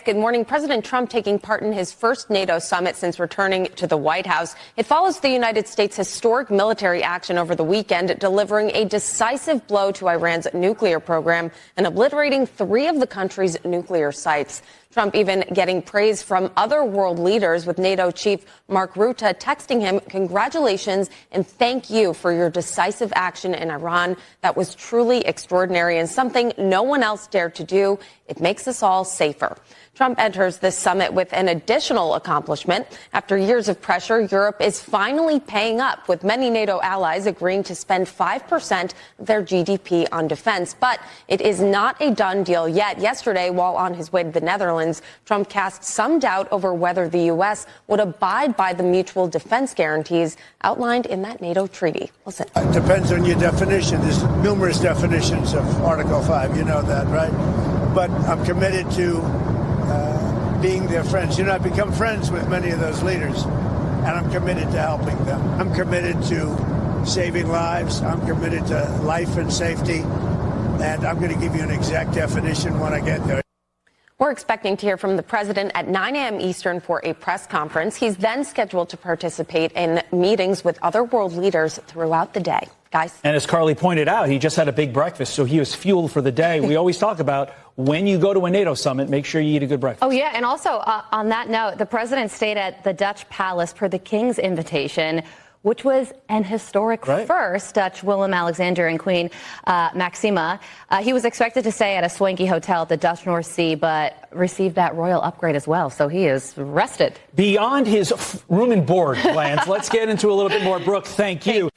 Good morning. President Trump taking part in his first NATO summit since returning to the White House. It follows the United States' historic military action over the weekend, delivering a decisive blow to Iran's nuclear program and obliterating 3 of the country's nuclear sites. Trump even getting praise from other world leaders, with NATO chief Mark Rutte texting him, "Congratulations and thank you for your decisive action in Iran. That was truly extraordinary and something no one else dared to do. It makes us all safer." Trump enters this summit with an additional accomplishment. After years of pressure, Europe is finally paying up, with many NATO allies agreeing to spend 5% of their GDP on defense. But it is not a done deal yet. Yesterday, while on his way to the Netherlands, Trump cast some doubt over whether the U.S. would abide by the mutual defense guarantees outlined in that NATO treaty. Listen. It depends on your definition. There's numerous definitions of Article 5. You know that, right? But I'm committed to being their friends. You know, I've become friends with many of those leaders, and I'm committed to helping them. I'm committed to saving lives. I'm committed to life and safety, and I'm going to give you an exact definition when I get there. We're expecting to hear from the president at 9 a.m. Eastern for a press conference. He's then scheduled to participate in meetings with other world leaders throughout the day. Guys. And as Carly pointed out, he just had a big breakfast, so he was fueled for the day. We always talk about when you go to a NATO summit, make sure you eat a good breakfast. Oh, yeah. And also, on that note, the president stayed at the Dutch palace per the king's invitation, which was an historic first. Dutch Willem-Alexander and Queen Maxima. He was expected to stay at a swanky hotel at the Dutch North Sea, but received that royal upgrade as well. So he is rested. Beyond his room and board plans, let's get into a little bit more. Brooke, thank you.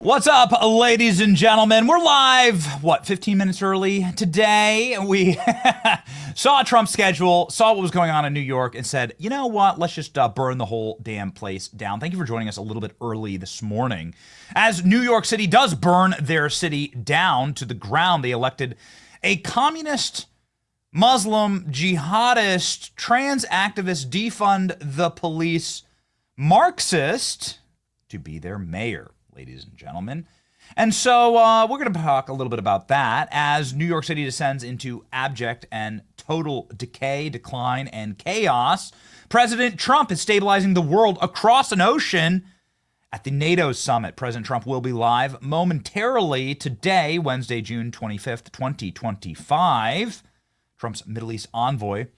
What's up, ladies and gentlemen? We're live, 15 minutes early today. We saw Trump's schedule, saw what was going on in New York, and said, you know what, let's just burn the whole damn place down. Thank you for joining us a little bit early this morning. As New York City does burn their city down to the ground, they elected a communist, Muslim, jihadist, trans activist, defund the police, Marxist to be their mayor, ladies and gentlemen. And so we're going to talk a little bit about that as New York City descends into abject and total decay, decline, and chaos. President Trump is stabilizing the world across an ocean at the NATO summit. President Trump will be live momentarily today, Wednesday, June 25th, 2025. Trump's Middle East envoy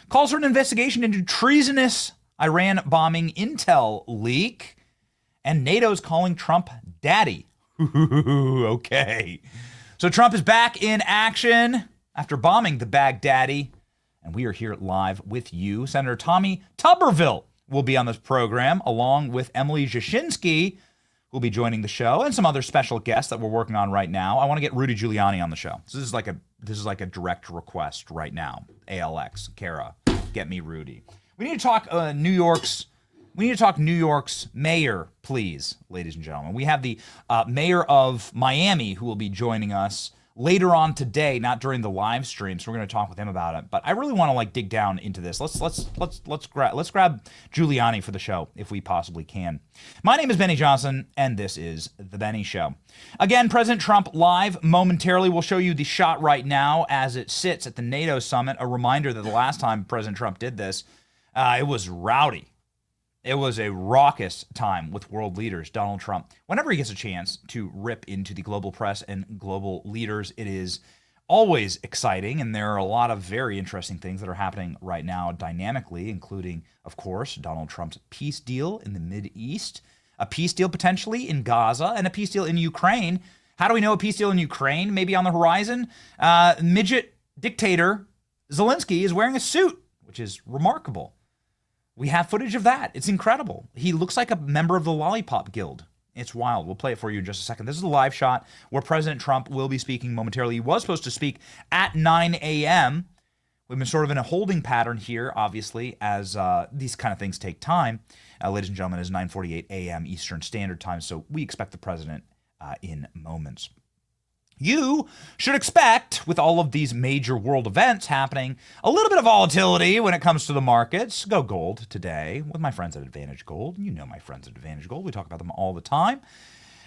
calls for an investigation into treasonous Iran bombing intel leak. And NATO's calling Trump daddy. Okay. So Trump is back in action after bombing the Baghdadi. And we are here live with you. Senator Tommy Tuberville will be on this program, along with Emily Jashinski, who will be joining the show, and some other special guests that we're working on right now. I want to get Rudy Giuliani on the show. So this is like a direct request right now. ALX, Kara, get me Rudy. We need to talk We need to talk New York's mayor, please, ladies and gentlemen. We have the mayor of Miami who will be joining us later on today, not during the live stream. So we're going to talk with him about it. But I really want to dig down into this. Let's grab Giuliani for the show if we possibly can. My name is Benny Johnson, and this is The Benny Show. Again, President Trump live momentarily. We'll show you the shot right now as it sits at the NATO summit. A reminder that the last time President Trump did this, it was rowdy. It was a raucous time with world leaders. Donald Trump, whenever he gets a chance to rip into the global press and global leaders, it is always exciting, and there are a lot of very interesting things that are happening right now dynamically, including, of course, Donald Trump's peace deal in the Mideast, a peace deal potentially in Gaza, and a peace deal in Ukraine. How do we know a peace deal in Ukraine may be on the horizon? Midget dictator Zelensky is wearing a suit, which is remarkable. We have footage of that. It's incredible. He looks like a member of the Lollipop Guild. It's wild. We'll play it for you in just a second. This is a live shot where President Trump will be speaking momentarily. He was supposed to speak at 9 a.m. We've been sort of in a holding pattern here, obviously, as these kind of things take time. Ladies and gentlemen, it's 9:48 a.m. Eastern Standard Time, so we expect the president in moments. You should expect, with all of these major world events happening, a little bit of volatility when it comes to the markets. Go gold today with my friends at Advantage Gold. You know my friends at Advantage Gold. We talk about them all the time.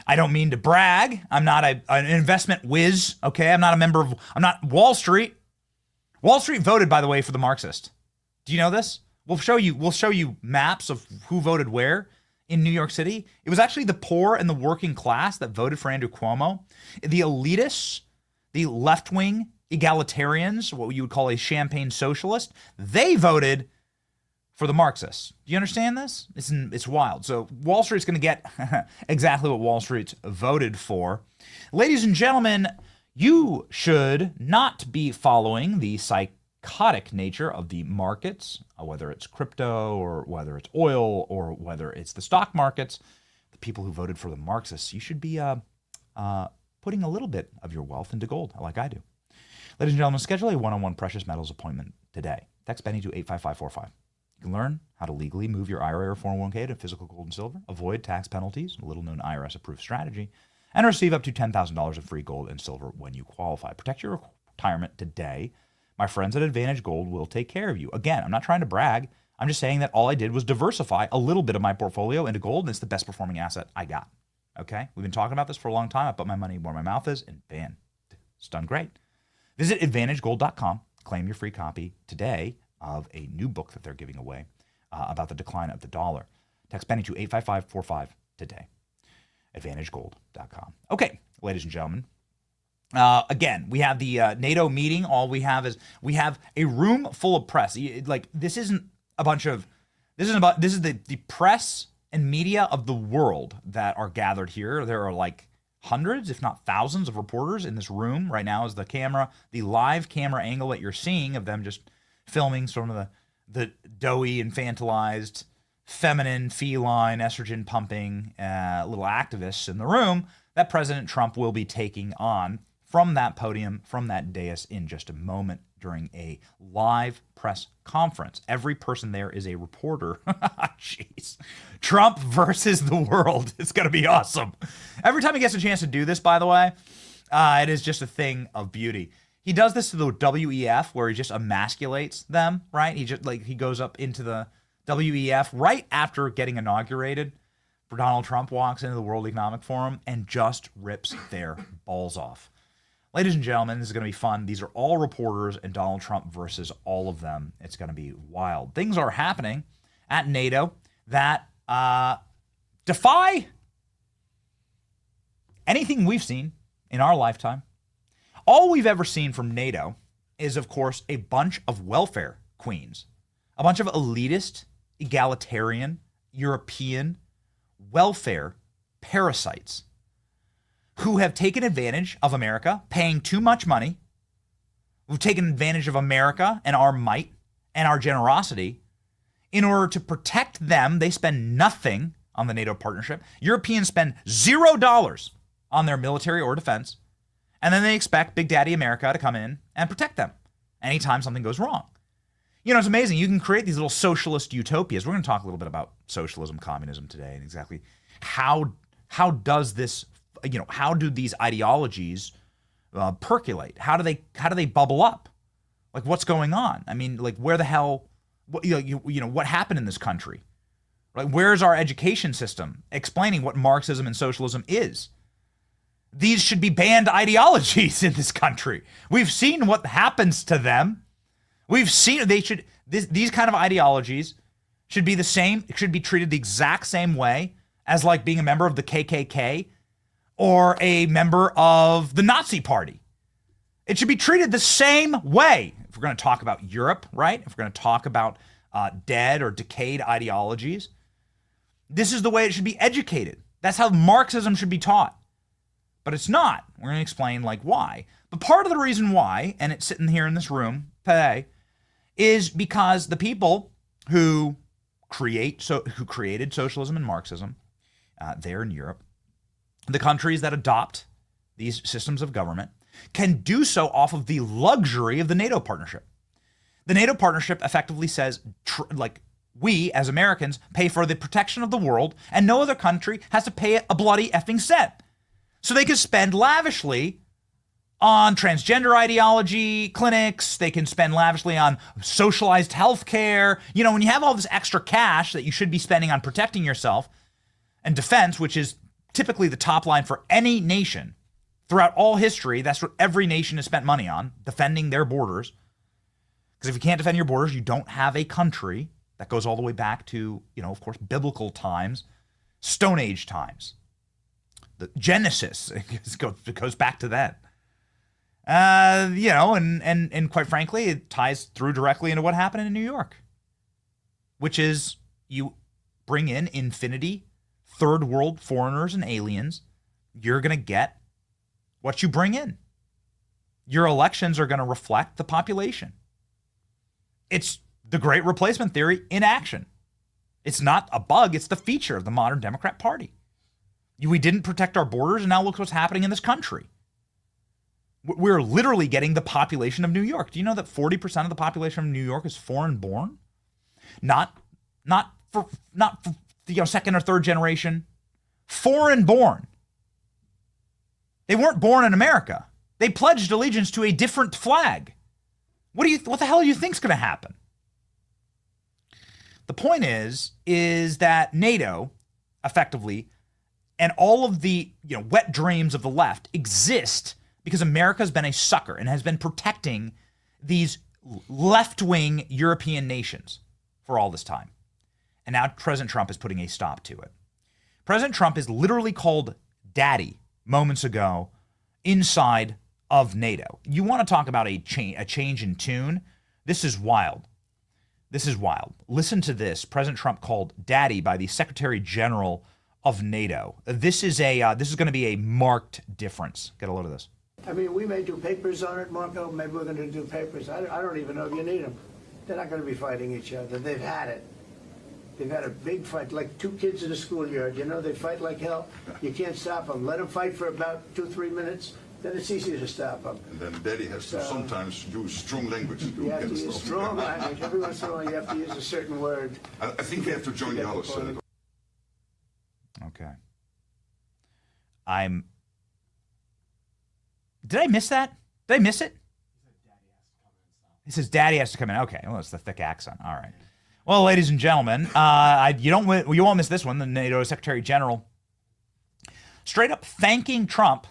I don't mean to brag. I'm not an investment whiz, okay? I'm not Wall Street. Wall Street voted, by the way, for the Marxist. Do you know this? We'll show you maps of who voted where. In New York City, it was actually the poor and the working class that voted for Andrew Cuomo. The elitists, the left-wing egalitarians, what you would call a champagne socialist, they voted for the Marxists. Do you understand this? It's wild. So Wall Street's going to get exactly what Wall Street's voted for. Ladies and gentlemen, you should not be following the psychotic nature of the markets, whether it's crypto or whether it's oil or whether it's the stock markets. The people who voted for the Marxists, you should be putting a little bit of your wealth into gold, like I do. Ladies and gentlemen, schedule a one-on-one precious metals appointment today. Text Benny to 85545. You can learn how to legally move your IRA or 401k to physical gold and silver, avoid tax penalties, a little-known IRS-approved strategy, and receive up to $10,000 of free gold and silver when you qualify. Protect your retirement today. My friends at Advantage Gold will take care of you. Again, I'm not trying to brag. I'm just saying that all I did was diversify a little bit of my portfolio into gold, and it's the best performing asset I got. Okay? We've been talking about this for a long time. I put my money where my mouth is, and bam, it's done great. Visit AdvantageGold.com. Claim your free copy today of a new book that they're giving away about the decline of the dollar. Text Benny to 85545 today. AdvantageGold.com. Okay, ladies and gentlemen. Again, we have the NATO meeting. All we have is we have a room full of press. Like, this isn't a bunch of, this is the press and media of the world that are gathered here. There are like hundreds, if not thousands, of reporters in this room. Right now is the live camera angle that you're seeing of them just filming sort of the doughy, infantilized, feminine, feline, estrogen pumping little activists in the room that President Trump will be taking on from that podium, from that dais in just a moment during a live press conference. Every person there is a reporter. Jeez. Trump versus the world. It's going to be awesome. Every time he gets a chance to do this, by the way, it is just a thing of beauty. He does this to the WEF where he just emasculates them, right? He goes up into the WEF right after getting inaugurated. Donald Trump walks into the World Economic Forum and just rips their balls off. Ladies and gentlemen, this is going to be fun. These are all reporters and Donald Trump versus all of them. It's going to be wild. Things are happening at NATO that defy anything we've seen in our lifetime. All we've ever seen from NATO is, of course, a bunch of welfare queens, a bunch of elitist, egalitarian, European welfare parasites who have taken advantage of America, paying too much money, who've taken advantage of America and our might and our generosity. In order to protect them, they spend nothing on the NATO partnership. Europeans spend $0 on their military or defense, and then they expect Big Daddy America to come in and protect them anytime something goes wrong. You know, it's amazing. You can create these little socialist utopias. We're going to talk a little bit about socialism, communism today, and exactly how does this, how do these ideologies percolate? How do they bubble up? Like, what's going on? I mean, like, where the hell, what happened in this country? Like, where's our education system explaining what Marxism and socialism is? These should be banned ideologies in this country. We've seen what happens to them. We've seen these kind of ideologies should be the same, should be treated the exact same way as like being a member of the KKK or a member of the Nazi Party. It should be treated the same way. If we're going to talk about Europe, right? If we're going to talk about dead or decayed ideologies, this is the way it should be educated. That's how Marxism should be taught. But it's not. We're going to explain why. But part of the reason why, and it's sitting here in this room today, is because the people who created socialism and Marxism there in Europe, the countries that adopt these systems of government, can do so off of the luxury of the NATO partnership. The NATO partnership effectively says, we as Americans pay for the protection of the world, and no other country has to pay a bloody effing cent. So they can spend lavishly on transgender ideology clinics. They can spend lavishly on socialized health care. You know, when you have all this extra cash that you should be spending on protecting yourself and defense, which is typically the top line for any nation throughout all history, that's what every nation has spent money on, defending their borders. Because if you can't defend your borders, you don't have a country. That goes all the way back to, of course, biblical times, Stone Age times. The Genesis, it goes back to that. And quite frankly, it ties through directly into what happened in New York, which is you bring in infinity, third world foreigners and aliens, you're going to get what you bring in. Your elections are going to reflect the population. It's the great replacement theory in action. It's not a bug, it's the feature of the modern Democrat Party. We didn't protect our borders, and now look what's happening in this country. We're literally getting the population of New York. Do you know that 40% of the population of New York is foreign born? Not for second or third generation. Foreign born. They weren't born in America. They pledged allegiance to a different flag. What the hell do you think's going to happen? The point is that NATO, effectively, and all of the wet dreams of the left exist because America's been a sucker and has been protecting these left-wing European nations for all this time. And now President Trump is putting a stop to it. President Trump is literally called daddy moments ago inside of NATO. You want to talk about a change in tune? This is wild. This is wild. Listen to this. President Trump called daddy by the Secretary General of NATO. This is going to be a marked difference. Get a load of this. I mean, we may do papers on it, Marco. Maybe we're going to do papers. I don't even know if you need them. They're not going to be fighting each other. They've had it. They've had a big fight, like two kids in a schoolyard. They fight like hell. You can't stop them. Let them fight for about 2-3 minutes. Then it's easy to stop them. And then Daddy has to sometimes use strong language. You have to use strong language. Every once in a while, you have to use a certain word. I think we have to join the others, Senator. Okay. Did I miss that? Did I miss it? He says Daddy has to come in. Okay, well, it's the thick accent. All right. Well, ladies and gentlemen, you won't miss this one. The NATO Secretary General straight up thanking Trump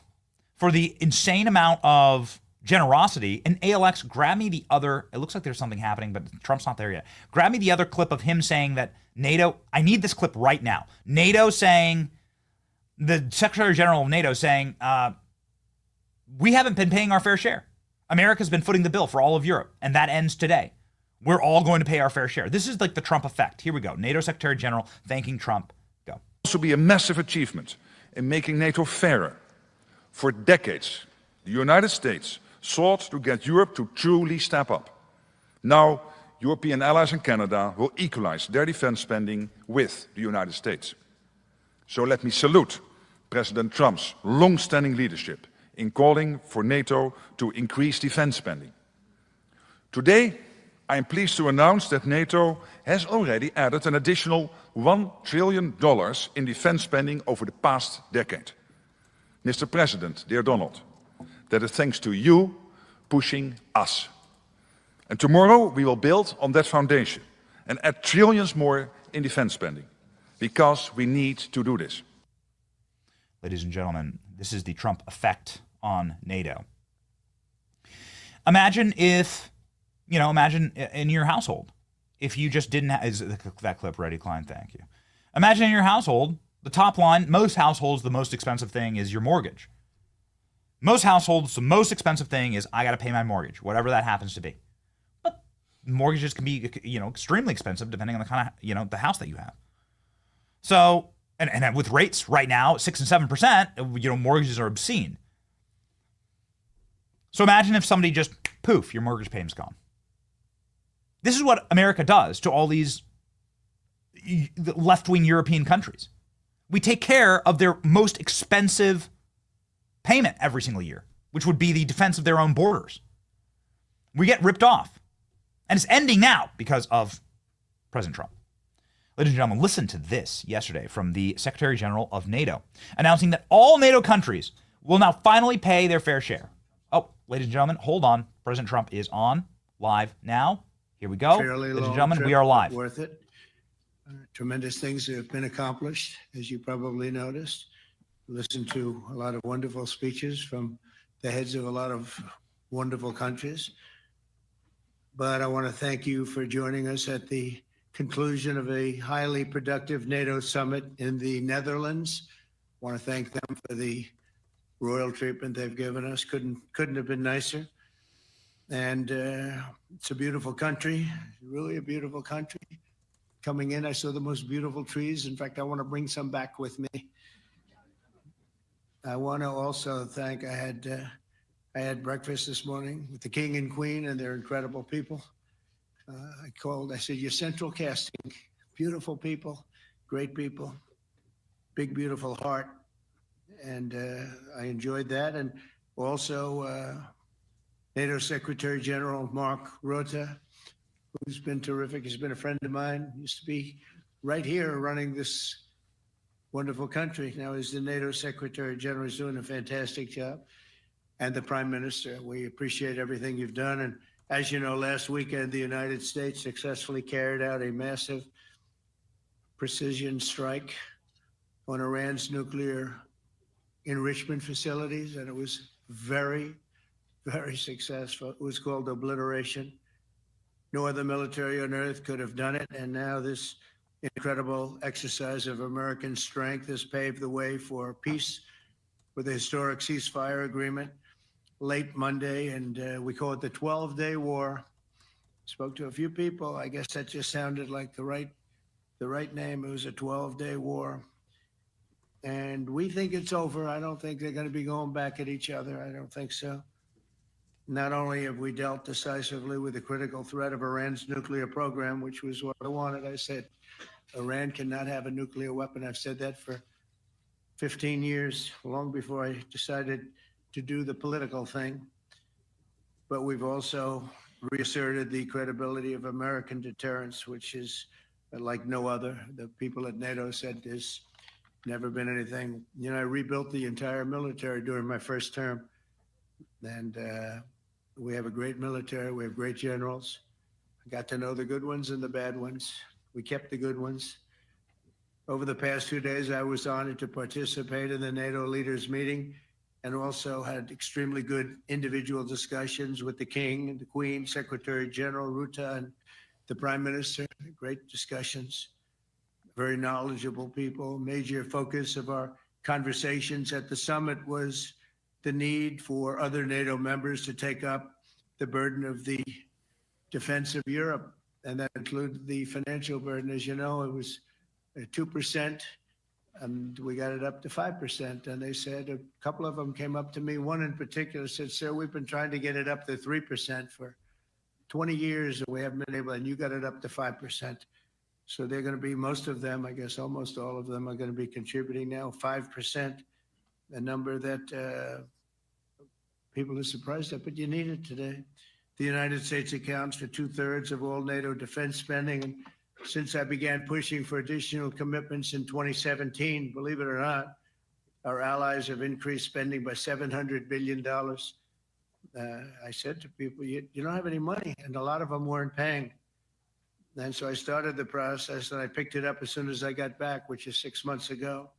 for the insane amount of generosity. And ALX, grab me the other, it looks like there's something happening, but Trump's not there yet. Grab me the other clip of him saying that NATO, I need this clip right now. NATO saying, the Secretary General of NATO saying, we haven't been paying our fair share. America's been footing the bill for all of Europe, and that ends today. We're all going to pay our fair share. This is like the Trump effect. Here we go. NATO Secretary General thanking Trump. Go. Also be a massive achievement in making NATO fairer. For decades, the United States sought to get Europe to truly step up. Now, European allies and Canada will equalize their defense spending with the United States. So let me salute President Trump's long-standing leadership in calling for NATO to increase defense spending. Today, I am pleased to announce that NATO has already added an additional $1 trillion in defense spending over the past decade. Mr. President, dear Donald, that is thanks to you pushing us. And tomorrow we will build on that foundation and add trillions more in defense spending, because we need to do this. Ladies and gentlemen, this is the Trump effect on NATO. Imagine imagine in your household, if you just didn't have, is that clip ready, Klein? Thank you. Imagine in your household, the top line, most households, the most expensive thing is your mortgage. Most households, the most expensive thing is I got to pay my mortgage, whatever that happens to be. But mortgages can be, extremely expensive depending on the kind of, the house that you have. So, and with rates right now, 6 and 7%, mortgages are obscene. So imagine if somebody just, poof, your mortgage payment's gone. This is what America does to all these left-wing European countries. We take care of their most expensive payment every single year, which would be the defense of their own borders. We get ripped off. And it's ending now because of President Trump. Ladies and gentlemen, listen to this yesterday from the Secretary General of NATO, announcing that all NATO countries will now finally pay their fair share. Oh, ladies and gentlemen, hold on. President Trump is on live now. Here we go. Ladies and gentlemen, we are live. Worth it. Tremendous things have been accomplished, as you probably noticed. Listened to a lot of wonderful speeches from the heads of a lot of wonderful countries. But I want to thank you for joining us at the conclusion of a highly productive NATO summit in the Netherlands. I want to thank them for the royal treatment they've given us. Couldn't have been nicer. And it's a beautiful country, really a beautiful country. Coming in, I saw the most beautiful trees. In fact, I want to bring some back with me. I want to also thank, I had breakfast this morning with the King and Queen, and they're incredible people. I said, your central casting, beautiful people, great people, big, beautiful heart. And I enjoyed that. And also NATO Secretary General Mark Rutte, who's been terrific. He's been a friend of mine, used to be right here running this wonderful country. Now he's the NATO Secretary General. He's doing a fantastic job. And the Prime Minister, we appreciate everything you've done. And as you know, last weekend, the United States successfully carried out a massive precision strike on Iran's nuclear enrichment facilities. And it was very, very successful. It was called obliteration. No other military on earth could have done it. And now this incredible exercise of American strength has paved the way for peace with a historic ceasefire agreement late Monday. And we call it the 12-day war. Spoke to a few people. I guess that just sounded like the right name. It was a 12-day war. And we think it's over. I don't think they're going to be going back at each other. I don't think so. Not only have we dealt decisively with the critical threat of Iran's nuclear program, which was what I wanted. I said, Iran cannot have a nuclear weapon. I've said that for 15 years, long before I decided to do the political thing. But we've also reasserted the credibility of American deterrence, which is like no other. The people at NATO said there's never been anything. I rebuilt the entire military during my first term. And we have a great military. We have great generals. I got to know the good ones and the bad ones. We kept the good ones. Over the past 2 days, I was honored to participate in the NATO leaders meeting and also had extremely good individual discussions with the King and the Queen, Secretary General Rutte, and the Prime Minister. Great discussions. Very knowledgeable people. Major focus of our conversations at the summit was the need for other NATO members to take up the burden of the defense of Europe, and that included the financial burden. As you know, it was 2%, and we got it up to 5%. And they said, a couple of them came up to me. One in particular said, sir, we've been trying to get it up to 3% for 20 years, and we haven't been able, and you got it up to 5%. So they're going to be, most of them, I guess almost all of them, are going to be contributing now 5%. A number that people are surprised at, but you need it today. The United States accounts for 2/3 of all NATO defense spending. And since I began pushing for additional commitments in 2017, believe it or not, our allies have increased spending by $700 billion. I said to people, you don't have any money, and a lot of them weren't paying. And so I started the process, and I picked it up as soon as I got back, which is 6 months ago.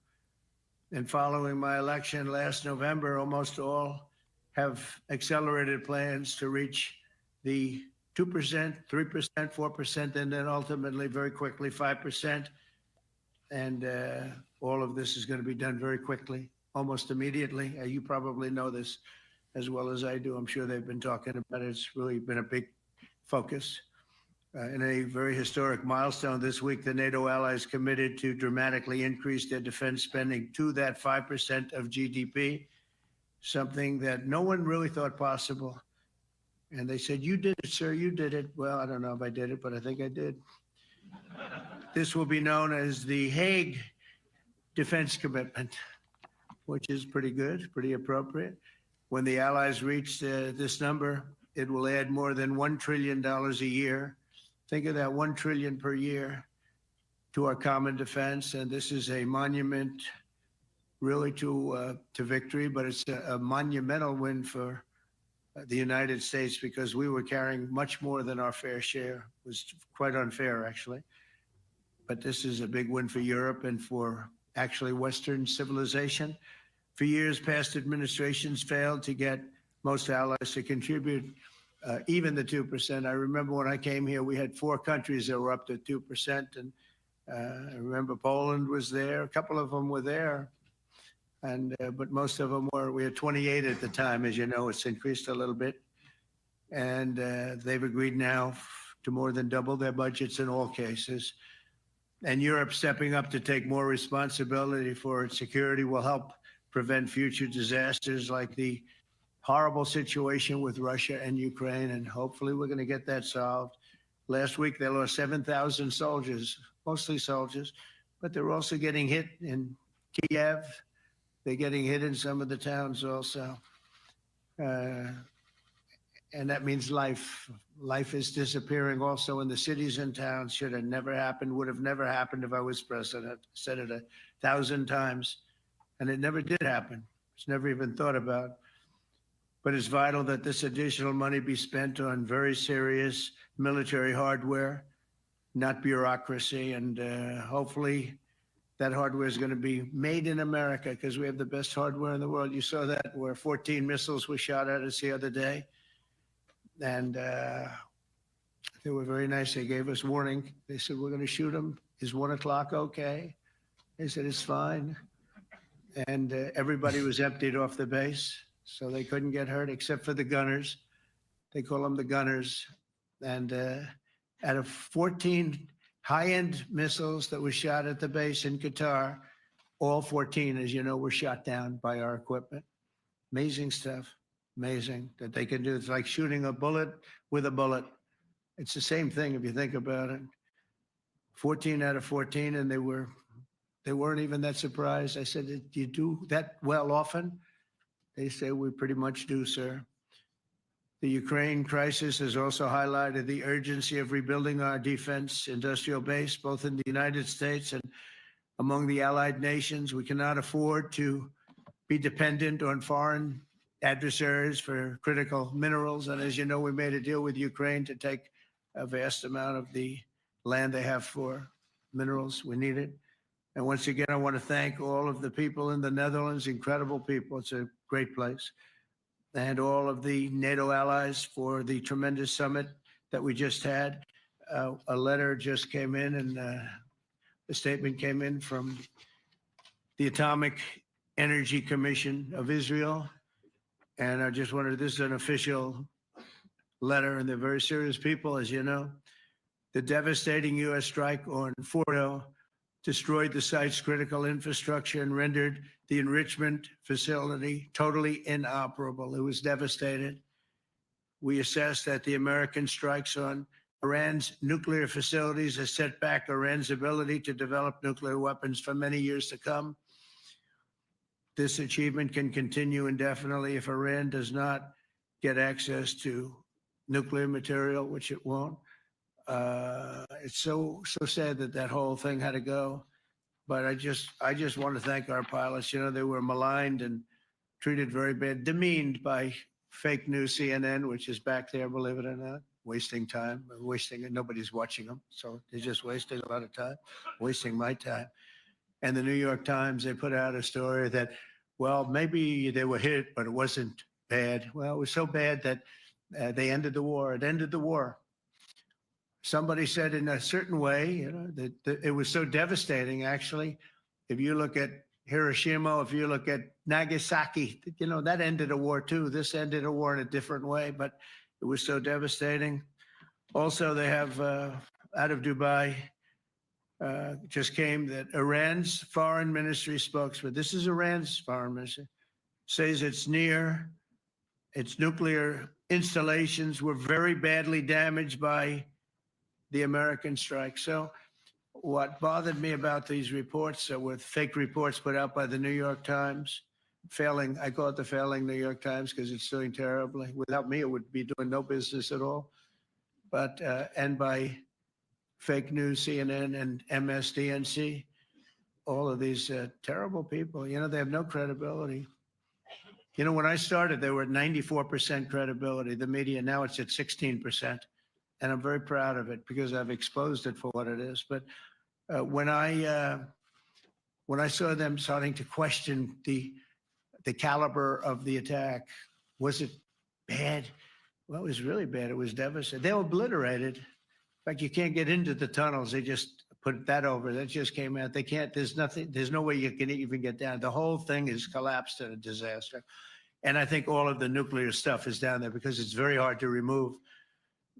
And following my election last November, almost all have accelerated plans to reach the 2%, 3%, 4%, and then ultimately, very quickly, 5%. And all of this is going to be done very quickly. almost immediately. You probably know this as well as I do. I'm sure they've been talking about it. It's really been a big focus. In a very historic milestone this week, the NATO allies committed to dramatically increase their defense spending to that 5% of GDP, something that no one really thought possible. And they said, "You did it, sir, you did it." Well, I don't know if I did it, but I think I did. This will be known as the Hague Defense Commitment, which is pretty good, pretty appropriate. When the allies reach this number, it will add more than $1 trillion a year. Think of that, $1 trillion per year to our common defense. And this is a monument really to victory, but it's a monumental win for the United States because we were carrying much more than our fair share. It was quite unfair, actually. But this is a big win for Europe and for actually Western civilization. For years, past administrations failed to get most allies to contribute even the 2%. I remember when I came here, we had 4 countries that were up to 2%. And I remember Poland was there. A couple of them were there. But most of them were, we had 28 at the time. As you know, it's increased a little bit. And they've agreed now to more than double their budgets in all cases. And Europe stepping up to take more responsibility for its security will help prevent future disasters like the horrible situation with Russia and Ukraine. And hopefully we're going to get that solved. Last week, they lost 7,000 soldiers, mostly soldiers, but they're also getting hit in Kiev. They're getting hit in some of the towns also. And that means life. Life is disappearing also in the cities and towns. Should have never happened, would have never happened if I was president. Said it 1,000 times. And it never did happen. It's never even thought about. But it's vital that this additional money be spent on very serious military hardware, not bureaucracy. And hopefully that hardware is going to be made in America because we have the best hardware in the world. You saw that where 14 missiles were shot at us the other day. And they were very nice. They gave us warning. They said, "We're going to shoot them. Is 1 o'clock okay?" They said, "It's fine." And everybody was emptied off the base, so they couldn't get hurt except for the gunners. They call them the gunners. And out of 14 high-end missiles that were shot at the base in Qatar, all 14, as you know, were shot down by our equipment. Amazing stuff. Amazing that they can do. It's like shooting a bullet with a bullet. It's the same thing if you think about it. 14 out of 14, and they weren't even that surprised. I said, "Do you do that well often?" They say, "We pretty much do, sir." The Ukraine crisis has also highlighted the urgency of rebuilding our defense industrial base, both in the United States and among the allied nations. We cannot afford to be dependent on foreign adversaries for critical minerals. And as you know, we made a deal with Ukraine to take a vast amount of the land they have for minerals. We need it. And once again, I want to thank all of the people in the Netherlands, incredible people. It's a great place. And all of the NATO allies for the tremendous summit that we just had. A letter just came in, and a statement came in from the Atomic Energy Commission of Israel. And I just wondered, this is an official letter, and they're very serious people, as you know. The devastating U.S. strike on Fordo destroyed the site's critical infrastructure and rendered the enrichment facility totally inoperable. It was devastated. We assess that the American strikes on Iran's nuclear facilities has set back Iran's ability to develop nuclear weapons for many years to come. This achievement can continue indefinitely if Iran does not get access to nuclear material, which it won't. It's so sad that that whole thing had to go. But I just want to thank our pilots. You know, they were maligned and treated very bad, demeaned by fake news CNN, which is back there, believe it or not, wasting time, wasting it. Nobody's watching them, so they're just wasting a lot of time, wasting my time. And the New York Times, they put out a story that, well, maybe they were hit, but it wasn't bad. Well, it was so bad that they ended the war. It ended the war. Somebody said in a certain way, you know, that it was so devastating, actually. If you look at Hiroshima, if you look at Nagasaki, you know, that ended a war too. This ended a war in a different way, but it was so devastating. Also, they have out of Dubai, just came that Iran's foreign ministry spokesman, this is Iran's foreign ministry, says it's near its nuclear installations were very badly damaged by the American strike. So what bothered me about these reports were fake reports put out by the New York Times, failing, I call it the failing New York Times because it's doing terribly. Without me, it would be doing no business at all. But, and by fake news, CNN and MSDNC, all of these terrible people, you know, they have no credibility. You know, when I started, they were at 94% credibility, the media. Now it's at 16%. And I'm very proud of it because I've exposed it for what it is. But when I saw them starting to question the caliber of the attack, was it bad? Well, it was really bad. It was devastating. They were obliterated. In fact, you can't get into the tunnels. They just put that over. That just came out. They can't. There's nothing. There's no way you can even get down. The whole thing is collapsed in a disaster. And I think all of the nuclear stuff is down there because it's very hard to remove.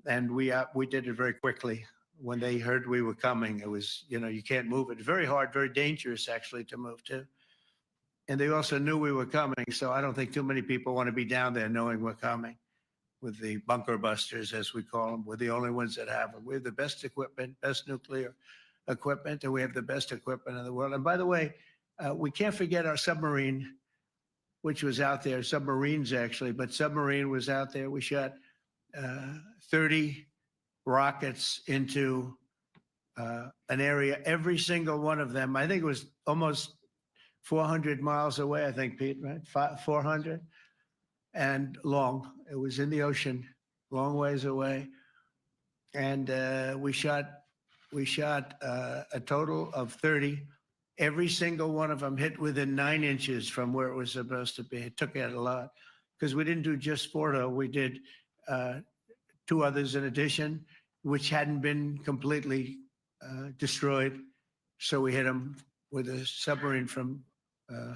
And we did it very quickly. When they heard we were coming, it was, you know, you can't move it. Very hard, very dangerous actually to move to. And they also knew we were coming. So I don't think too many people want to be down there knowing we're coming. With the bunker busters, as we call them, we're the only ones that have them. We have the best equipment, best nuclear equipment, and we have the best equipment in the world. And by the way, we can't forget our submarine, which was out there, submarines actually, but submarine was out there. We shot 30 rockets into an area, every single one of them. I think it was almost 400 miles away, I think, Pete, right? 400 and long. It was in the ocean, long ways away. And we shot a total of 30. Every single one of them hit within 9 inches from where it was supposed to be. It took out a lot because we didn't do just 4, though. We did 2 others in addition, which hadn't been completely destroyed. So we hit them with a submarine from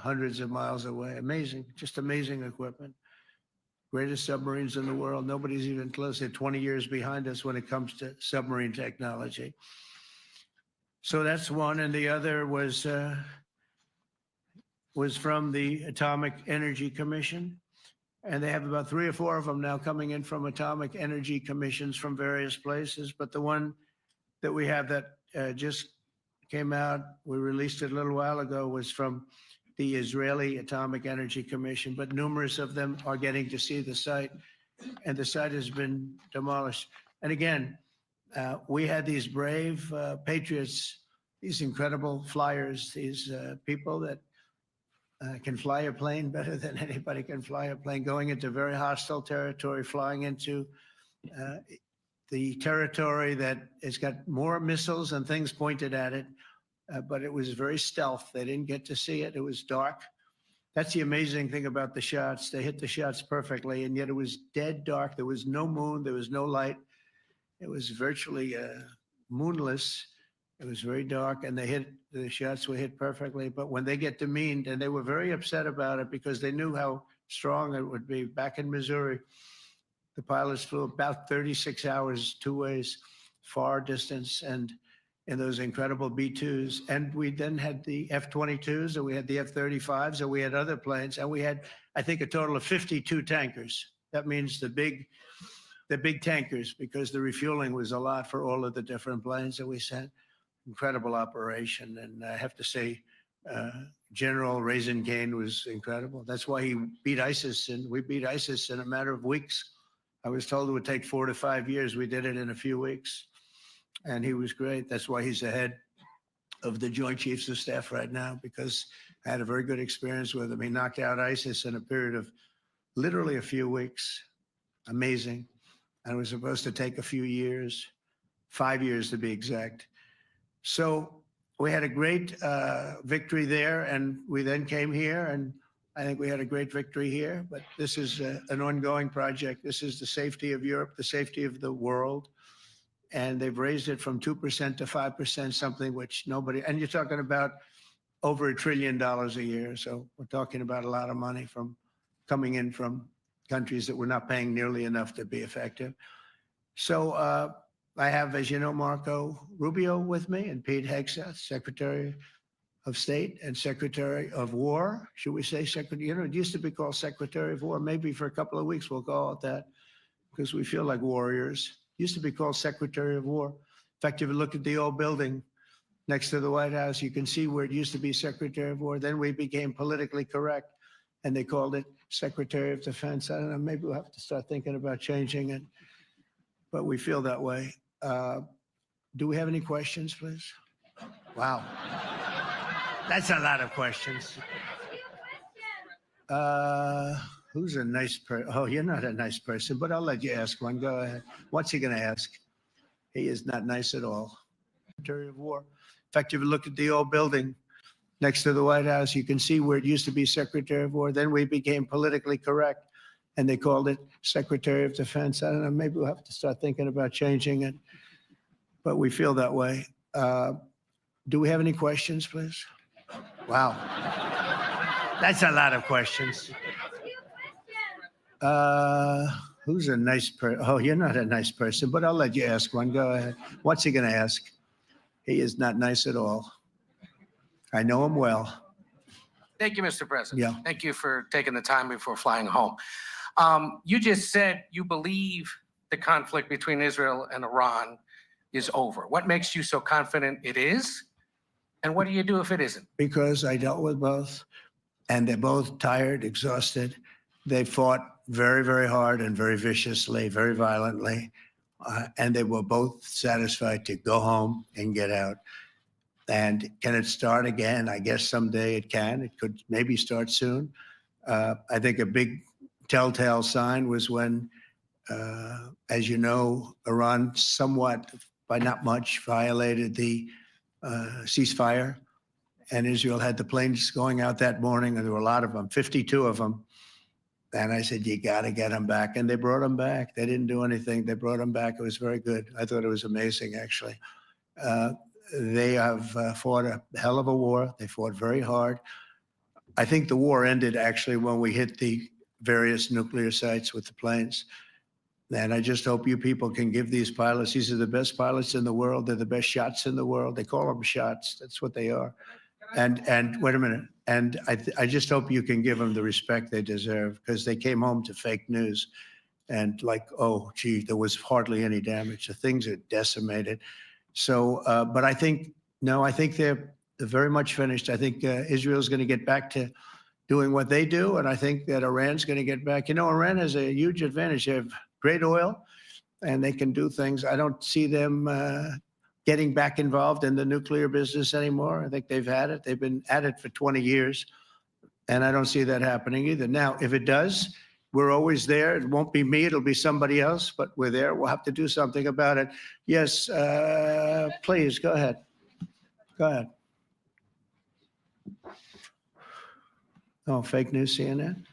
hundreds of miles away. Amazing, just amazing equipment. Greatest submarines in the world. Nobody's even close. They're 20 years behind us when it comes to submarine technology. So that's one. And the other was from the Atomic Energy Commission. And they have about 3 or 4 of them now coming in from atomic energy commissions from various places. But the one that we have that just came out, we released it a little while ago, was from the Israeli Atomic Energy Commission. But numerous of them are getting to see the site, and the site has been demolished. And again, we had these brave patriots, these incredible flyers, these people that can fly a plane better than anybody can fly a plane, going into very hostile territory, flying into the territory that has got more missiles and things pointed at it. But it was very stealth. They didn't get to see it. It was dark. That's the amazing thing about the shots. They hit the shots perfectly, and yet it was dead dark. There was no moon. There was no light. It was virtually moonless. It was very dark, and the shots were hit perfectly. But when they get demeaned, and they were very upset about it because they knew how strong it would be. Back in Missouri, the pilots flew about 36 hours, 2 ways, far distance, and in those incredible B-2s. And we then had the F-22s, and we had the F-35s, and we had other planes, and we had, I think, a total of 52 tankers. That means the big tankers, because the refueling was a lot for all of the different planes that we sent. Incredible operation. And I have to say, General Raisin Kane was incredible. That's why he beat ISIS, and we beat ISIS in a matter of weeks. I was told it would take 4 to 5 years. We did it in a few weeks. And he was great. That's why he's the head of the Joint Chiefs of Staff right now, because I had a very good experience with him. He knocked out ISIS in a period of literally a few weeks. Amazing. And it was supposed to take a few years, 5 years to be exact. So we had a great victory there, and we then came here, and I think we had a great victory here. But this is an ongoing project. This is the safety of Europe, the safety of the world. And they've raised it from 2% to 5%, something which nobody, and you're talking about over $1 trillion a year. So we're talking about a lot of money coming in from countries that we're not paying nearly enough to be effective. So I have, as you know, Marco Rubio with me and Pete Hegseth, Secretary of State and Secretary of War. Should we say Secretary? You know, it used to be called Secretary of War. Maybe for a couple of weeks we'll call it that because we feel like warriors. It used to be called Secretary of War. In fact, if you look at the old building next to the White House, you can see where it used to be Secretary of War. Then we became politically correct and they called it Secretary of Defense. I don't know, maybe we'll have to start thinking about changing it, but we feel that way. Do we have any questions, please? Wow. That's a lot of questions. Who's a nice person? Oh, you're not a nice person, but I'll let you ask one. Go ahead. What's he going to ask? He is not nice at all. Secretary of War. In fact, if you look at the old building next to the White House, you can see where it used to be Secretary of War. Then we became politically correct and they called it Secretary of Defense. I don't know, maybe we'll have to start thinking about changing it, but we feel that way. Do we have any questions, please? Wow. That's a lot of questions. Who's a nice person? Oh, you're not a nice person, but I'll let you ask one. Go ahead. What's he going to ask? He is not nice at all. I know him well. Thank you, Mr. President. Yeah. Thank you for taking the time before flying home. You just said you believe the conflict between Israel and Iran is over. What makes you so confident it is? And what do you do if it isn't? Because I dealt with both, and they're both tired, exhausted. They fought very, very hard and very viciously, very violently, and they were both satisfied to go home and get out. And can it start again? I guess someday it can. It could maybe start soon. I think a big telltale sign was when, as you know, Iran somewhat, by not much, violated the ceasefire. And Israel had the planes going out that morning, and there were a lot of them, 52 of them. And I said, you got to get them back. And they brought them back. They didn't do anything. They brought them back. It was very good. I thought it was amazing, actually. They have fought a hell of a war. They fought very hard. I think the war ended, actually, when we hit the various nuclear sites with the planes. And I just hope you people can give these pilots, these are the best pilots in the world. They're the best shots in the world. They call them shots. That's what they are. And wait a minute. And I just hope you can give them the respect they deserve, because they came home to fake news. And like, oh, gee, there was hardly any damage. The things are decimated. So, but I think, no, I think they're very much finished. I think Israel's going to get back to doing what they do. And I think that Iran's going to get back. You know, Iran has a huge advantage. They have great oil and they can do things. I don't see them getting back involved in the nuclear business anymore. I think they've had it. They've been at it for 20 years. And I don't see that happening either. Now, if it does, we're always there. It won't be me. It'll be somebody else, but we're there. We'll have to do something about it. Yes, please, go ahead. Go ahead. Oh, fake news, CNN?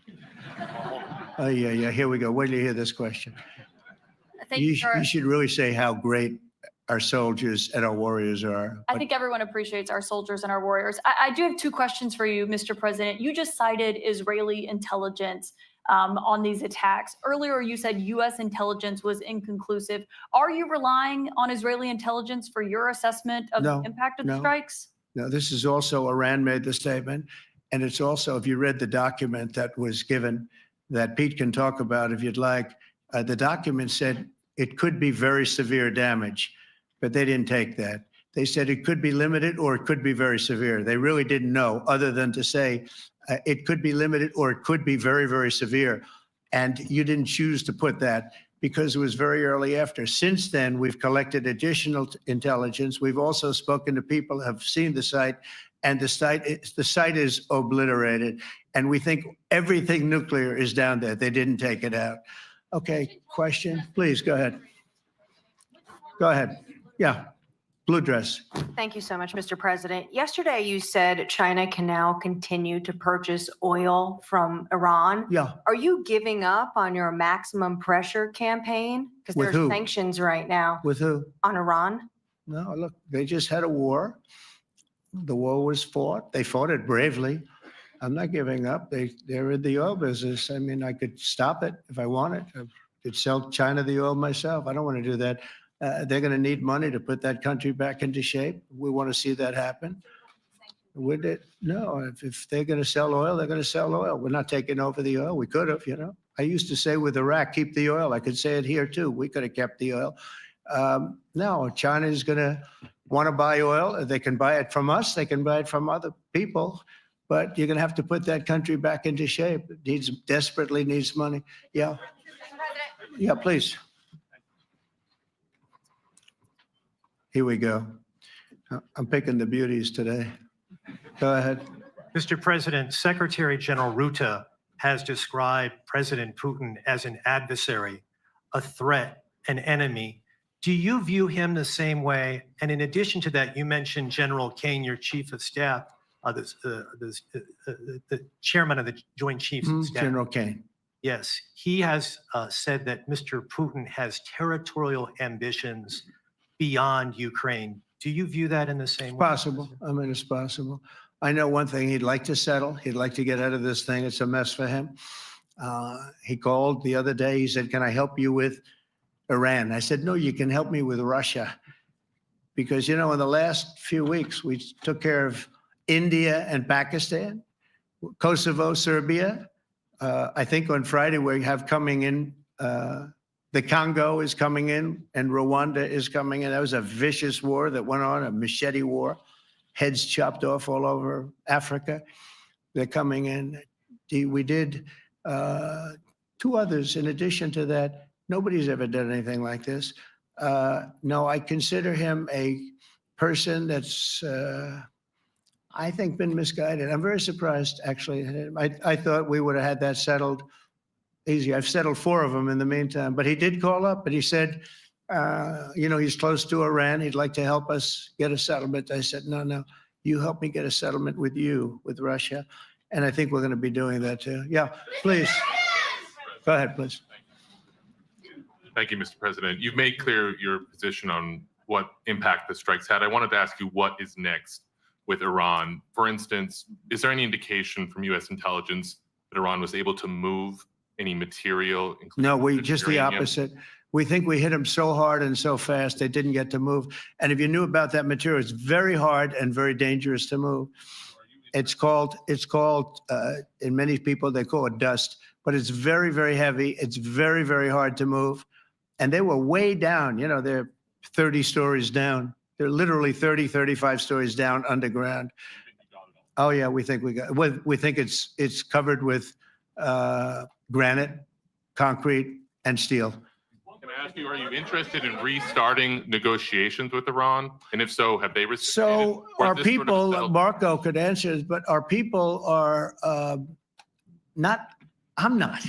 Oh, yeah, here we go. Wait till you hear this question. You should really say how great our soldiers and our warriors are. I think everyone appreciates our soldiers and our warriors. I do have two questions for you, Mr. President. You just cited Israeli intelligence on these attacks. Earlier, you said U.S. intelligence was inconclusive. Are you relying on Israeli intelligence for your assessment of the impact of the strikes? No, this is also, Iran made the statement. And it's also, if you read the document that was given, that Pete can talk about if you'd like, the document said it could be very severe damage, but they didn't take that. They said it could be limited or it could be very severe. They really didn't know, other than to say it could be limited or it could be very, very severe. And you didn't choose to put that because it was very early after. Since then, we've collected additional intelligence. We've also spoken to people who have seen the site, and the site is obliterated. And we think everything nuclear is down there. They didn't take it out. Okay, question, please, go ahead. Go ahead. Yeah, blue dress. Thank you so much, Mr. President. Yesterday, you said China can now continue to purchase oil from Iran. Yeah. Are you giving up on your maximum pressure campaign? Because With there are who? sanctions right now. With who? On Iran. No, look, they just had a war. the war was fought. They fought it bravely. I'm not giving up. They're in the oil business. I mean, I could stop it if I wanted. I could sell China the oil myself. I don't want to do that. They're going to need money to put that country back into shape. We want to see that happen. Would it? No, if they're going to sell oil, they're going to sell oil. We're not taking over the oil. We could have, you know. I used to say with Iraq, keep the oil. I could say it here too. We could have kept the oil. No, China is going to want to buy oil. They can buy it from us. They can buy it from other people. But you're going to have to put that country back into shape. It desperately needs money. Yeah. Yeah, please. Here we go. I'm picking the beauties today. Go ahead. Mr. President, Secretary General Rutte has described President Putin as an adversary, a threat, an enemy. Do you view him the same way? And in addition to that, you mentioned General Kane, your chief of staff, the chairman of the Joint Chiefs of Staff. General Kane. Yes, he has said that Mr. Putin has territorial ambitions beyond Ukraine. Do you view that in the same way? Possible. I mean, it's possible. I know one thing, he'd like to settle. He'd like to get out of this thing. It's a mess for him. He called the other day. He said, can I help you with Iran? I said, no, you can help me with Russia. Because, you know, in the last few weeks, we took care of India and Pakistan, Kosovo, Serbia. I think on Friday we have coming in, the Congo is coming in and Rwanda is coming in. That was a vicious war that went on, a machete war, heads chopped off all over Africa. They're coming in. We did 2 others in addition to that. Nobody's ever done anything like this. No, I consider him a person that's, I think, been misguided. I'm very surprised, actually. I thought we would have had that settled easy. I've settled 4 of them in the meantime. But he did call up, and he said, you know, he's close to Iran. He'd like to help us get a settlement. I said, no, you help me get a settlement with you, with Russia. And I think we're going to be doing that, too. Yeah, please. Go ahead, please. Thank you, Mr. President. You've made clear your position on what impact the strikes had. I wanted to ask you what is next with Iran. For instance, is there any indication from U.S. intelligence that Iran was able to move any material? No, we just the opposite. We think we hit them so hard and so fast they didn't get to move. And if you knew about that material, it's very hard and very dangerous to move. It's called, in many people, they call it dust, but it's very, very heavy. It's very, very hard to move. And they were way down, you know, they're 30 stories down. They're literally 30, 35 stories down underground. Oh yeah, we think we think it's covered with granite, concrete, and steel. Can I ask you, are you interested in restarting negotiations with Iran? And if so, have they received? So our people, Marco could answer this, but our people are not, I'm not.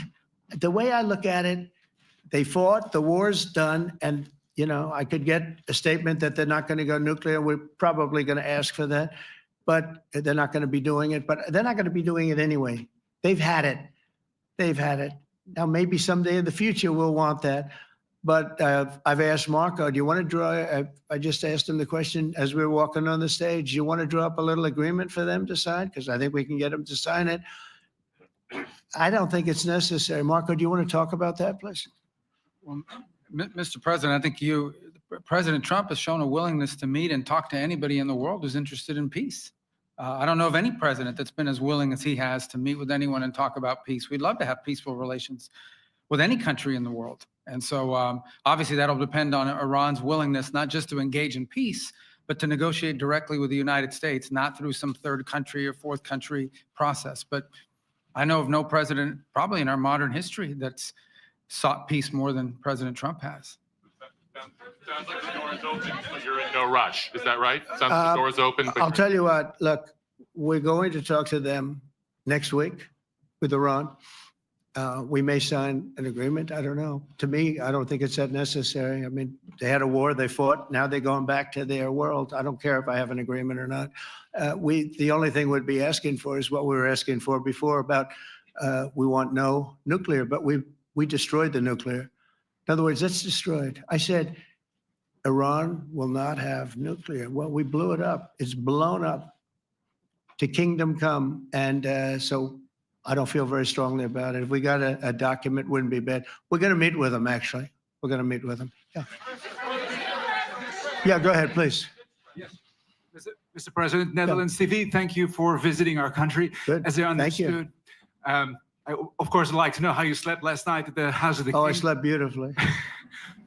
The way I look at it, they fought, the war's done, and you know, I could get a statement that they're not going to go nuclear. We're probably going to ask for that, but they're not going to be doing it. But they're not going to be doing it anyway. They've had it. They've had it. Now, maybe someday in the future we'll want that. But I've asked Marco, do you want to draw, I just asked him the question as we were walking on the stage, do you want to draw up a little agreement for them to sign? Because I think we can get them to sign it. I don't think it's necessary. Marco, do you want to talk about that, please? Well, Mr. President, I think President Trump has shown a willingness to meet and talk to anybody in the world who's interested in peace. I don't know of any president that's been as willing as he has to meet with anyone and talk about peace. We'd love to have peaceful relations with any country in the world. And so obviously that'll depend on Iran's willingness, not just to engage in peace, but to negotiate directly with the United States, not through some third country or fourth country process. But I know of no president, probably in our modern history, that's sought peace more than President Trump has. Sounds like the door is open, but you're in no rush. Is that right? Sounds like the door is open. I'll tell you what, look, we're going to talk to them next week with Iran. We may sign an agreement. I don't know. To me, I don't think it's that necessary. I mean, they had a war, they fought. Now they're going back to their world. I don't care if I have an agreement or not. The only thing we'd be asking for is what we were asking for before about we want no nuclear, but we destroyed the nuclear. In other words, it's destroyed. I said, Iran will not have nuclear. Well, we blew it up. It's blown up. to kingdom come. And so I don't feel very strongly about it. If we got a document, wouldn't be bad. We're going to meet with them, actually. We're going to meet with them. Yeah. Yeah, go ahead, please. Yes. Mr. President, Netherlands TV, thank you for visiting our country. Good. As I Thank you. understood, I, of course, would like to know how you slept last night at the House of the King. Oh, I slept beautifully.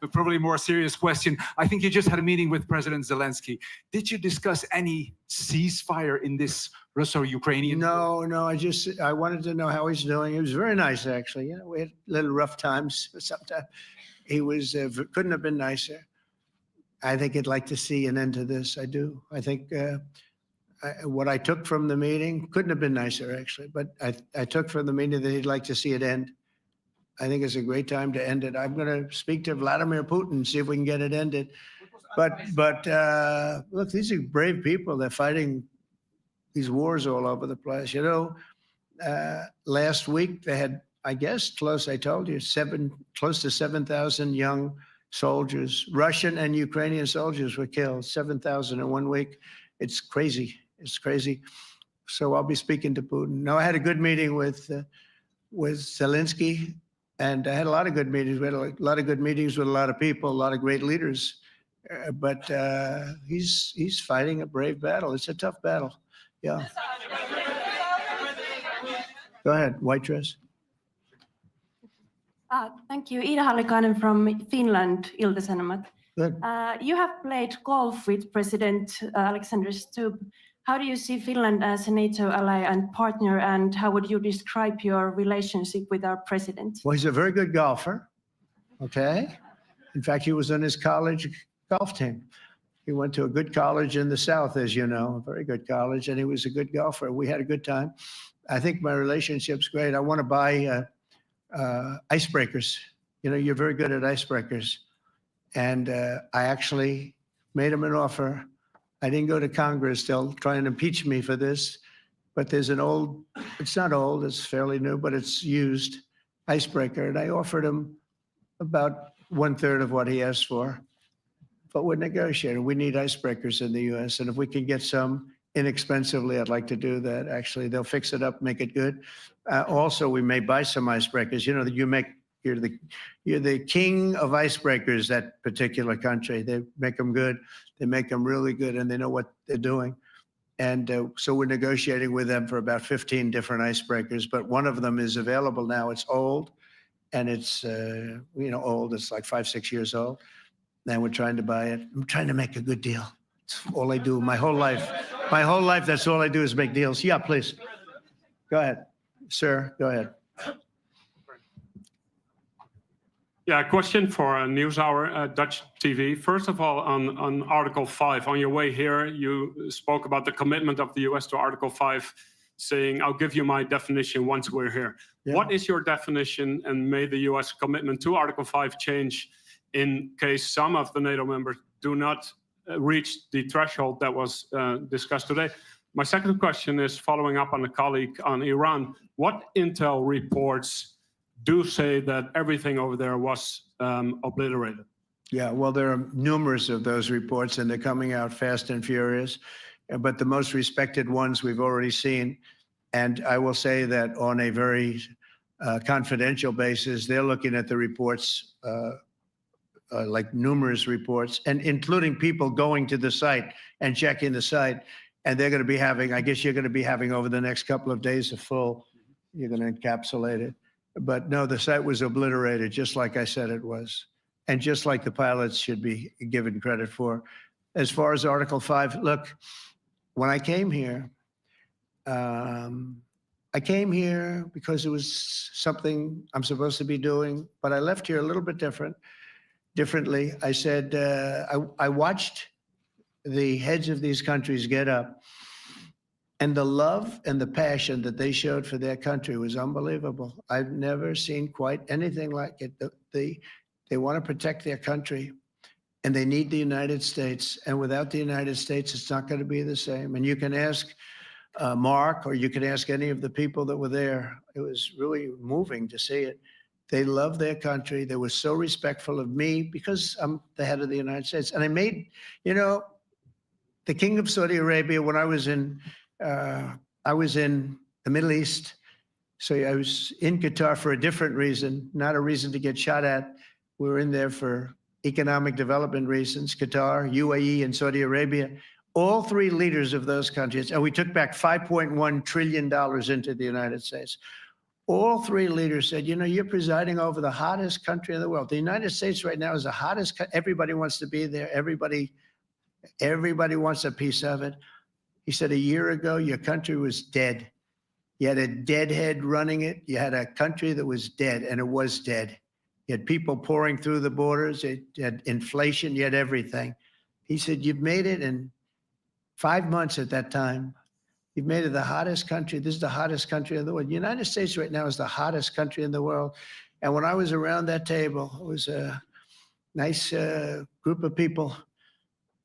But probably a more serious question. I think you just had a meeting with President Zelensky. Did you discuss any ceasefire in this Russo-Ukrainian? No, I wanted to know how he's doing. He was very nice, actually. You know, we had little rough times sometimes. He was, couldn't have been nicer. I think he'd like to see an end to this. I do. I think what I took from the meeting couldn't have been nicer, actually. But I took from the meeting that he'd like to see it end. I think it's a great time to end it. I'm going to speak to Vladimir Putin, see if we can get it ended. But look, these are brave people. They're fighting these wars all over the place. You know, last week they had, I guess, I told you, close to 7,000 young soldiers, Russian and Ukrainian soldiers were killed, 7,000 in 1 week. It's crazy. It's crazy. So I'll be speaking to Putin. No, I had a good meeting with Zelensky, and I had a lot of good meetings. We had a lot of good meetings with a lot of people, a lot of great leaders. But he's fighting a brave battle. It's a tough battle. Yeah. Go ahead, white dress. Thank you. Ida Hallikainen from Finland, Ilta-Sanomat. Good. You have played golf with President Alexander Stubb. How do you see Finland as a NATO ally and partner, and how would you describe your relationship with our president? Well, he's a very good golfer, okay? In fact, he was on his college golf team. He went to a good college in the South, as you know, a very good college, and he was a good golfer. We had a good time. I think my relationship's great. I want to buy icebreakers. You know, you're very good at icebreakers. And I actually made him an offer. I didn't go to Congress. They'll try and impeach me for this. But there's an old, it's not old, it's fairly new, but it's used icebreaker. And I offered him about 1/3 of what he asked for. But we're negotiating. We need icebreakers in the U.S. And if we can get some inexpensively, I'd like to do that. Actually, they'll fix it up, make it good. Also, we may buy some icebreakers. You know, that you're the king of icebreakers, that particular country. They make them good. They make them really good, and they know what they're doing. And so we're negotiating with them for about 15 different icebreakers, but one of them is available now. It's old, and it's, you know, old. It's like 5-6 years old. And we're trying to buy it. I'm trying to make a good deal. It's all I do my whole life. My whole life, that's all I do is make deals. Yeah, please. Go ahead. Sir, go ahead. Yeah, question for NewsHour, Dutch TV. First of all, on Article 5, on your way here, you spoke about the commitment of the U.S. to Article 5, saying, I'll give you my definition once we're here. Yeah. What is your definition, and may the U.S. commitment to Article 5 change in case some of the NATO members do not reach the threshold that was discussed today? My second question is following up on a colleague on Iran. What intel reports do say that everything over there was obliterated? Yeah, well, there are numerous of those reports, and they're coming out fast and furious. But the most respected ones we've already seen. And I will say that on a very confidential basis, they're looking at the reports, like numerous reports, and including people going to the site and checking the site. And they're going to be having, I guess you're going to be having over the next couple of days you're going to encapsulate it. But no, the site was obliterated, just like I said it was. And just like the pilots should be given credit for. As far as Article 5, look, when I came here because it was something I'm supposed to be doing, but I left here a little bit differently. I said, I watched the heads of these countries get up, and the love and the passion that they showed for their country was unbelievable. I've never seen quite anything like it. They want to protect their country, and they need the United States. And without the United States, it's not going to be the same. And you can ask Mark, or you can ask any of the people that were there. It was really moving to see it. They love their country. They were so respectful of me because I'm the head of the United States. And I made, you know, the King of Saudi Arabia, when I was in I was in the Middle East. So I was in Qatar for a different reason, not a reason to get shot at. We were in there for economic development reasons, Qatar, UAE, and Saudi Arabia. All three leaders of those countries, and we took back $5.1 trillion into the United States. All three leaders said, you know, you're presiding over the hottest country in the world. The United States right now is the hottest. Everybody wants to be there. Everybody wants a piece of it. He said, a year ago, your country was dead. You had a deadhead running it. You had a country that was dead, and it was dead. You had people pouring through the borders. You had inflation. You had everything. He said, you've made it in 5 months at that time. You've made it the hottest country. This is the hottest country in the world. The United States right now is the hottest country in the world. And when I was around that table, it was a nice group of people,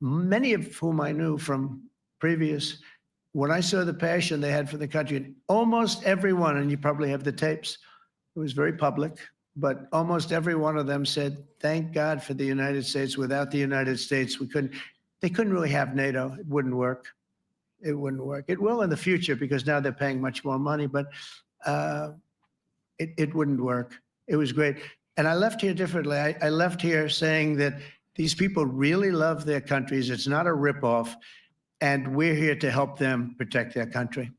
many of whom I knew from previous. When I saw the passion they had for the country, almost everyone, and you probably have the tapes, it was very public, but almost every one of them said, thank God for the United States. Without the United States, they couldn't really have NATO. It wouldn't work. It wouldn't work. It will in the future because now they're paying much more money, but it wouldn't work. It was great. And I left here differently. I left here saying that these people really love their countries. It's not a ripoff. And we're here to help them protect their country.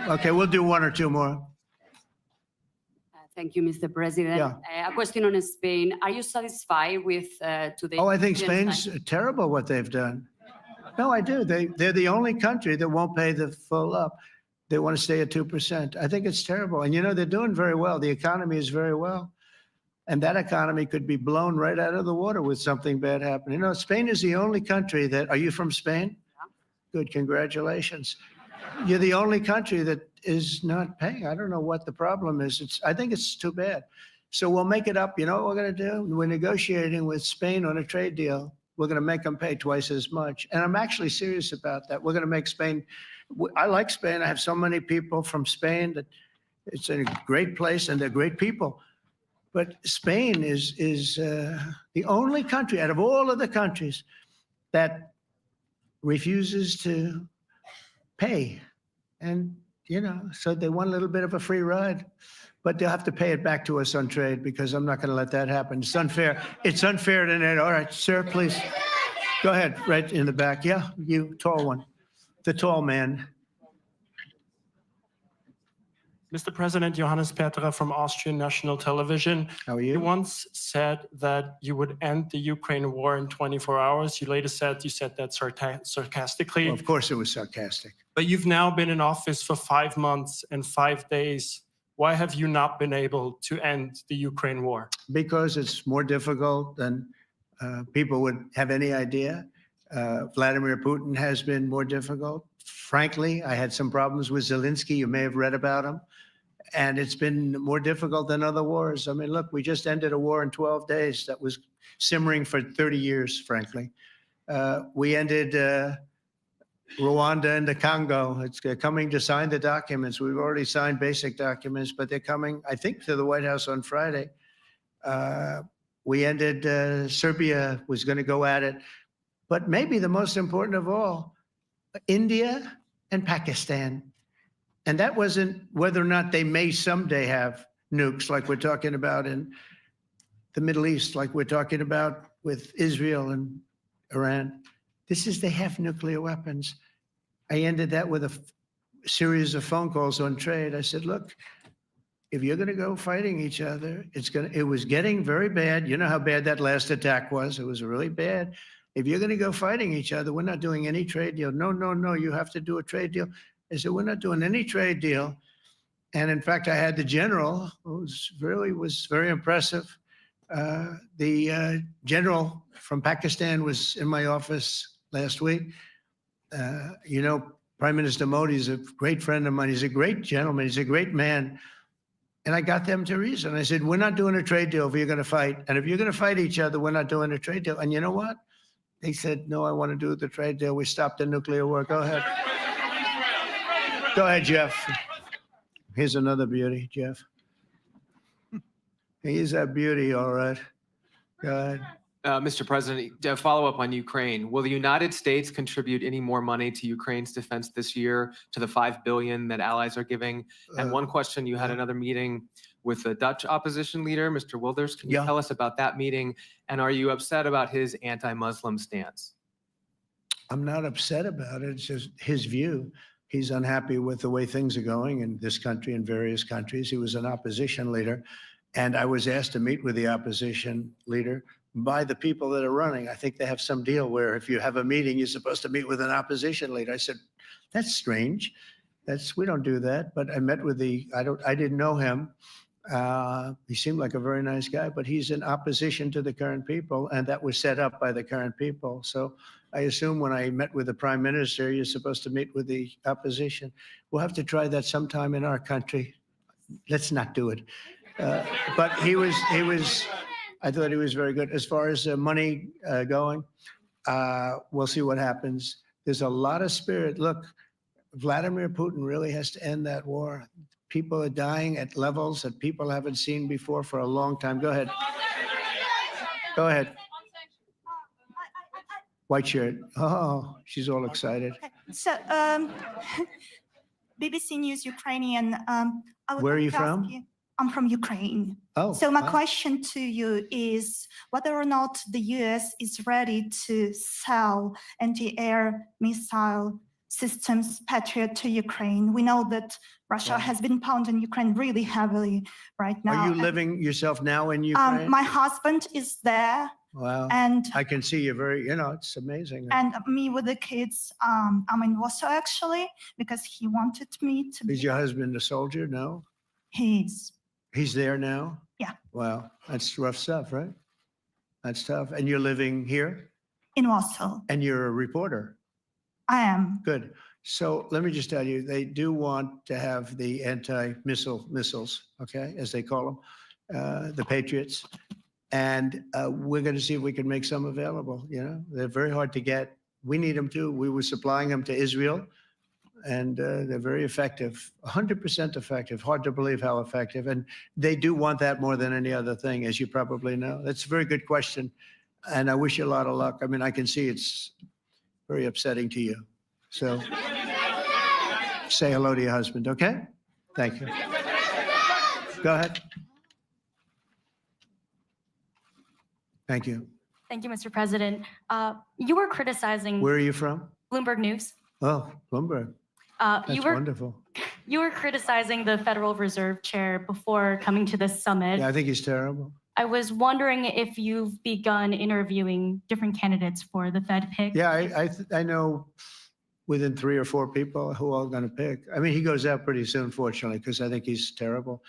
Okay, we'll do one or two more. Thank you, Mr. President. Yeah. A question on Spain. Are you satisfied with today? Oh, I think Spain's terrible what they've done. No, I do. They're the only country that won't pay the full up. They want to stay at 2%. I think it's terrible. And you know, they're doing very well. The economy is very well. And that economy could be blown right out of the water with something bad happening. You know, Spain is the only country that, are you from Spain? Yeah. Good, congratulations. You're the only country that is not paying. I don't know what the problem is. I think it's too bad. So we'll make it up. You know what we're going to do? We're negotiating with Spain on a trade deal. We're going to make them pay twice as much. And I'm actually serious about that. We're going to make Spain, I like Spain. I have so many people from Spain that it's a great place and they're great people. But Spain is the only country out of all of the countries that refuses to pay. And, you know, so they want a little bit of a free ride. But they'll have to pay it back to us on trade because I'm not going to let that happen. It's unfair. It's unfair to NATO. All right, sir, please. Go ahead, right in the back. Yeah, you, tall one. The tall man. Mr. President, Johannes Petra from Austrian National Television. How are you? You once said that you would end the Ukraine war in 24 hours. You later said you said that sarcastically. Well, of course it was sarcastic. But you've now been in office for 5 months and 5 days. Why have you not been able to end the Ukraine war? Because it's more difficult than people would have any idea. Vladimir Putin has been more difficult. Frankly, I had some problems with Zelensky. You may have read about him. And it's been more difficult than other wars. I mean, look, we just ended a war in 12 days that was simmering for 30 years, frankly. We ended Rwanda and the Congo. It's coming to sign the documents. We've already signed basic documents, but they're coming, I think, to the White House on Friday. We ended, Serbia was going to go at it. But maybe the most important of all, India and Pakistan. And that wasn't whether or not they may someday have nukes like we're talking about in the Middle East, like we're talking about with Israel and Iran. This is they have nuclear weapons. I ended that with a series of phone calls on trade. I said, look, if you're going to go fighting each other, it was getting very bad. You know how bad that last attack was. It was really bad. If you're going to go fighting each other, we're not doing any trade deal. No, no, no, you have to do a trade deal. I said, we're not doing any trade deal. And in fact, I had the general, who was very impressive. The general from Pakistan was in my office last week. You know, Prime Minister Modi is a great friend of mine. He's a great gentleman. He's a great man. And I got them to reason. I said, we're not doing a trade deal if you're going to fight. And if you're going to fight each other, we're not doing a trade deal. And you know what? They said, no, I want to do the trade deal. We stopped the nuclear war. Go ahead. Go ahead, Jeff. Here's another beauty, Jeff. He's a beauty, all right. Go ahead. Mr. President, to follow up on Ukraine, will the United States contribute any more money to Ukraine's defense this year to the $5 billion that allies are giving? And one question, you had another meeting with the Dutch opposition leader, Mr. Wilders. Can you tell us about that meeting? And are you upset about his anti-Muslim stance? I'm not upset about it. It's just his view. He's unhappy with the way things are going in this country and various countries. He was an opposition leader. And I was asked to meet with the opposition leader by the people that are running. I think they have some deal where if you have a meeting, you're supposed to meet with an opposition leader. I said, that's strange. We don't do that. But I met with I didn't know him. He seemed like a very nice guy, but he's in opposition to the current people, and that was set up by the current people. So I assume when I met with the prime minister, you're supposed to meet with the opposition. We'll have to try that sometime in our country. Let's not do it. But I thought he was very good. As far as money going, we'll see what happens. There's a lot of spirit. Look, Vladimir Putin really has to end that war. People are dying at levels that people haven't seen before for a long time. Go ahead. Go ahead. White shirt. Oh, she's all excited. So, BBC News Ukrainian. Where are you from? I'm from Ukraine. Oh. So my question to you is whether or not the US is ready to sell anti-air missile systems Patriot to Ukraine. We know that Russia has been pounding Ukraine really heavily right now. Are you living yourself now in Ukraine? My husband is there. Wow. And I can see you it's amazing. And me with the kids, I'm in Warsaw actually, because he wanted me to be. Is your husband a soldier? No? He is. He's there now? Yeah. Wow. That's rough stuff, right? That's tough. And you're living here? In Warsaw. And you're a reporter? I am. Good. So let me just tell you, they do want to have the missiles, okay, as they call them, the Patriots. And we're going to see if we can make some available. They're very hard to get. We need them too. We were supplying them to Israel, and they're very effective, 100% effective. Hard to believe how effective. And they do want that more than any other thing, as you probably know. That's a very good question. And I wish you a lot of luck. I mean, I can see it's very upsetting to you. So say hello to your husband, okay? Thank you. Go ahead. Thank you. Thank you, Mr. President. You were criticizing. Where are you from? Bloomberg News. Oh, Bloomberg. That's wonderful. You were criticizing the Federal Reserve Chair before coming to this summit. Yeah, I think he's terrible. I was wondering if you've begun interviewing different candidates for the Fed pick. Yeah, I know within 3 or 4 people who are going to pick. I mean, he goes out pretty soon, fortunately, because I think he's terrible.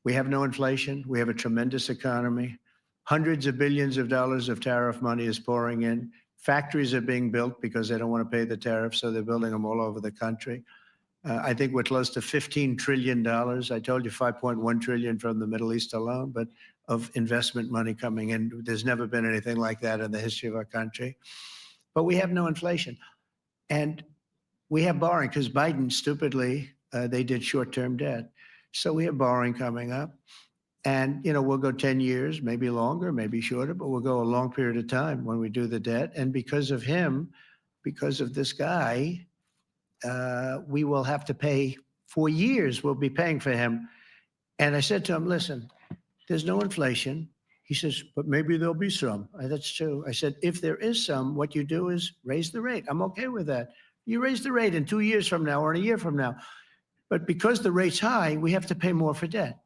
We have no inflation. We have a tremendous economy. Hundreds of billions of dollars of tariff money is pouring in. Factories are being built because they don't want to pay the tariffs, so they're building them all over the country. I think we're close to $15 trillion. I told you 5.1 trillion from the Middle East alone, but of investment money coming in. There's never been anything like that in the history of our country. But we have no inflation. And we have borrowing because Biden, stupidly, they did short-term debt. So we have borrowing coming up. And, we'll go 10 years, maybe longer, maybe shorter, but we'll go a long period of time when we do the debt. And because of him, because of this guy, we will have to pay for years. We'll be paying for him. And I said to him, listen, there's no inflation. He says, but maybe there'll be some. That's true. I said, if there is some, what you do is raise the rate. I'm okay with that. You raise the rate in 2 years from now or in a year from now. But because the rate's high, we have to pay more for debt.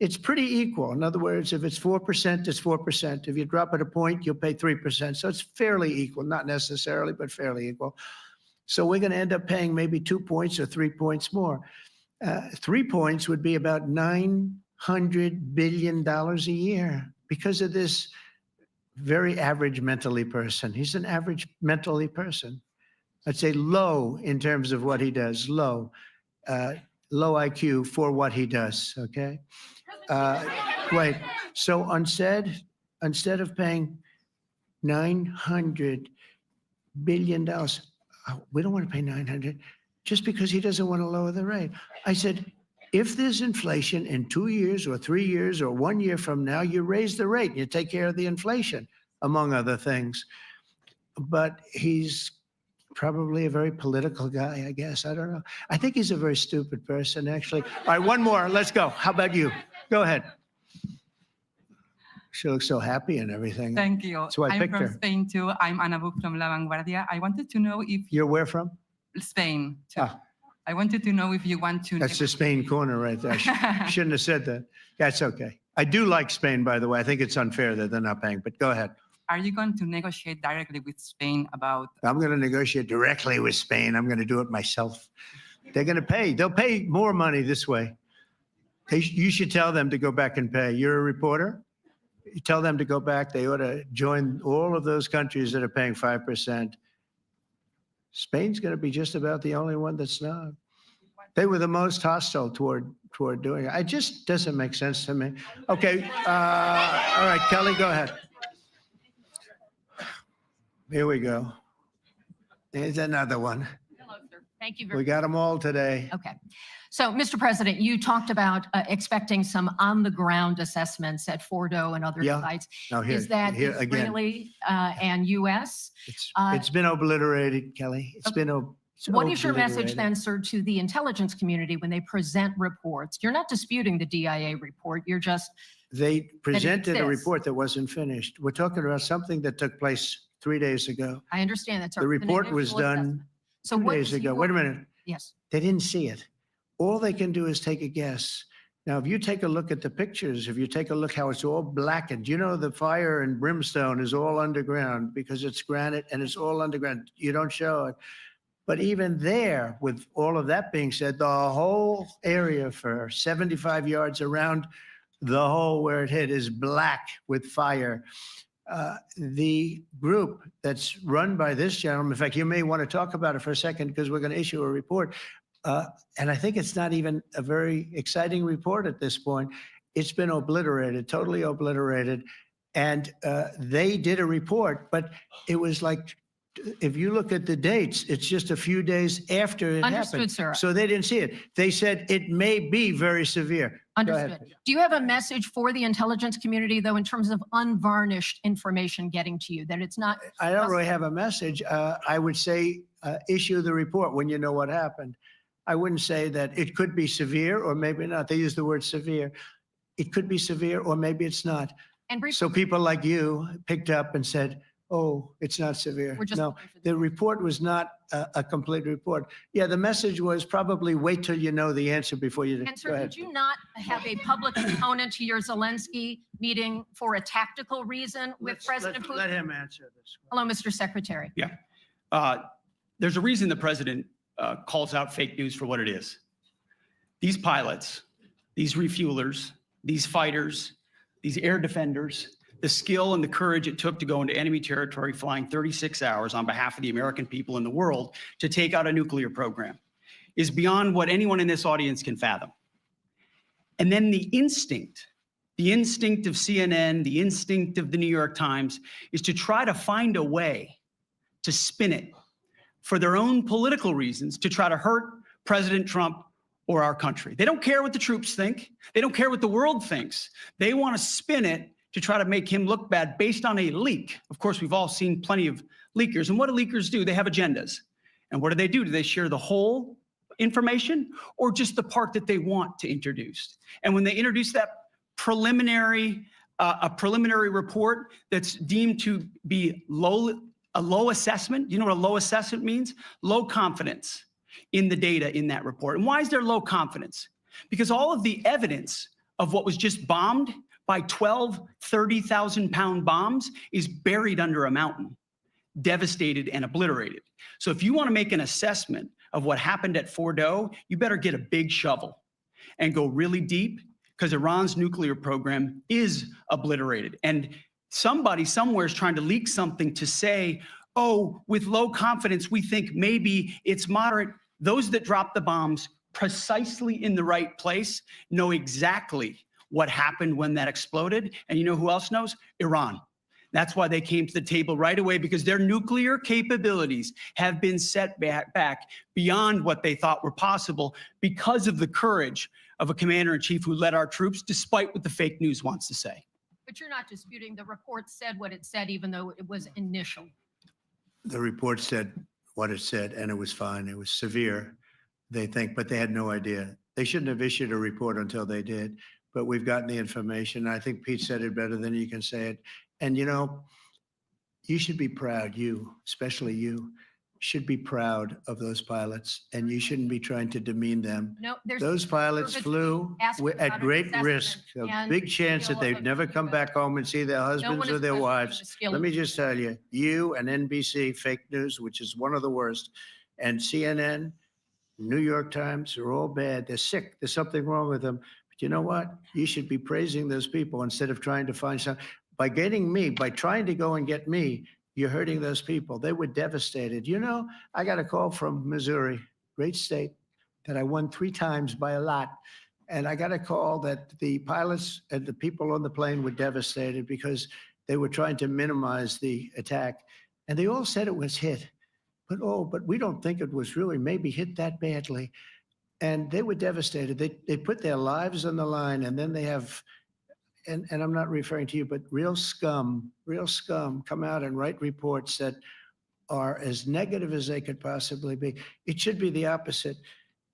It's pretty equal. In other words, if it's 4%, it's 4%. If you drop it a point, you'll pay 3%. So it's fairly equal, not necessarily, but fairly equal. So we're going to end up paying maybe 2 points or 3 points more. 3 points would be about $900 billion a year because of this very average mentally person. He's an average mentally person. I'd say low in terms of what he does, low IQ for what he does, okay? Wait, so instead of paying $900 billion, we don't want to pay 900 just because he doesn't want to lower the rate. I said, If there's inflation in 2 years or 3 years or 1 year from now, you raise the rate. You take care of the inflation, among other things. But he's probably a very political guy, I guess. I don't know. I think he's a very stupid person, actually. All right, one more. Let's go. How about you? Go ahead. She looks so happy and everything. Thank you. That's why I I'm picked from her. Spain too. I'm Ana Buc from La Vanguardia. I wanted to know if You're where from? Spain too. Ah. I wanted to know if you want to. That's the Spain corner right there. Shouldn't have said that. That's okay. I do like Spain, by the way. I think it's unfair that they're not paying, but go ahead. Are you going to negotiate directly with Spain about? I'm going to negotiate directly with Spain. I'm going to do it myself. They're going to pay. They'll pay more money this way. You should tell them to go back and pay. You're a reporter? You tell them to go back. They ought to join all of those countries that are paying 5%. Spain's going to be just about the only one that's not. They were the most hostile toward doing it. It just doesn't make sense to me. Okay. All right, Kelly, go ahead. Here we go. Here's another one. Hello, sir. Thank you very We much. got them all today. Okay. So, Mr. President, you talked about expecting some on-the-ground assessments at Fordo and other Yeah. sites. Now here- Is that here again. Israeli and U.S.? It's been obliterated, Kelly. It's been What is your message obliterated. then, sir, to the intelligence community when they present reports? You're not disputing the DIA report. You're just They presented a exists. report that wasn't finished. We're talking about something that took place 3 days ago. I understand that's The report was done So 2 what days is ago. your- Wait a minute. Yes. They didn't see it. All they can do is take a guess. Now, if you take a look at the pictures, if you take a look how it's all blackened, you know the fire and brimstone is all underground because it's granite and it's all underground. You don't show it. But even there, with all of that being said, the whole area for 75 yards around the hole where it hit is black with fire. The group that's run by this gentleman, in fact, you may want to talk about it for a second because we're going to issue a report. And I think it's not even a very exciting report at this point. It's been obliterated, totally obliterated. And they did a report, but it was like, if you look at the dates, it's just a few days after it Understood, happened. sir. So they didn't see it. They said it may be very severe. Go ahead. Understood. Do you have a message for the intelligence community, though, in terms of unvarnished information getting to you, that it's not? I don't really have a message. I would say issue the report when you know what happened. I wouldn't say that it could be severe or maybe not. They use the word severe. It could be severe or maybe it's not. And briefly- So people like you picked up and said, oh, it's not severe. We're just No, the report was not a complete report. Yeah, the message was probably wait till you know the answer before you. And Go sir, ahead. did you not have a public component to your Zelensky meeting for a tactical reason with President Putin? Let him answer this. Hello, Mr. Secretary. Yeah. There's a reason the president calls out fake news for what it is. These pilots, these refuelers, these fighters, these air defenders, the skill and the courage it took to go into enemy territory flying 36 hours on behalf of the American people and the world to take out a nuclear program is beyond what anyone in this audience can fathom. And then the instinct of CNN, the instinct of the New York Times is to try to find a way to spin it for their own political reasons to try to hurt President Trump or our country. They don't care what the troops think. They don't care what the world thinks. They want to spin it to try to make him look bad based on a leak. Of course, we've all seen plenty of leakers. And what do leakers do? They have agendas. And what do? Do they share the whole information or just the part that they want to introduce? And when they introduce that preliminary, a preliminary report that's deemed to be a low assessment, you know what a low assessment means? Low confidence in the data in that report. And why is there low confidence? Because all of the evidence of what was just bombed by 12 30,000-pound bombs is buried under a mountain, devastated and obliterated. So if you want to make an assessment of what happened at Fordo, you better get a big shovel and go really deep because Iran's nuclear program is obliterated. And somebody somewhere is trying to leak something to say, oh, with low confidence, we think maybe it's moderate. Those that drop the bombs precisely in the right place know exactly what happened when that exploded. And you know who else knows? Iran. That's why they came to the table right away, because their nuclear capabilities have been set back beyond what they thought were possible because of the courage of a commander-in-chief who led our troops, despite what the fake news wants to say. But you're not disputing the report said what it said, even though it was initial. The report said what it said, and it was fine. It was severe, they think, but they had no idea. They shouldn't have issued a report until they did, but we've gotten the information. I think Pete said it better than you can say it. And you know, you should be proud, you, especially you, should be proud of those pilots, and you shouldn't be trying to demean them. No, there's Those pilots flew at great risk, a big chance that they'd never come back home and see their husbands or their wives. Let me just tell you, you and NBC, fake news, which is one of the worst, and CNN, New York Times are all bad. They're sick. There's something wrong with them. But you know what? You should be praising those people instead of trying to find some. By getting me, by trying to go and get me, you're hurting those people. They were devastated. You know, I got a call from Missouri, great state, that I won 3 times by a lot. And I got a call that the pilots and the people on the plane were devastated because they were trying to minimize the attack. And they all said it was hit. But we don't think it was really maybe hit that badly. And they were devastated. They put their lives on the line, and then they have, and I'm not referring to you, but real scum come out and write reports that are as negative as they could possibly be. It should be the opposite.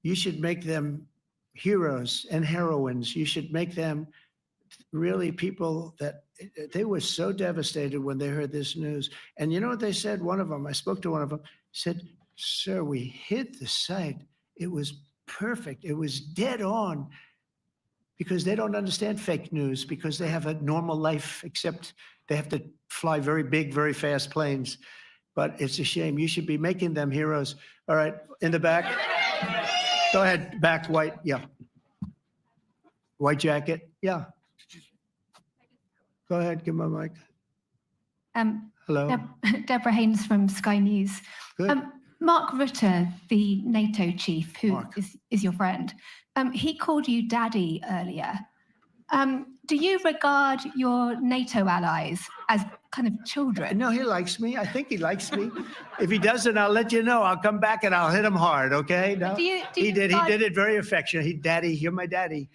You should make them heroes and heroines. You should make them really people that they were so devastated when they heard this news. And you know what they said? One of them, I spoke to one of them, said, "Sir, we hit the site. It was perfect. It was dead on." Because they don't understand fake news, because they have a normal life, except they have to fly very big, very fast planes. But it's a shame. You should be making them heroes. All right, in the back. Go ahead, back, white, yeah. White jacket, yeah. Go ahead, give my mic. Hello. Deborah Haynes from Sky News. Good. Mark Rutte, the NATO chief, who is your friend, he called you daddy earlier. Do you regard your NATO allies as kind of children? No, he likes me. I think he likes me. If he doesn't, I'll let you know. I'll come back and I'll hit him hard, okay? No, he did it very affectionate. Daddy, you're my daddy.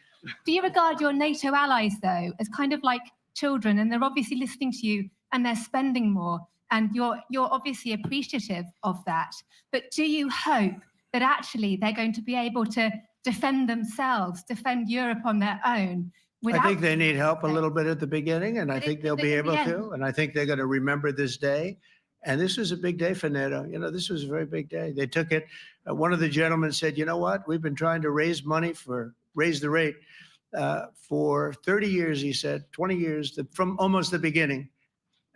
Do you regard your NATO allies, though, as kind of like children, and they're obviously listening to you and they're spending more, and you're obviously appreciative of that, but do you hope that actually they're going to be able to defend themselves, defend Europe on their own? I think they need help a little bit at the beginning, and I think they'll be able to, and I think they're going to remember this day. And this was a big day for NATO. You know, this was a very big day. They took it. One of the gentlemen said, you know what? We've been trying to raise money raise the rate for 30 years, he said, 20 years, from almost the beginning.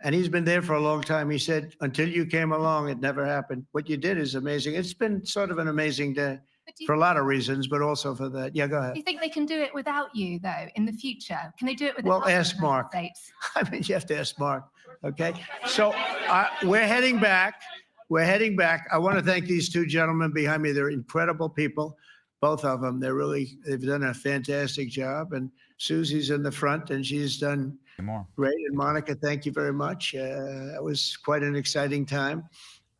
And he's been there for a long time. He said, until you came along, it never happened. What you did is amazing. It's been sort of an amazing day for a lot of reasons, but also for that. Yeah, go ahead. Do you think they can do it without you, though, in the future? Can they do it without Well, ask Mark. I mean, you have to ask Mark, okay? So we're heading back. We're heading back. I want to thank these 2 gentlemen behind me. They're incredible people, both of them. They've done a fantastic job. And Susie's in the front, and she's done great. And Monica, thank you very much. It was quite an exciting time.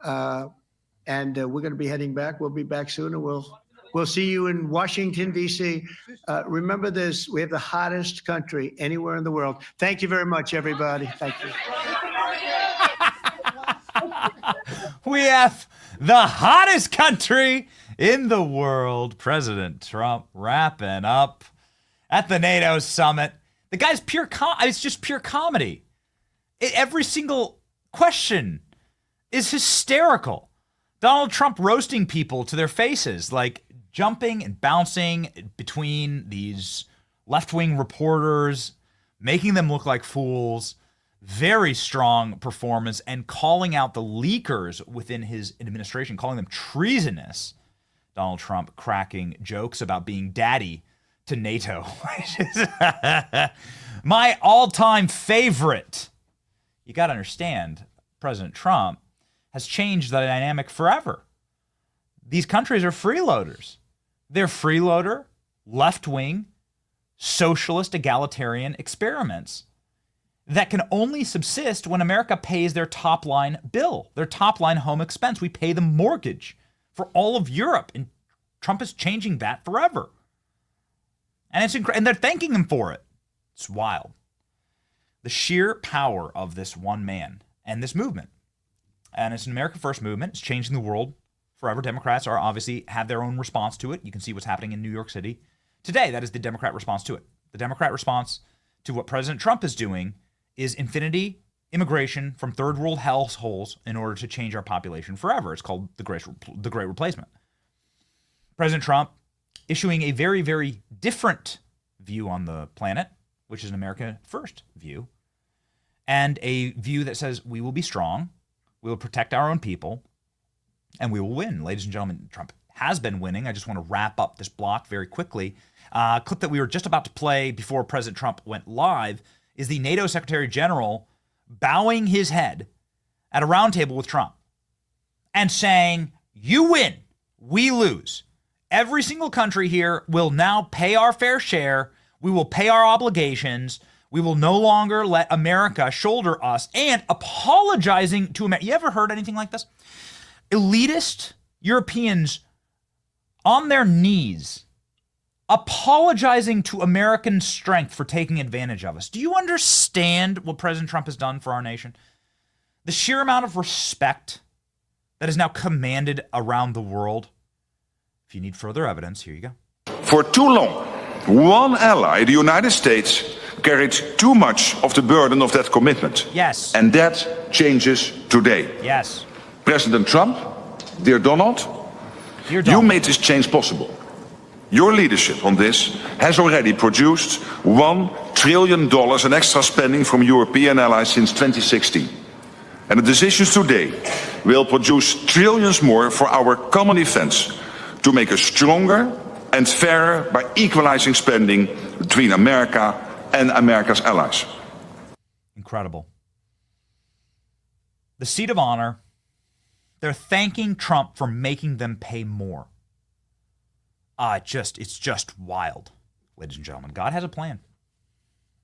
And we're going to be heading back. We'll be back soon, and we'll see you in Washington, D.C. Remember this, we have the hottest country anywhere in the world. Thank you very much, everybody. Thank you. We have the hottest country in the world. President Trump wrapping up at the NATO summit. The guy's it's just pure comedy. Every single question is hysterical. Donald Trump roasting people to their faces, like jumping and bouncing between these left-wing reporters, making them look like fools. Very strong performance, and calling out the leakers within his administration, calling them treasonous. Donald Trump cracking jokes about being daddy to NATO. My all-time favorite. You got to understand, President Trump has changed the dynamic forever. These countries are freeloaders. They're freeloader, left-wing, socialist, egalitarian experiments that can only subsist when America pays their top-line bill, their top-line home expense. We pay the mortgage for all of Europe, and Trump is changing that forever. And and they're thanking him for it. It's wild. The sheer power of this one man and this movement. And it's an America First movement. It's changing the world forever. Democrats are obviously have their own response to it. You can see what's happening in New York City today. That is the Democrat response to it. The Democrat response to what President Trump is doing is infinity immigration from third world hellholes in order to change our population forever. It's called the Great Replacement. President Trump issuing a very, very different view on the planet, which is an America First view, and a view that says we will be strong, we will protect our own people, and we will win. Ladies and gentlemen, Trump has been winning. I just want to wrap up this block very quickly. A clip that we were just about to play before President Trump went live is the NATO Secretary General bowing his head at a roundtable with Trump and saying, "You win, we lose. Every single country here will now pay our fair share. We will pay our obligations. We will no longer let America shoulder us," and apologizing to America. You ever heard anything like this? Elitist Europeans on their knees apologizing to American strength for taking advantage of us. Do you understand what President Trump has done for our nation? The sheer amount of respect that is now commanded around the world. If you need further evidence, here you go. For too long, one ally, the United States, carried too much of the burden of that commitment. Yes. And that changes today. Yes. President Trump, dear Donald, you made this change possible. Your leadership on this has already produced $1 trillion in extra spending from European allies since 2016. And the decisions today will produce trillions more for our common defense to make us stronger and fairer by equalizing spending between America and America's allies. Incredible. The seat of honor, they're thanking Trump for making them pay more. It's just wild, ladies and gentlemen. God has a plan.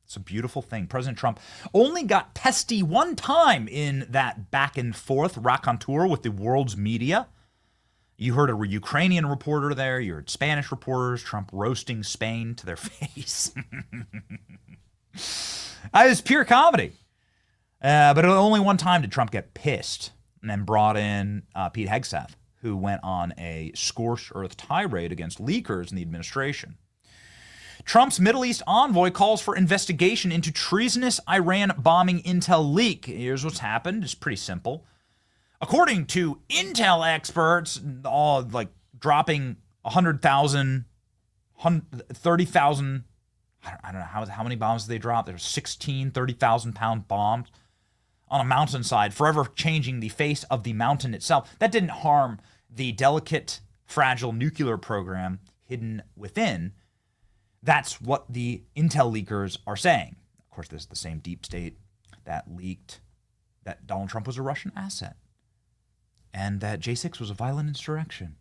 It's a beautiful thing. President Trump only got testy one time in that back and forth raconteur with the world's media. You heard a Ukrainian reporter there. You heard Spanish reporters, Trump roasting Spain to their face. It was pure comedy. But only one time did Trump get pissed and then brought in Pete Hegseth, who went on a scorched earth tirade against leakers in the administration. Trump's Middle East envoy calls for investigation into treasonous Iran bombing intel leak. Here's what's happened. It's pretty simple. According to intel experts, all like dropping 100,000, 30,000, I don't know how many bombs they dropped. There's 16, 30,000 pound bombs on a mountainside, forever changing the face of the mountain itself. That didn't harm the delicate, fragile nuclear program hidden within. That's what the intel leakers are saying. Of course, this is the same deep state that leaked that Donald Trump was a Russian asset and that J6 was a violent insurrection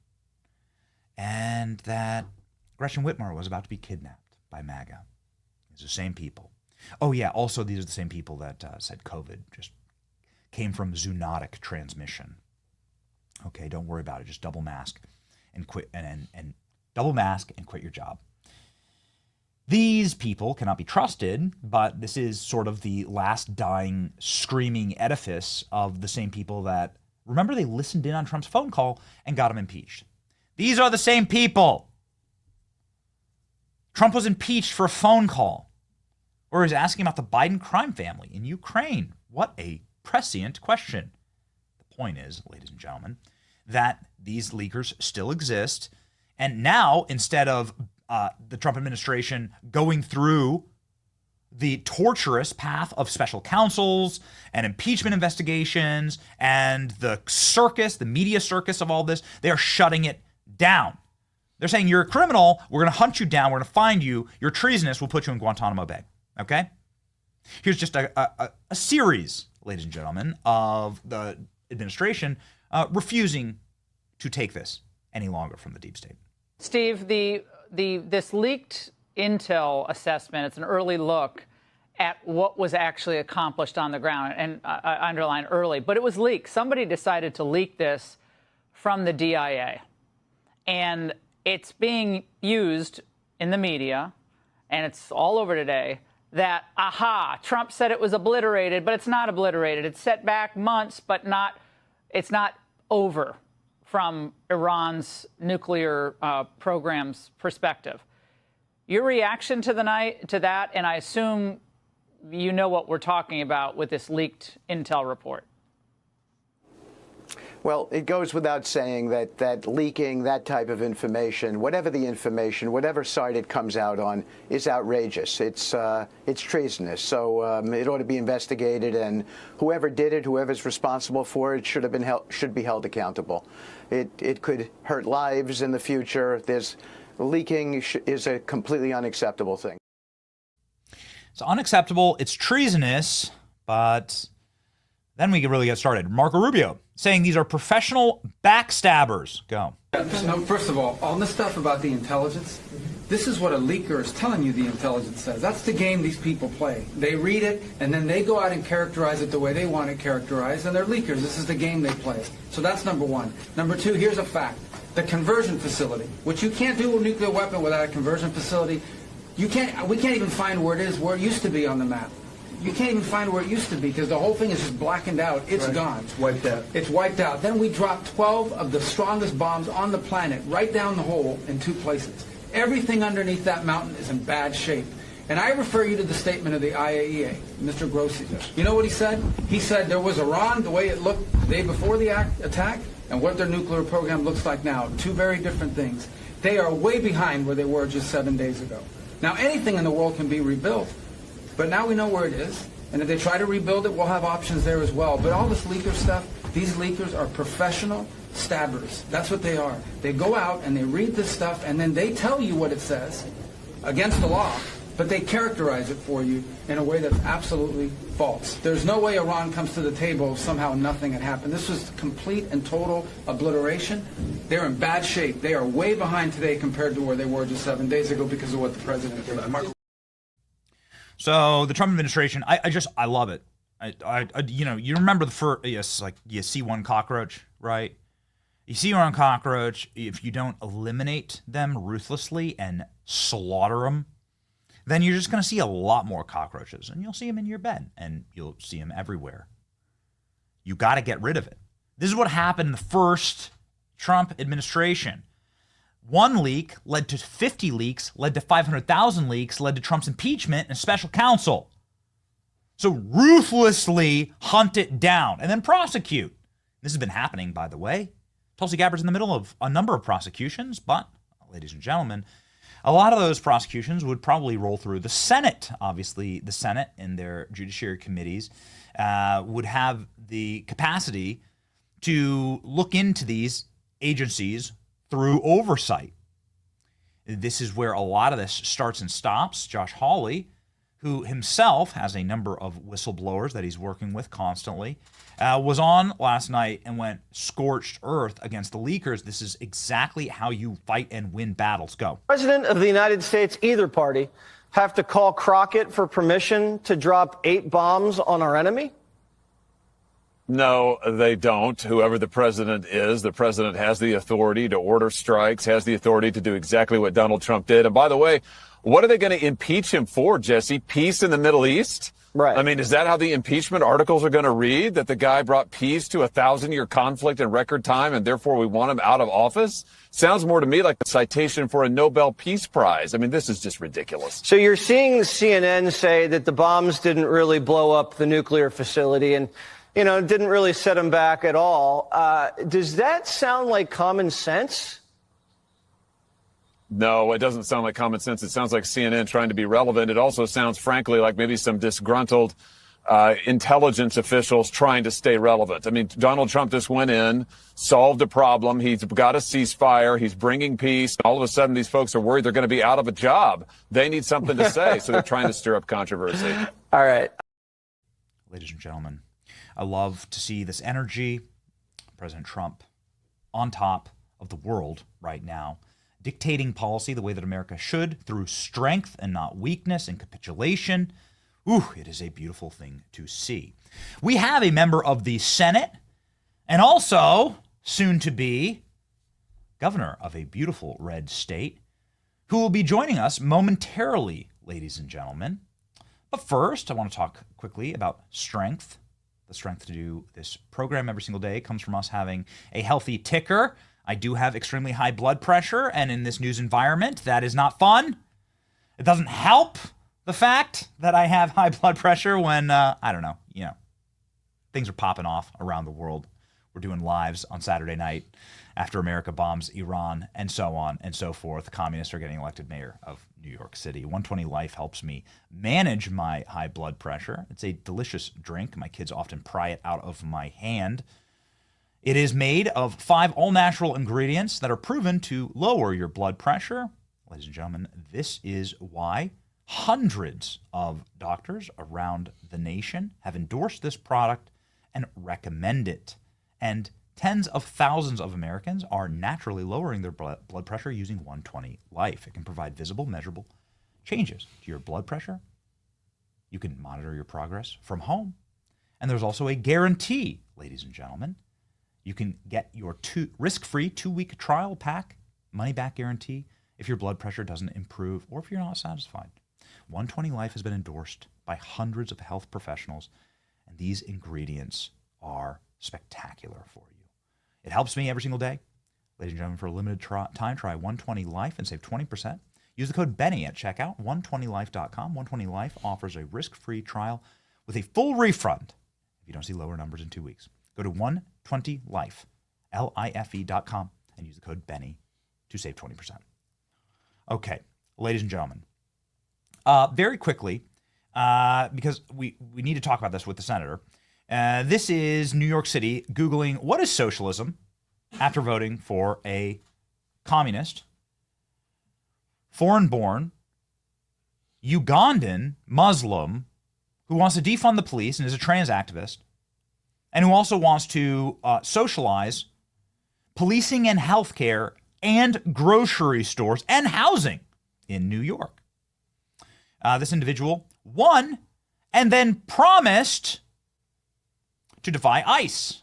and that Gretchen Whitmer was about to be kidnapped by MAGA. It's the same people. Oh, yeah, also these are the same people that said COVID just came from zoonotic transmission. Okay, don't worry about it. Just double mask and quit and double mask and quit your job. These people cannot be trusted, but this is sort of the last dying, screaming edifice of the same people that, remember, they listened in on Trump's phone call and got him impeached. These are the same people. Trump was impeached for a phone call where he's asking about the Biden crime family in Ukraine. What a prescient question. The point is, ladies and gentlemen, that these leakers still exist. And now, instead of the Trump administration going through the torturous path of special counsels and impeachment investigations and the circus, the media circus of all this, they are shutting it down. They're saying, you're a criminal, we're going to hunt you down, we're going to find you, you're treasonous, we'll put you in Guantanamo Bay. Okay? Here's just a series, ladies and gentlemen, of the administration refusing to take this any longer from the deep state. Steve, this leaked intel assessment, it's an early look at what was actually accomplished on the ground, and I underline early, but it was leaked. Somebody decided to leak this from the DIA, and it's being used in the media and it's all over today, that, Trump said it was obliterated, but it's not obliterated. It's set back months, but it's not over from Iran's nuclear program's perspective. Your reaction to that, and I assume you know what we're talking about with this leaked intel report. Well, it goes without saying that leaking that type of information, whatever the information, whatever side it comes out on, is outrageous. It's treasonous. So it ought to be investigated, and whoever did it, whoever's responsible for it, should be held accountable. It could hurt lives in the future. Leaking is a completely unacceptable thing. It's unacceptable. It's treasonous, but then we can really get started. Marco Rubio saying these are professional backstabbers. Go. No, first of all this stuff about the intelligence, this is what a leaker is telling you the intelligence says. That's the game these people play. They read it, and then they go out and characterize it the way they want it characterized, and they're leakers. This is the game they play. So that's number one. Number two, here's a fact. The conversion facility, which you can't do a nuclear weapon without a conversion facility. We can't even find where it is, where it used to be on the map. You can't even find where it used to be because the whole thing is just blackened out. It's gone. It's wiped out. It's wiped out. Then we dropped 12 of the strongest bombs on the planet right down the hole in 2 places. Everything underneath that mountain is in bad shape. And I refer you to the statement of the IAEA, Mr. Grossi. You know what he said? He said there was Iran, the way it looked the day before the attack, and what their nuclear program looks like now. 2 very different things. They are way behind where they were just 7 days ago. Now, anything in the world can be rebuilt. But now we know where it is, and if they try to rebuild it, we'll have options there as well. But all this leaker stuff, these leakers are professional stabbers. That's what they are. They go out and they read this stuff, and then they tell you what it says against the law, but they characterize it for you in a way that's absolutely false. There's no way Iran comes to the table if somehow nothing had happened. This was complete and total obliteration. They're in bad shape. They are way behind today compared to where they were just 7 days ago because of what the president did. So the Trump administration, I love it. You remember the first, yes, like you see one cockroach, right? You see one cockroach, if you don't eliminate them ruthlessly and slaughter them, then you're just going to see a lot more cockroaches, and you'll see them in your bed, and you'll see them everywhere. You got to get rid of it. This is what happened in the first Trump administration. 1 leak led to 50 leaks, led to 500,000 leaks, led to Trump's impeachment and special counsel. So ruthlessly hunt it down and then prosecute. This has been happening, by the way. Tulsi Gabbard's in the middle of a number of prosecutions, but, ladies and gentlemen, a lot of those prosecutions would probably roll through the Senate. Obviously, the Senate and their judiciary committees would have the capacity to look into these agencies through oversight. This is where a lot of this starts and stops. Josh Hawley, who himself has a number of whistleblowers that he's working with constantly, was on last night and went scorched earth against the leakers. This is exactly how you fight and win battles. Go. President of the United States, either party, have to call Crockett for permission to drop 8 bombs on our enemy? No, they don't. Whoever the president is, the president has the authority to order strikes, has the authority to do exactly what Donald Trump did. And by the way, what are they going to impeach him for, Jesse? Peace in the Middle East? Right. I mean, is that how the impeachment articles are going to read? That the guy brought peace to a 1,000-year conflict in record time, and therefore we want him out of office? Sounds more to me like a citation for a Nobel Peace Prize. I mean, this is just ridiculous. So you're seeing CNN say that the bombs didn't really blow up the nuclear facility and, didn't really set them back at all. Does that sound like common sense? No, it doesn't sound like common sense. It sounds like CNN trying to be relevant. It also sounds, frankly, like maybe some disgruntled intelligence officials trying to stay relevant. I mean, Donald Trump just went in, solved a problem. He's got a ceasefire. He's bringing peace. All of a sudden, these folks are worried they're going to be out of a job. They need something to say, so they're trying to stir up controversy. All right. Ladies and gentlemen, I love to see this energy. President Trump on top of the world right now, dictating policy the way that America should, through strength and not weakness and capitulation. Ooh, it is a beautiful thing to see. We have a member of the Senate and also soon to be governor of a beautiful red state who will be joining us momentarily ladies and gentlemen. But first, I want to talk quickly about strength. The strength to do this program every single day comes from us having a healthy ticker. I do have extremely high blood pressure, and in this news environment, that is not fun. It doesn't help the fact that I have high blood pressure when, I don't know, things are popping off around the world. We're doing lives on Saturday night after America bombs Iran and so on and so forth. Communists are getting elected mayor of New York City. 120 Life helps me manage my high blood pressure. It's a delicious drink. My kids often pry it out of my hand. It is made of 5 all-natural ingredients that are proven to lower your blood pressure. Ladies and gentlemen, this is why hundreds of doctors around the nation have endorsed this product and recommend it. And tens of thousands of Americans are naturally lowering their blood pressure using 120 Life. It can provide visible, measurable changes to your blood pressure. You can monitor your progress from home. And there's also a guarantee, ladies and gentlemen. You can get your risk-free 2-week trial pack, money-back guarantee, if your blood pressure doesn't improve or if you're not satisfied. 120 Life has been endorsed by hundreds of health professionals, and these ingredients are spectacular for you. It helps me every single day. Ladies and gentlemen, for a limited time, try 120 Life and save 20%. Use the code Benny at checkout, 120life.com. 120 Life offers a risk-free trial with a full refund if you don't see lower numbers in 2 weeks. Go to 120life, Life.com, and use the code Benny to save 20%. Okay, ladies and gentlemen, very quickly, because we need to talk about this with the senator. This is New York City Googling what is socialism after voting for a communist, foreign-born, Ugandan Muslim who wants to defund the police and is a trans activist, and who also wants to socialize policing and healthcare and grocery stores and housing in New York. This individual won and then promised to defy ICE.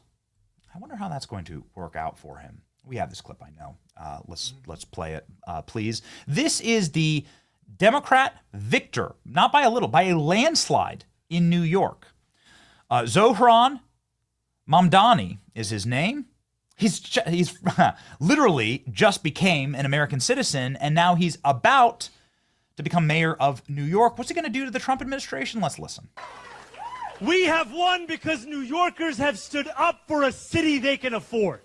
I wonder how that's going to work out for him. We have this clip, I know. Let's play it, please. This is the Democrat victor, not by a little, by a landslide in New York. Zohran Mamdani is his name. He's literally just became an American citizen, and now he's about to become mayor of New York. What's he going to do to the Trump administration? Let's listen. We have won because New Yorkers have stood up for a city they can afford.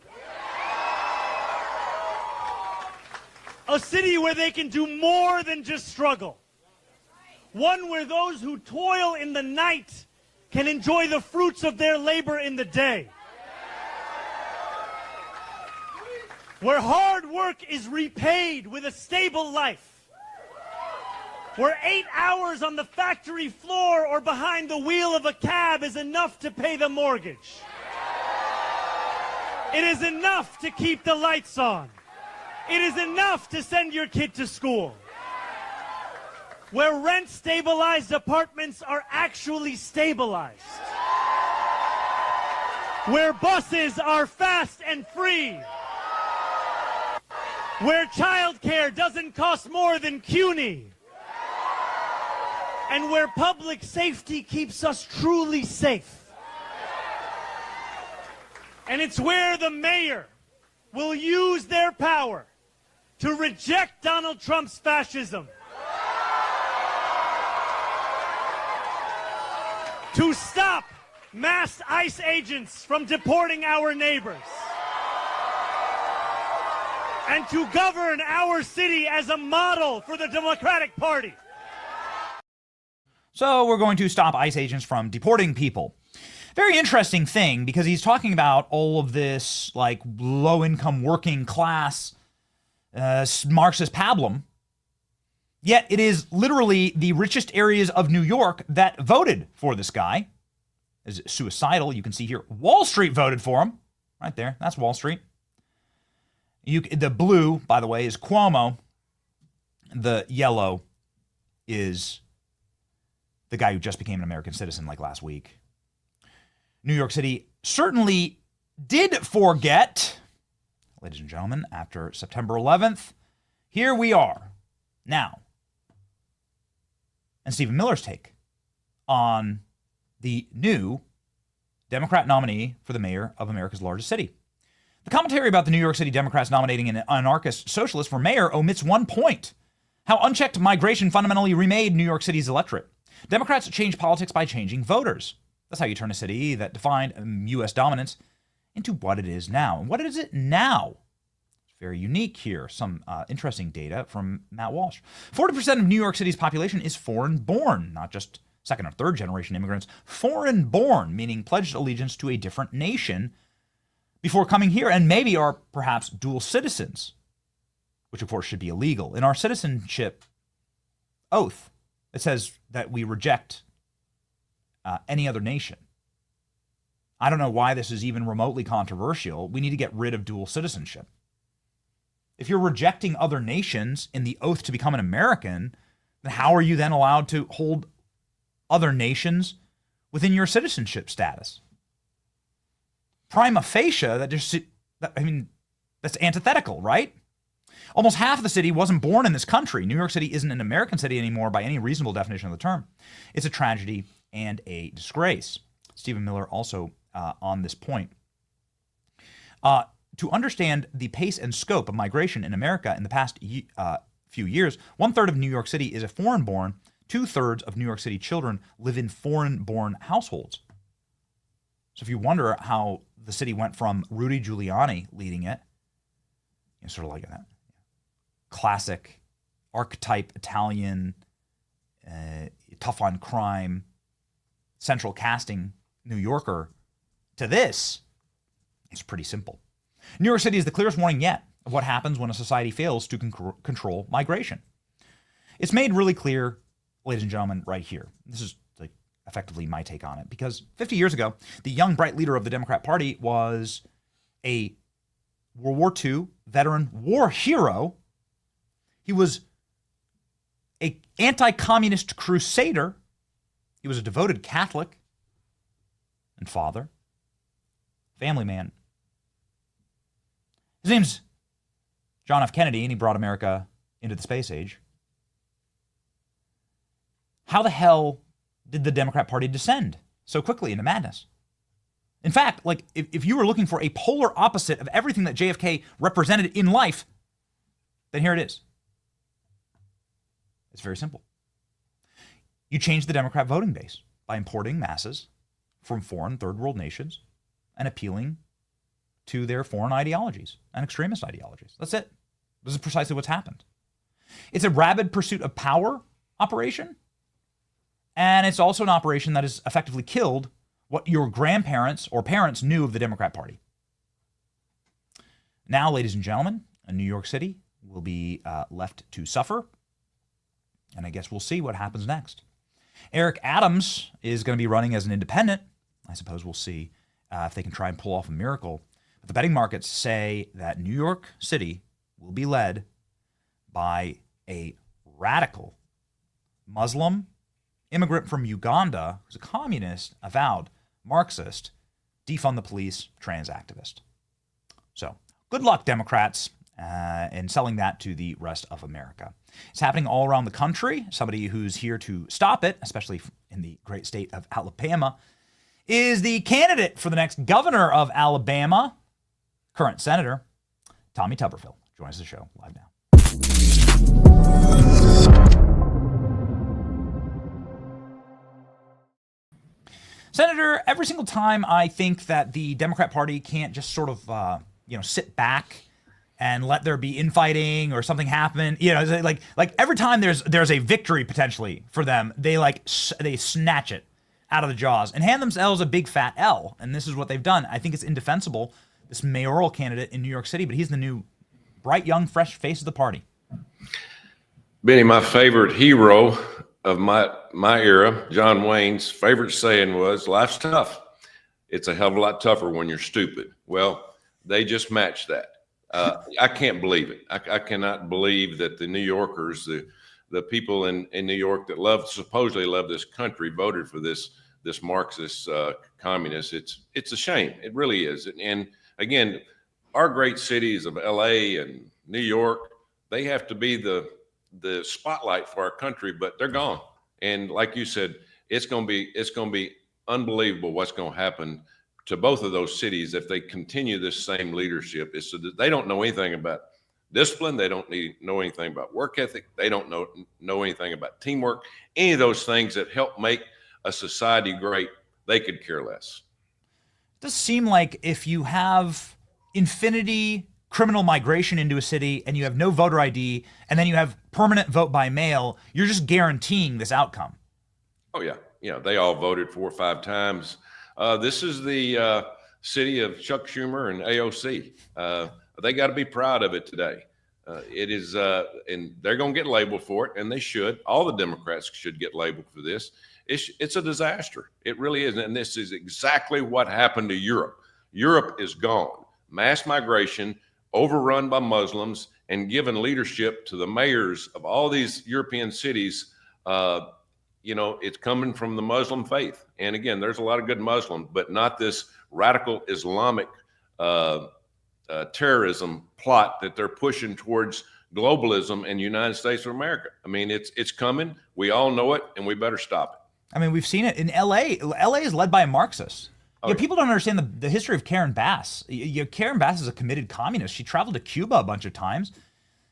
A city where they can do more than just struggle. One where those who toil in the night can enjoy the fruits of their labor in the day. Where hard work is repaid with a stable life. Where 8 hours on the factory floor or behind the wheel of a cab is enough to pay the mortgage. It is enough to keep the lights on. It is enough to send your kid to school. Where rent-stabilized apartments are actually stabilized. Where buses are fast and free. Where childcare doesn't cost more than CUNY. And where public safety keeps us truly safe. And it's where the mayor will use their power to reject Donald Trump's fascism. To stop mass ICE agents from deporting our neighbors. And to govern our city as a model for the Democratic Party. So we're going to stop ICE agents from deporting people. Very interesting thing, because he's talking about all of this like low-income working class Marxist pablum. Yet it is literally the richest areas of New York that voted for this guy. Is suicidal. You can see here Wall Street voted for him. Right there. That's Wall Street. The blue, by the way, is Cuomo. The yellow is the guy who just became an American citizen like last week. New York City certainly did forget, ladies and gentlemen, after September 11th. Here we are. Now, and Stephen Miller's take on the new Democrat nominee for the mayor of America's largest city. The commentary about the New York City Democrats nominating an anarchist socialist for mayor omits one point: how unchecked migration fundamentally remade New York City's electorate. Democrats change politics by changing voters. That's how you turn a city that defined U.S. dominance into what it is now. And what is it now? It's very unique here. Some interesting data from Matt Walsh. 40% of New York City's population is foreign-born, not just second or third generation immigrants. Foreign-born, meaning pledged allegiance to a different nation before coming here, and maybe are perhaps dual citizens, which of course should be illegal. In our citizenship oath, it says that we reject any other nation. I don't know why this is even remotely controversial. We need to get rid of dual citizenship. If you're rejecting other nations in the oath to become an American, then how are you then allowed to hold other nations within your citizenship status? Prima facie, that's antithetical, right? Almost half of the city wasn't born in this country. New York City isn't an American city anymore by any reasonable definition of the term. It's a tragedy and a disgrace. Stephen Miller also on this point. To understand the pace and scope of migration in America in the past few years, 1/3 of New York City is a foreign-born, 2/3 of New York City children live in foreign-born households. So if you wonder how the city went from Rudy Giuliani leading it, sort of like that classic archetype Italian, tough on crime, central casting New Yorker, to this, it's pretty simple. New York City is the clearest warning yet of what happens when a society fails to control migration. It's made really clear, ladies and gentlemen, right here. This is effectively my take on it, because 50 years ago, the young, bright leader of the Democrat Party was a World War II veteran war hero. He was an anti-communist crusader. He was a devoted Catholic and father, family man. His name's John F. Kennedy, and he brought America into the space age. How the hell did the Democrat Party descend so quickly into madness? In fact, if you were looking for a polar opposite of everything that JFK represented in life, then here it is. It's very simple. You change the Democrat voting base by importing masses from foreign third world nations and appealing to their foreign ideologies and extremist ideologies. That's it. This is precisely what's happened. It's a rabid pursuit of power operation, and it's also an operation that has effectively killed what your grandparents or parents knew of the Democrat Party. Now, ladies and gentlemen, New York City will be left to suffer, and I guess we'll see what happens next. Eric Adams is going to be running as an independent. I suppose we'll see if they can try and pull off a miracle. But the betting markets say that New York City will be led by a radical Muslim immigrant from Uganda who's a communist, avowed Marxist, defund the police, trans activist. So good luck, Democrats, in selling that to the rest of America. It's happening all around the country. Somebody who's here to stop it, especially in the great state of Alabama, is the candidate for the next governor of Alabama, current Senator Tommy Tuberville. Joins the show live now. Senator, every single time I think that the Democrat Party can't just sort of, sit back and let there be infighting or something happen, like every time there's a victory potentially for them, they snatch it out of the jaws and hand themselves a big fat L. And this is what they've done. I think it's indefensible, this mayoral candidate in New York City, but he's the new bright, young, fresh face of the party. Benny, my favorite hero of my era, John Wayne's favorite saying was, life's tough. It's a hell of a lot tougher when you're stupid. Well, they just matched that. I can't believe it. I cannot believe that the New Yorkers, the people in New York that supposedly love this country, voted for this Marxist communist. It's a shame. It really is. And again, our great cities of LA and New York, they have to be the spotlight for our country, but they're gone. And like you said, it's going to be unbelievable what's going to happen to both of those cities if they continue this same leadership. It's so that they don't know anything about discipline. They don't know anything about work ethic. They don't know anything about teamwork. Any of those things that help make a society great, they could care less. It does seem like if you have infinity criminal migration into a city and you have no voter ID and then you have permanent vote by mail, you're just guaranteeing this outcome. Oh, yeah. Yeah, they all voted 4 or 5 times. This is the city of Chuck Schumer and AOC. They got to be proud of it today. It is, and they're going to get labeled for it, and they should. All the Democrats should get labeled for this. It's a disaster. It really is. And this is exactly what happened to Europe. Europe is gone. Mass migration, overrun by Muslims, and given leadership to the mayors of all these European cities. It's coming from the Muslim faith. And again, there's a lot of good Muslims, but not this radical Islamic terrorism plot that they're pushing towards globalism in the United States of America. I mean, it's coming. We all know it, and we better stop it. I mean, we've seen it in LA. LA is led by a Marxist. People don't understand the history of Karen Bass. Karen Bass is a committed communist. She traveled to Cuba a bunch of times.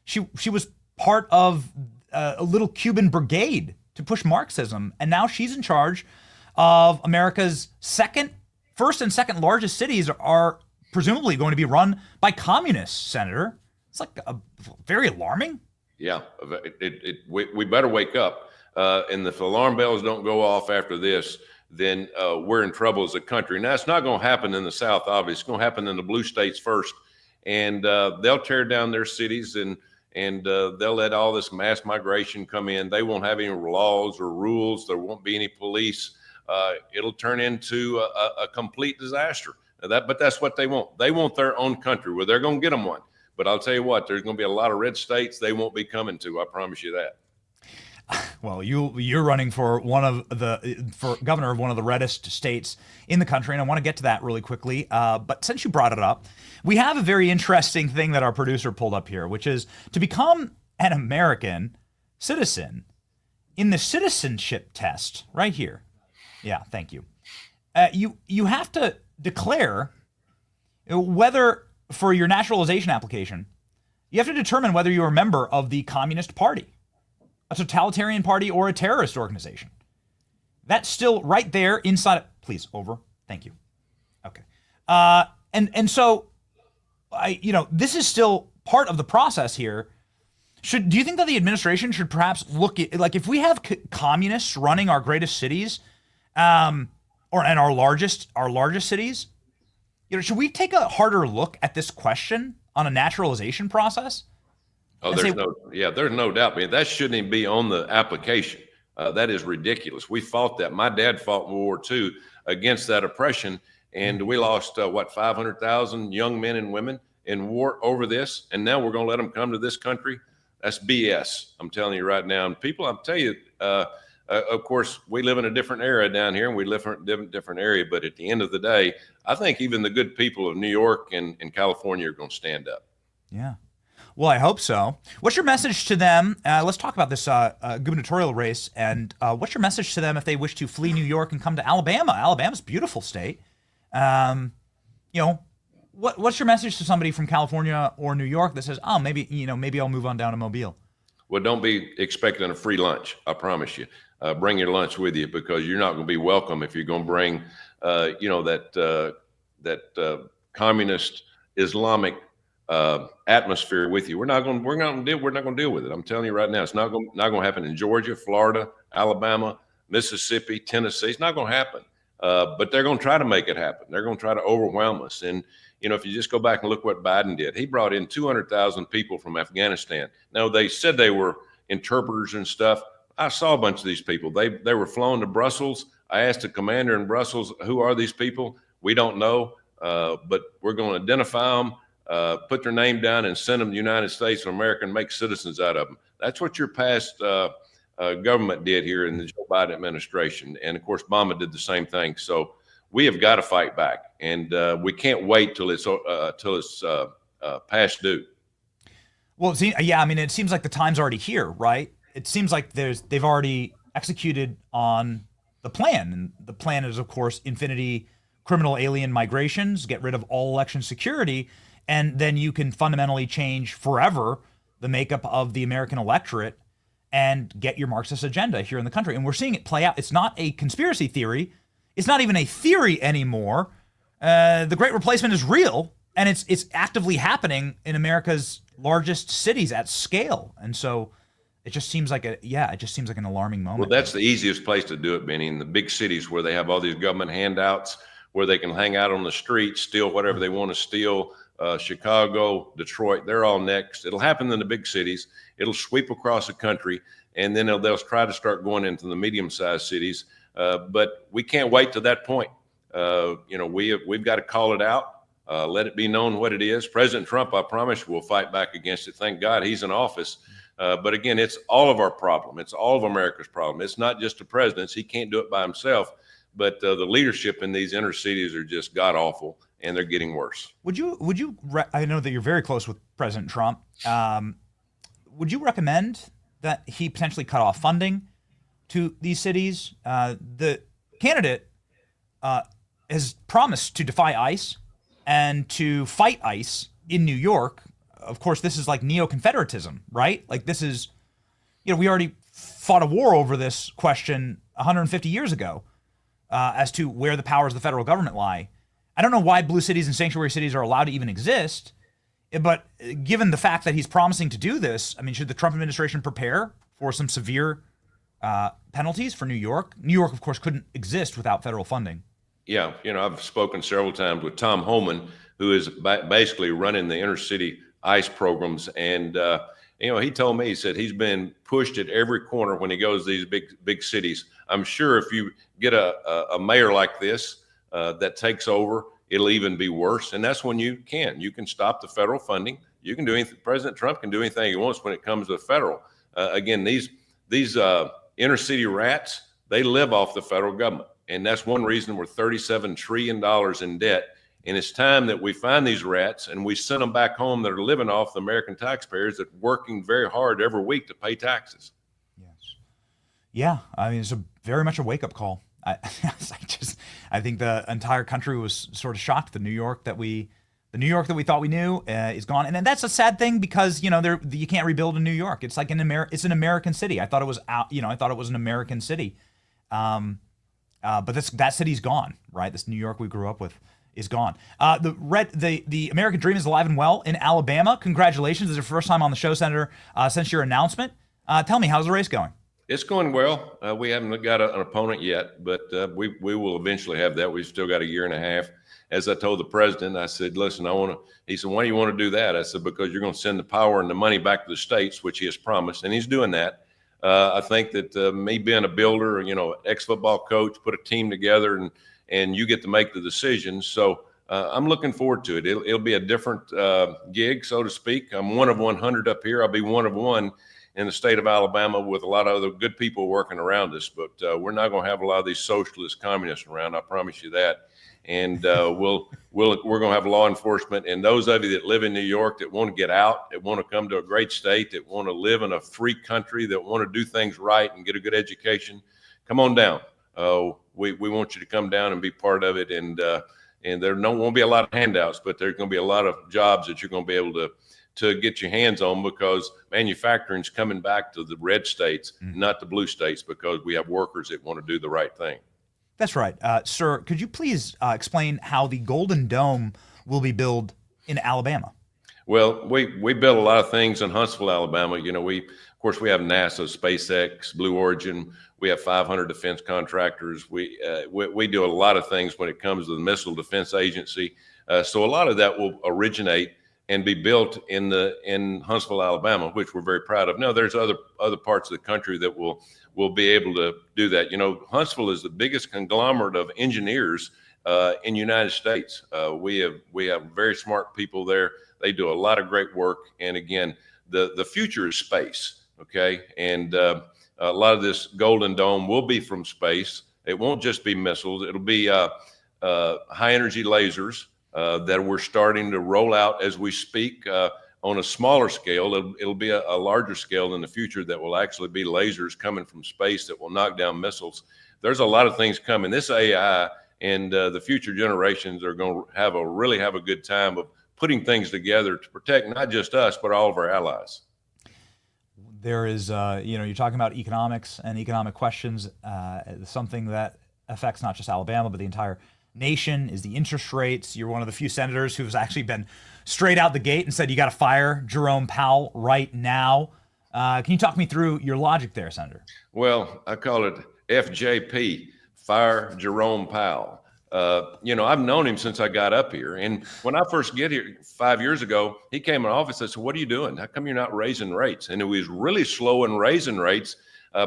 She was part of a little Cuban brigade to push Marxism, and now she's in charge of America's first and second largest cities are presumably going to be run by communists, Senator. It's like very alarming. Yeah, we better wake up. And if the alarm bells don't go off after this, then we're in trouble as a country. Now, it's not going to happen in the South, obviously. It's going to happen in the blue states first. And they'll tear down their cities and they'll let all this mass migration come in. They won't have any laws or rules. There won't be any police. It'll turn into a complete disaster. But that's what they want. They want their own country. Well, they're going to get them one. But I'll tell you what, there's going to be a lot of red states they won't be coming to. I promise you that. Well, you're running for governor of one of the reddest states in the country, and I want to get to that really quickly. But since you brought it up, we have a very interesting thing that our producer pulled up here, which is to become an American citizen in the citizenship test right here. Yeah, thank you. You have to declare whether, for your naturalization application, you have to determine whether you're a member of the Communist Party, a totalitarian party, or a terrorist organization. That's still right there inside. Please, over. Thank you. Okay. And so, this is still part of the process here. Do you think that the administration should perhaps look at, like, if we have communists running our greatest cities, and our largest cities, should we take a harder look at this question on a naturalization process? Oh, there's no doubt. Man, that shouldn't even be on the application. That is ridiculous. We fought that. My dad fought in World War II against that oppression, and we lost 500,000 young men and women in war over this. And now we're going to let them come to this country. That's BS. I'm telling you right now. And people, I'll tell you, of course, we live in a different era down here, and we live in a different area. But at the end of the day, I think even the good people of New York and California are going to stand up. Yeah. Well, I hope so. What's your message to them? Let's talk about this gubernatorial race. And what's your message to them if they wish to flee New York and come to Alabama? Alabama's a beautiful state. What's your message to somebody from California or New York that says, oh, maybe I'll move on down to Mobile? Well, don't be expecting a free lunch. I promise you. Bring your lunch with you, because you're not going to be welcome if you're going to bring, that communist Islamic atmosphere with you. We're not going to deal with it. I'm telling you right now, it's not going to happen in Georgia, Florida, Alabama, Mississippi, Tennessee. It's not going to happen. But they're going to try to make it happen. They're going to try to overwhelm us. And if you just go back and look what Biden did, he brought in 200,000 people from Afghanistan. Now, they said they were interpreters and stuff. I saw a bunch of these people. They were flown to Brussels. I asked the commander in Brussels, who are these people? We don't know, but we're going to identify them, put their name down, and send them to the United States of America and make citizens out of them. That's what your past government did here in the Joe Biden administration. And, of course, Obama did the same thing. So we have got to fight back, and we can't wait till it's past due. Well, it seems like the time's already here, right? It seems like they've already executed on the plan. And the plan is, of course, infinity criminal alien migrations, get rid of all election security, and then you can fundamentally change forever the makeup of the American electorate and get your Marxist agenda here in the country. And we're seeing it play out. It's not a conspiracy theory. It's not even a theory anymore. The Great Replacement is real, and it's actively happening in America's largest cities at scale. And so it just seems like an alarming moment. Well, that's the easiest place to do it, Benny, in the big cities where they have all these government handouts, where they can hang out on the street, steal whatever they want to steal. Chicago, Detroit, they're all next. It'll happen in the big cities. It'll sweep across the country, and then they'll try to start going into the medium-sized cities. But we can't wait to that point. We've got to call it out, let it be known what it is. President Trump, I promise you, will fight back against it. Thank God he's in office. But again, it's all of our problem. It's all of America's problem. It's not just the president's. He can't do it by himself. But the leadership in these inner cities are just god awful, and they're getting worse. Would you? I know that you're very close with President Trump. Would you recommend that he potentially cut off funding to these cities? The candidate has promised to defy ICE and to fight ICE in New York. Of course, this is like neo-Confederatism, right? Like this is, we already fought a war over this question 150 years ago. As to where the powers of the federal government lie. I don't know why blue cities and sanctuary cities are allowed to even exist, but given the fact that he's promising to do this, I mean, should the Trump administration prepare for some severe penalties for New York? New York, of course, couldn't exist without federal funding. Yeah, I've spoken several times with Tom Homan, who is basically running the inner city ICE programs, and he told me, he said he's been pushed at every corner when he goes to these big cities. I'm sure if you get a mayor like this that takes over, it'll even be worse. And that's when you can stop the federal funding. You can do anything. President Trump can do anything he wants when it comes to federal. Again, these inner city rats, they live off the federal government. And that's one reason we're $37 trillion in debt. And it's time that we find these rats and we send them back home that are living off the American taxpayers that are working very hard every week to pay taxes. Yes. Yeah. I mean, it's very much a wake-up call. I think the entire country was sort of shocked. The New York that we thought we knew is gone. And then that's a sad thing because, you can't rebuild in New York. It's like it's an American city. I thought it was an American city. But that city's gone, right? This New York we grew up with is gone. The American dream is alive and well in Alabama. Congratulations. This is your first time on the show, Senator, since your announcement. Tell me, how's the race going? It's going well. We haven't got an opponent yet, but we will eventually have that. We've still got a year and a half. As I told the president, I said, listen, he said, why do you want to do that? I said, because you're going to send the power and the money back to the states, which he has promised, and he's doing that. I think that me being a builder, ex-football coach, put a team together and you get to make the decisions. So I'm looking forward to it. It'll be a different gig, so to speak. I'm one of 100 up here. I'll be one of one in the state of Alabama with a lot of other good people working around us. But we're not going to have a lot of these socialist communists around. I promise you that. And we're going to have law enforcement. And those of you that live in New York that want to get out, that want to come to a great state, that want to live in a free country, that want to do things right and get a good education, come on down. We want you to come down and be part of it. And there won't be a lot of handouts, but there's going to be a lot of jobs that you're going to be able to get your hands on, because manufacturing's coming back to the red states, not the blue states, because we have workers that want to do the right thing. That's right. Sir, could you please explain how the Golden Dome will be built in Alabama? Well, we built a lot of things in Huntsville, Alabama. Of course, we have NASA, SpaceX, Blue Origin. We have 500 defense contractors. We do a lot of things when it comes to the Missile Defense Agency. So a lot of that will originate and be built in Huntsville, Alabama, which we're very proud of. No, there's other parts of the country that will be able to do that. Huntsville is the biggest conglomerate of engineers in the United States. We have very smart people there. They do a lot of great work. And again, the future is space. Okay. And a lot of this Golden Dome will be from space. It won't just be missiles. It'll be high energy lasers that we're starting to roll out as we speak on a smaller scale. It'll be a larger scale in the future that will actually be lasers coming from space that will knock down missiles. There's a lot of things coming. This AI and the future generations are going to really have a good time of putting things together to protect not just us, but all of our allies. There is, you're talking about economics and economic questions. Something that affects not just Alabama, but the entire nation is the interest rates. You're one of the few senators who's actually been straight out the gate and said you got to fire Jerome Powell right now. Can you talk me through your logic there, Senator? Well, I call it FJP, fire Jerome Powell. I've known him since I got up here. And when I first get here 5 years ago, he came in office. I said, what are you doing? How come you're not raising rates? And it was really slow in raising rates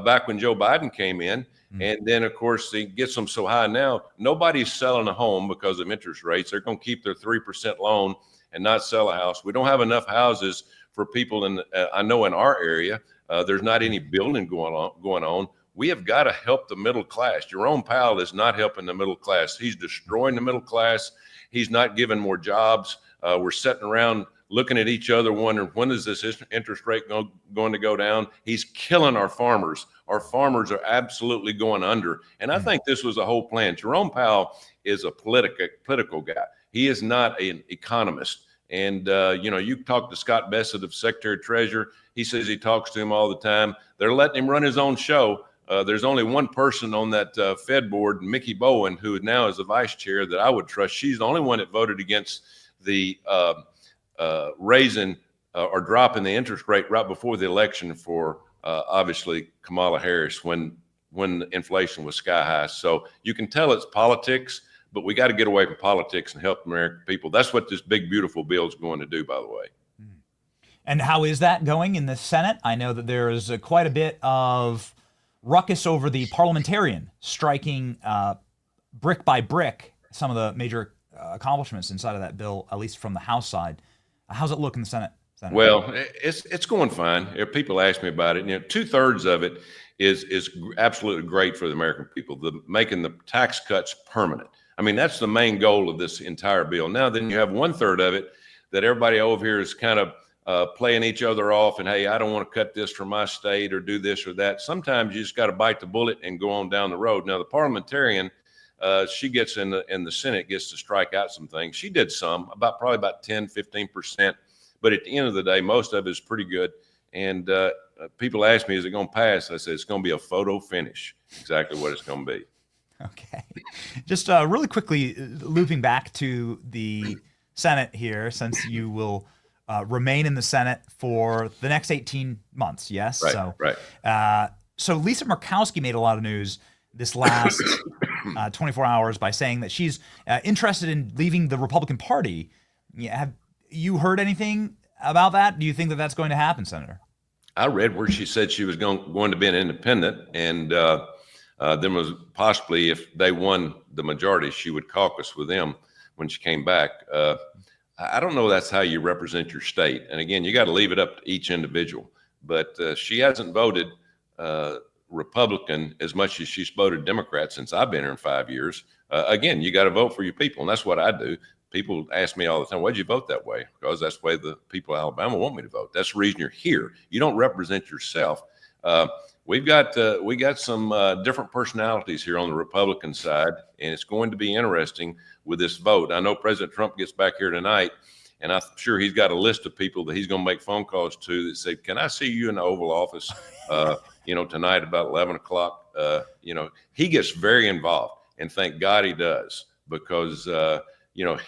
back when Joe Biden came in. And then, of course, he gets them so high now. Nobody's selling a home because of interest rates. They're going to keep their 3% loan and not sell a house. We don't have enough houses for people I know in our area. There's not any building going on. We have got to help the middle class. Jerome Powell is not helping the middle class. He's destroying the middle class. He's not giving more jobs. We're sitting around looking at each other wondering, when is this interest rate going to go down? He's killing our farmers. Our farmers are absolutely going under. And I think this was a whole plan. Jerome Powell is a political guy. He is not an economist. And, you talk to Scott Bessent of Secretary of Treasury. He says he talks to him all the time. They're letting him run his own show. There's only one person on that Fed board, Mickey Bowen, who now is the vice chair, that I would trust. She's the only one that voted against the raising or dropping the interest rate right before the election for obviously Kamala Harris when inflation was sky high. So you can tell it's politics, but we got to get away from politics and help the American people. That's what this big, beautiful bill is going to do, by the way. And how is that going in the Senate? I know that there is quite a bit of ruckus over the parliamentarian striking brick by brick some of the major accomplishments inside of that bill, at least from the House side. How's it look in the Senate? Senator? Well, it's going fine. If people ask me about it, 2/3 of it is absolutely great for the American people, making the tax cuts permanent. I mean, that's the main goal of this entire bill. Now, then you have 1/3 of it that everybody over here is kind of playing each other off, and hey, I don't want to cut this from my state or do this or that. Sometimes you just got to bite the bullet and go on down the road. Now, the parliamentarian, she gets in the Senate, gets to strike out some things. She did some, probably about 10, 15%. But at the end of the day, most of it is pretty good. And people ask me, is it going to pass? I said, it's going to be a photo finish. Exactly what it's going to be. Okay. Just really quickly, looping back to the Senate here, since you will remain in the Senate for the next 18 months, yes? Right. So Lisa Murkowski made a lot of news this last 24 hours by saying that she's interested in leaving the Republican Party. Have you heard anything about that? Do you think that that's going to happen, Senator? I read where she said she was going to be an independent, and then was possibly, if they won the majority, she would caucus with them when she came back. I don't know that's how you represent your state. And again, you got to leave it up to each individual. But she hasn't voted Republican as much as she's voted Democrat since I've been here in 5 years. Again, you got to vote for your people, and that's what I do. People ask me all the time, why'd you vote that way? Because that's the way the people of Alabama want me to vote. That's the reason you're here. You don't represent yourself. We got some different personalities here on the Republican side, and it's going to be interesting with this vote. I know President Trump gets back here tonight, and I'm sure he's got a list of people that he's going to make phone calls to that say, can I see you in the Oval Office, tonight about 11 o'clock? He gets very involved, and thank God he does, because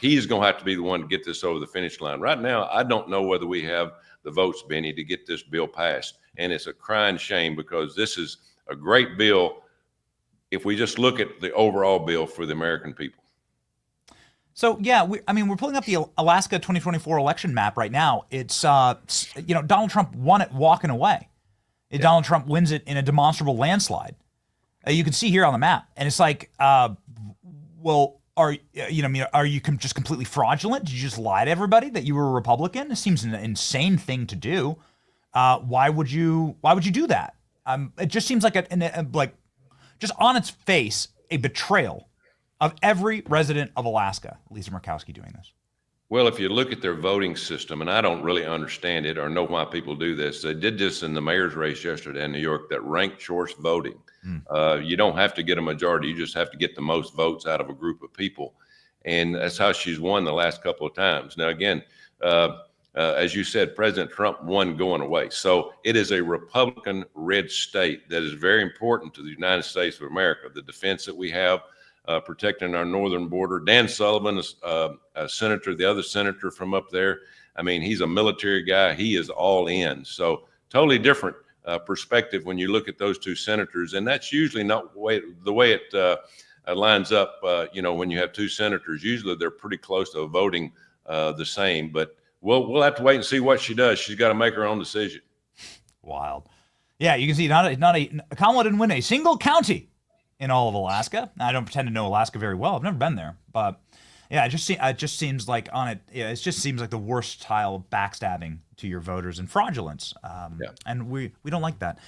he's going to have to be the one to get this over the finish line. Right now, I don't know whether we have the votes, Benny, to get this bill passed. And it's a crying shame, because this is a great bill if we just look at the overall bill for the American people. So, yeah, we're pulling up the Alaska 2024 election map right now. It's, Donald Trump won it walking away. Yeah. Donald Trump wins it in a demonstrable landslide. You can see here on the map. And it's like, are you just completely fraudulent? Did you just lie to everybody that you were a Republican? It seems an insane thing to do. Why would you do that? It just seems like just on its face, a betrayal of every resident of Alaska. Lisa Murkowski doing this. Well, if you look at their voting system, and I don't really understand it or know why people do this, they did this in the mayor's race yesterday in New York, that ranked choice voting. You don't have to get a majority. You just have to get the most votes out of a group of people. And that's how she's won the last couple of times. Now, again, as you said, President Trump won going away. So it is a Republican red state that is very important to the United States of America. The defense that we have, protecting our northern border. Dan Sullivan is a senator, the other senator from up there. I mean, he's a military guy. He is all in. So totally different perspective when you look at those two senators. And that's usually not the way it lines up. When you have two senators, usually they're pretty close to voting the same. But we'll have to wait and see what she does. She's got to make her own decision. Wild. Yeah, you can see Kamala didn't win a single county in all of Alaska. I don't pretend to know Alaska very well. I've never been there, but yeah, it just seems like it just seems like the worst style of backstabbing to your voters and fraudulence. And we don't like that.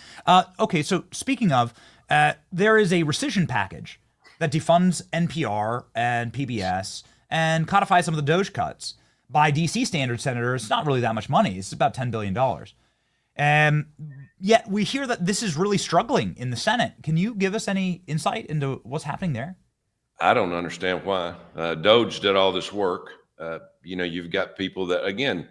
Okay, so speaking of, there is a rescission package that defunds NPR and PBS and codifies some of the Doge cuts. By DC standards, Senator, it's not really that much money. It's about $10 billion. Yet we hear that this is really struggling in the Senate. Can you give us any insight into what's happening there? I don't understand why. Doge did all this work. You've got people that, again,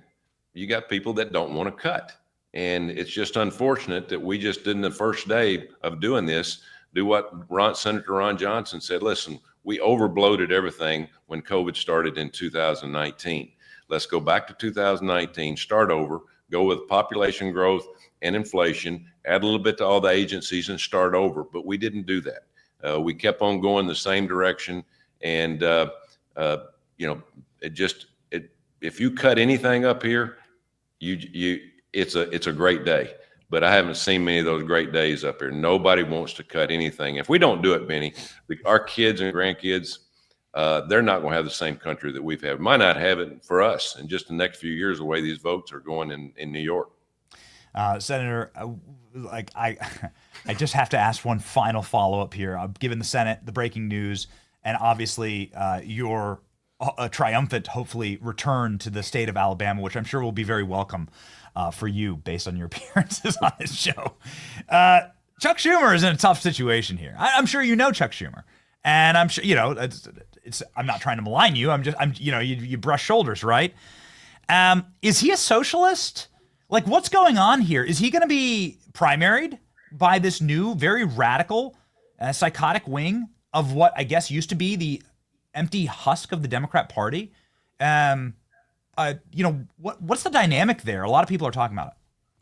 don't want to cut. And it's just unfortunate that we just didn't, the first day of doing this, do what Senator Ron Johnson said. Listen, we overbloated everything when COVID started in 2019. Let's go back to 2019, start over, go with population growth and inflation, add a little bit to all the agencies and start over. But we didn't do that. We kept on going the same direction. And, if you cut anything up here, it's a great day. But I haven't seen many of those great days up here. Nobody wants to cut anything. If we don't do it, Benny, our kids and grandkids, they're not going to have the same country that we've had. We might not have it for us in just the next few years, the way these votes are going in New York. Senator, I just have to ask one final follow-up here. I've given the Senate the breaking news, and obviously your triumphant, hopefully, return to the state of Alabama, which I'm sure will be very welcome for you based on your appearances on this show. Chuck Schumer is in a tough situation here. I'm sure you know Chuck Schumer, and I'm sure I'm not trying to malign you. You brush shoulders, right? Is he a socialist? Like, what's going on here? Is he going to be primaried by this new, very radical, psychotic wing of what I guess used to be the empty husk of the Democrat Party? What's the dynamic there? A lot of people are talking about it.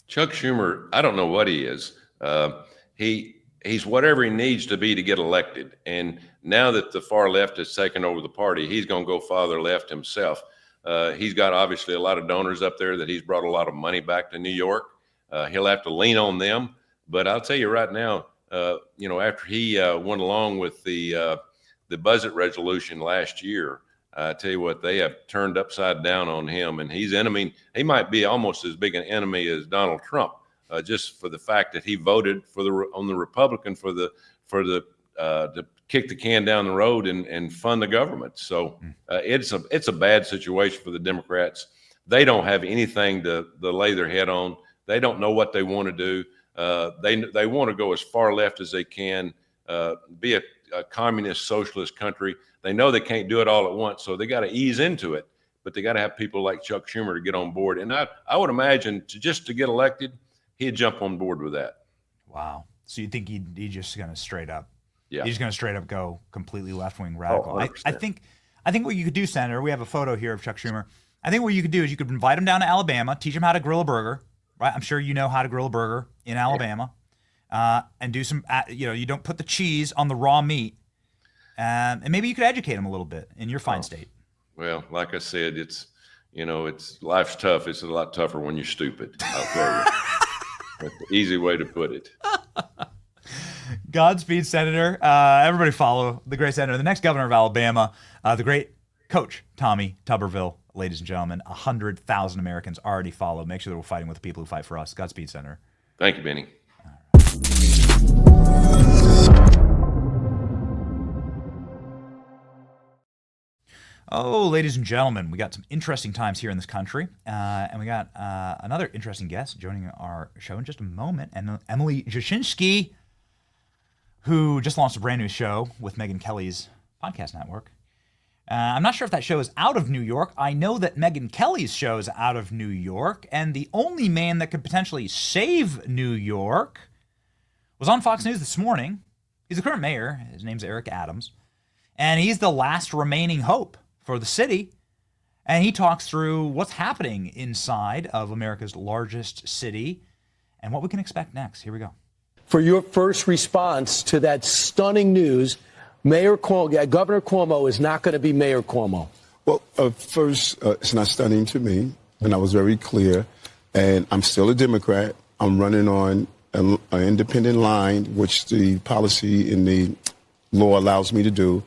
Chuck Schumer, I don't know what he is. He's whatever he needs to be to get elected. And now that the far left has taken over the party, he's going to go farther left himself. He's got obviously a lot of donors up there that he's brought a lot of money back to New York. He'll have to lean on them. But I'll tell you right now, after he went along with the budget resolution last year, I tell you what, they have turned upside down on him. And he might be almost as big an enemy as Donald Trump, just for the fact that he voted on the Republican to kick the can down the road and fund the government. So it's a bad situation for the Democrats. They don't have anything to lay their head on. They don't know what they want to do. They want to go as far left as they can, be a communist socialist country. They know they can't do it all at once, so they got to ease into it. But they got to have people like Chuck Schumer to get on board. And I would imagine to get elected, he'd jump on board with that. Wow. So you think he's just going to straight up? Yeah. He's going to straight up go completely left-wing radical. Oh, I think what you could do, Senator, we have a photo here of Chuck Schumer. I think what you could do is you could invite him down to Alabama, teach him how to grill a burger, right? I'm sure you know how to grill a burger in Alabama, and do some, you don't put the cheese on the raw meat. And maybe you could educate him a little bit in your fine state. Well, like I said, life's tough. It's a lot tougher when you're stupid, I'll tell you. That's the easy way to put it. Godspeed, Senator. Everybody follow the great senator, the next governor of Alabama, the great coach, Tommy Tuberville. Ladies and gentlemen, 100,000 Americans already follow. Make sure that we're fighting with the people who fight for us. Godspeed, Senator. Thank you, Benny. Oh, ladies and gentlemen, we got some interesting times here in this country, and we got another interesting guest joining our show in just a moment, and Emily Jashinski, who just launched a brand new show with Megyn Kelly's podcast network. I'm not sure if that show is out of New York. I know that Megyn Kelly's show is out of New York, and the only man that could potentially save New York was on Fox News this morning. He's the current mayor. His name's Eric Adams, and he's the last remaining hope for the city, and he talks through what's happening inside of America's largest city and what we can expect next. Here we go. For your first response to that stunning news, Governor Cuomo is not going to be Mayor Cuomo. Well, first, it's not stunning to me, and I was very clear, and I'm still a Democrat. I'm running on an independent line, which the policy in the law allows me to do.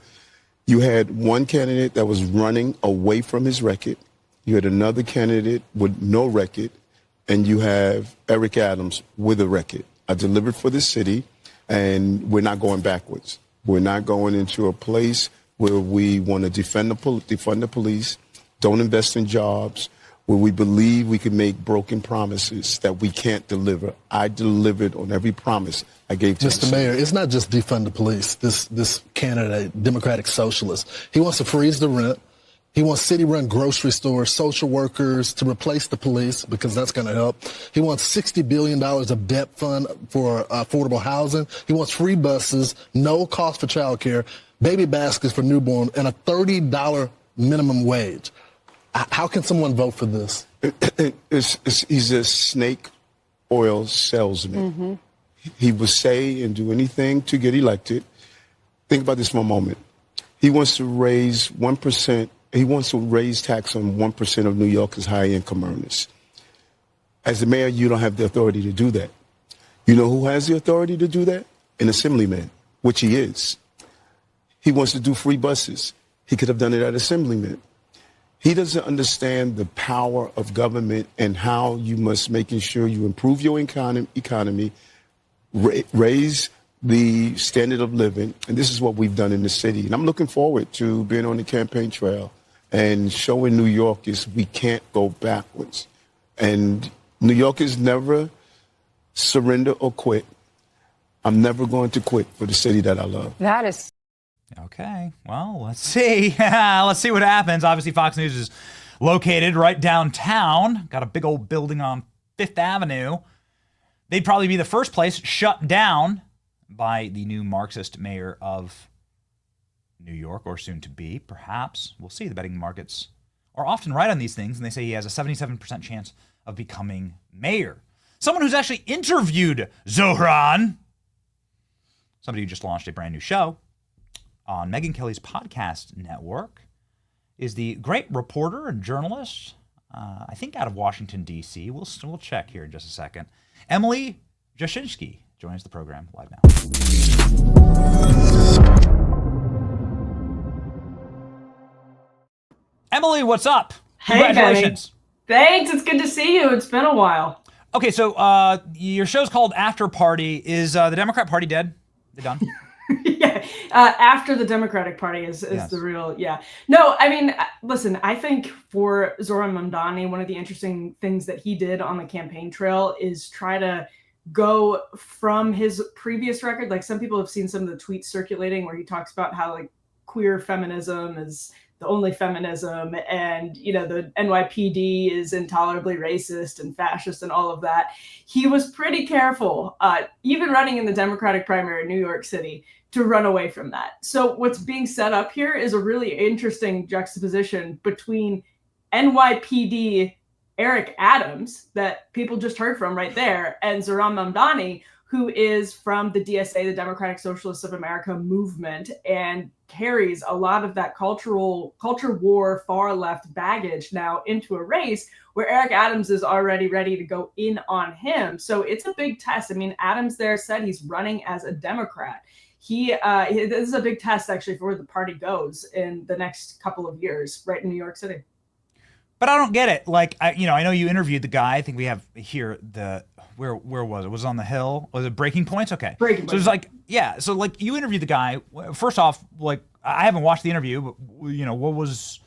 You had one candidate that was running away from his record. You had another candidate with no record, and you have Eric Adams with a record. I delivered for the city, and we're not going backwards. We're not going into a place where we want to defund the police, don't invest in jobs, where we believe we can make broken promises that we can't deliver. I delivered on every promise I gave to Mr. Mayor, it's not just defund the police. This candidate, Democratic Socialist, he wants to freeze the rent. He wants city-run grocery stores, social workers to replace the police because that's going to help. He wants $60 billion of debt fund for affordable housing. He wants free buses, no cost for childcare, baby baskets for newborn, and a $30 minimum wage. How can someone vote for this? He's a snake oil salesman. Mm-hmm. He will say and do anything to get elected. Think about this for a moment. He wants to raise 1%. He wants to raise tax on 1% of New York's high-income earners. As the mayor, you don't have the authority to do that. You know who has the authority to do that? An assemblyman, which he is. He wants to do free buses. He could have done it at assemblyman. He doesn't understand the power of government and how you must making sure you improve your economy, raise the standard of living. And this is what we've done in the city. And I'm looking forward to being on the campaign trail and showing New Yorkers we can't go backwards. And New Yorkers never surrender or quit. I'm never going to quit for the city that I love. That is... Okay, well, let's see. Let's see what happens. Obviously, Fox News is located right downtown. Got a big old building on Fifth Avenue. They'd probably be the first place shut down by the new Marxist mayor of New York, or soon to be, perhaps. We'll see. The betting markets are often right on these things, and they say he has a 77% chance of becoming mayor. Someone who's actually interviewed Zohran, somebody who just launched a brand new show on Megyn Kelly's podcast network, is the great reporter and journalist, I think out of Washington, D.C. We'll check here in just a second. Emily Jashinski joins the program live now. Emily, what's up? Hey, congratulations. Benny. Thanks. It's good to see you. It's been a while. Okay, so your show's called After Party. Is the Democrat Party dead? They done? Yeah. After the Democratic Party is Yes. the real, yeah. No, I mean, listen, I think for Zohran Mamdani, one of the interesting things that he did on the campaign trail is try to go from his previous record. Like, some people have seen some of the tweets circulating where he talks about how, like, queer feminism is the only feminism, and, you know, the NYPD is intolerably racist and fascist and all of that. He was pretty careful, even running in the Democratic primary in New York City, to run away from that. So what's being set up here is a really interesting juxtaposition between NYPD Eric Adams, that people just heard from right there, and Zohran Mamdani, who is from the DSA, the Democratic Socialists of America movement, and carries a lot of that culture war, far left baggage now into a race where Eric Adams is already ready to go in on him. So it's a big test. I mean, Adams there said he's running as a Democrat. This is a big test actually for where the party goes in the next couple of years, right in New York City. But I don't get it. Like, I know you interviewed the guy. I think we have here where was it? Was it on the Hill? Was it Breaking Points? Okay. Breaking So it's like, yeah. So like, you interviewed the guy. First off, like, I haven't watched the interview, but you know, what was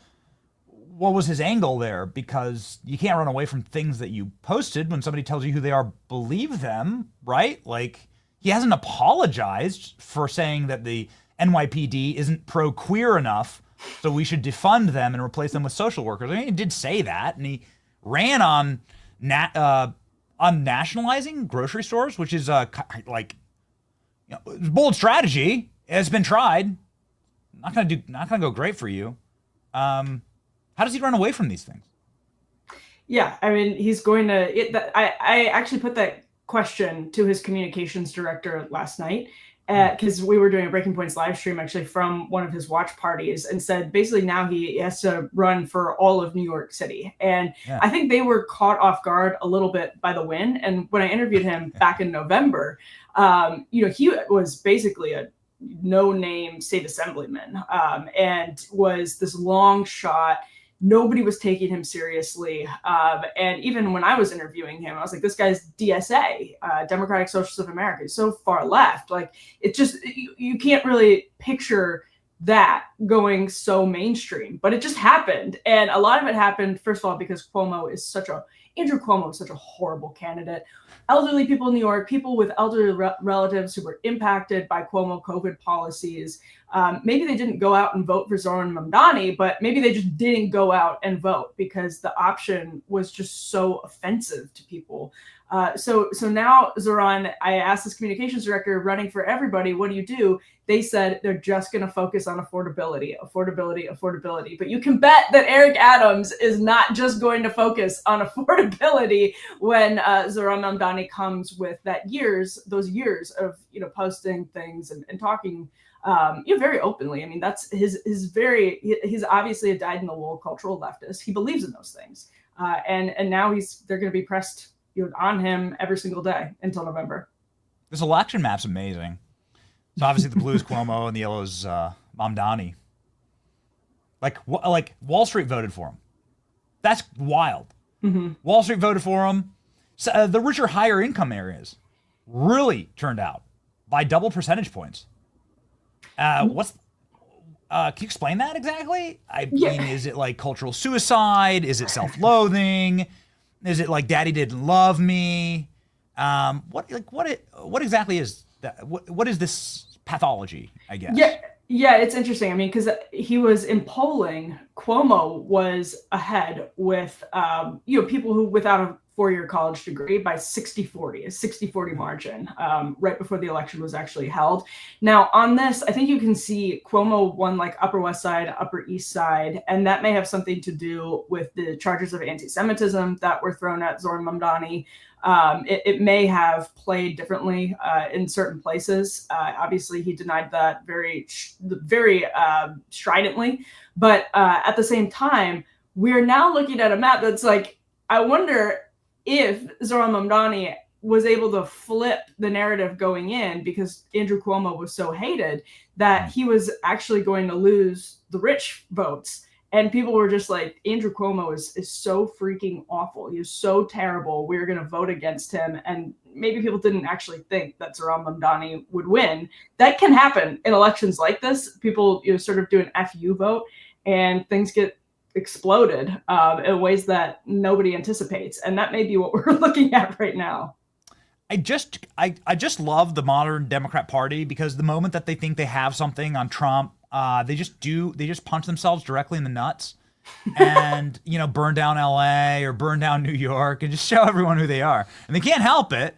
what was his angle there? Because you can't run away from things that you posted. When somebody tells you who they are, believe them, right? Like, he hasn't apologized for saying that the NYPD isn't pro-queer enough, so we should defund them and replace them with social workers. I mean, he did say that, and he ran on nationalizing grocery stores, which is like, you know, bold strategy. It's been tried. Not gonna go great for you. How does he run away from these things? Yeah, I mean, he's going to. I actually put that question to his communications director last night, because we were doing a Breaking Points live stream actually from one of his watch parties, and said basically now he has to run for all of New York City. And I think they were caught off guard a little bit by the win. And when I interviewed him back in November, you know, he was basically a no-name state assemblyman, and was this long shot. Nobody was taking him seriously. And even when I was interviewing him, I was like, this guy's DSA, Democratic Socialists of America. He's so far left. Like, it just, you can't really picture that going so mainstream, but it just happened. And a lot of it happened, first of all, because Andrew Cuomo is such a horrible candidate. Elderly people in New York, people with elderly relatives who were impacted by Cuomo COVID policies. Maybe they didn't go out and vote for Zoran Mamdani, but maybe they just didn't go out and vote because the option was just so offensive to people. So now, Zoran, I asked this communications director running for everybody, what do you do? They said they're just going to focus on affordability. But you can bet that Eric Adams is not just going to focus on affordability when Zoran Mamdani comes with those years of, you know, posting things and talking, you know, very openly. I mean, that's he's obviously a dyed-in-the-wool cultural leftist. He believes in those things, and now they're going to be pressed, you know, on him every single day until November. This election map's amazing. So obviously the blue is Cuomo and the yellow is Mamdani. Like Wall Street voted for him. That's wild. Mm-hmm. Wall Street voted for him. So, the richer, higher income areas really turned out by double percentage points. Can you explain that exactly? I mean, is it like cultural suicide? Is it self-loathing? Is it like daddy didn't love me? What exactly is that? What is this pathology, I guess? Yeah, it's interesting. I mean, because he was in polling, Cuomo was ahead with, you know, people who without a four-year college degree by 60-40, a 60-40 margin, right before the election was actually held. Now, on this, I think you can see Cuomo won like Upper West Side, Upper East Side, and that may have something to do with the charges of anti-Semitism that were thrown at Zoran Mamdani. It may have played differently in certain places. Obviously, he denied that very stridently. But at the same time, we're now looking at a map that's like, I wonder if Zoran Mamdani was able to flip the narrative going in, because Andrew Cuomo was so hated that he was actually going to lose the rich votes. And people were just like, Andrew Cuomo is so freaking awful. He's so terrible. We're going to vote against him. And maybe people didn't actually think that Zoran Mamdani would win. That can happen in elections like this. People, you know, sort of do an FU vote and things get exploded in ways that nobody anticipates. And that may be what we're looking at right now. I just love the modern Democrat Party, because the moment that they think they have something on Trump, they just punch themselves directly in the nuts and, you know, burn down LA or burn down New York and just show everyone who they are. And they can't help it.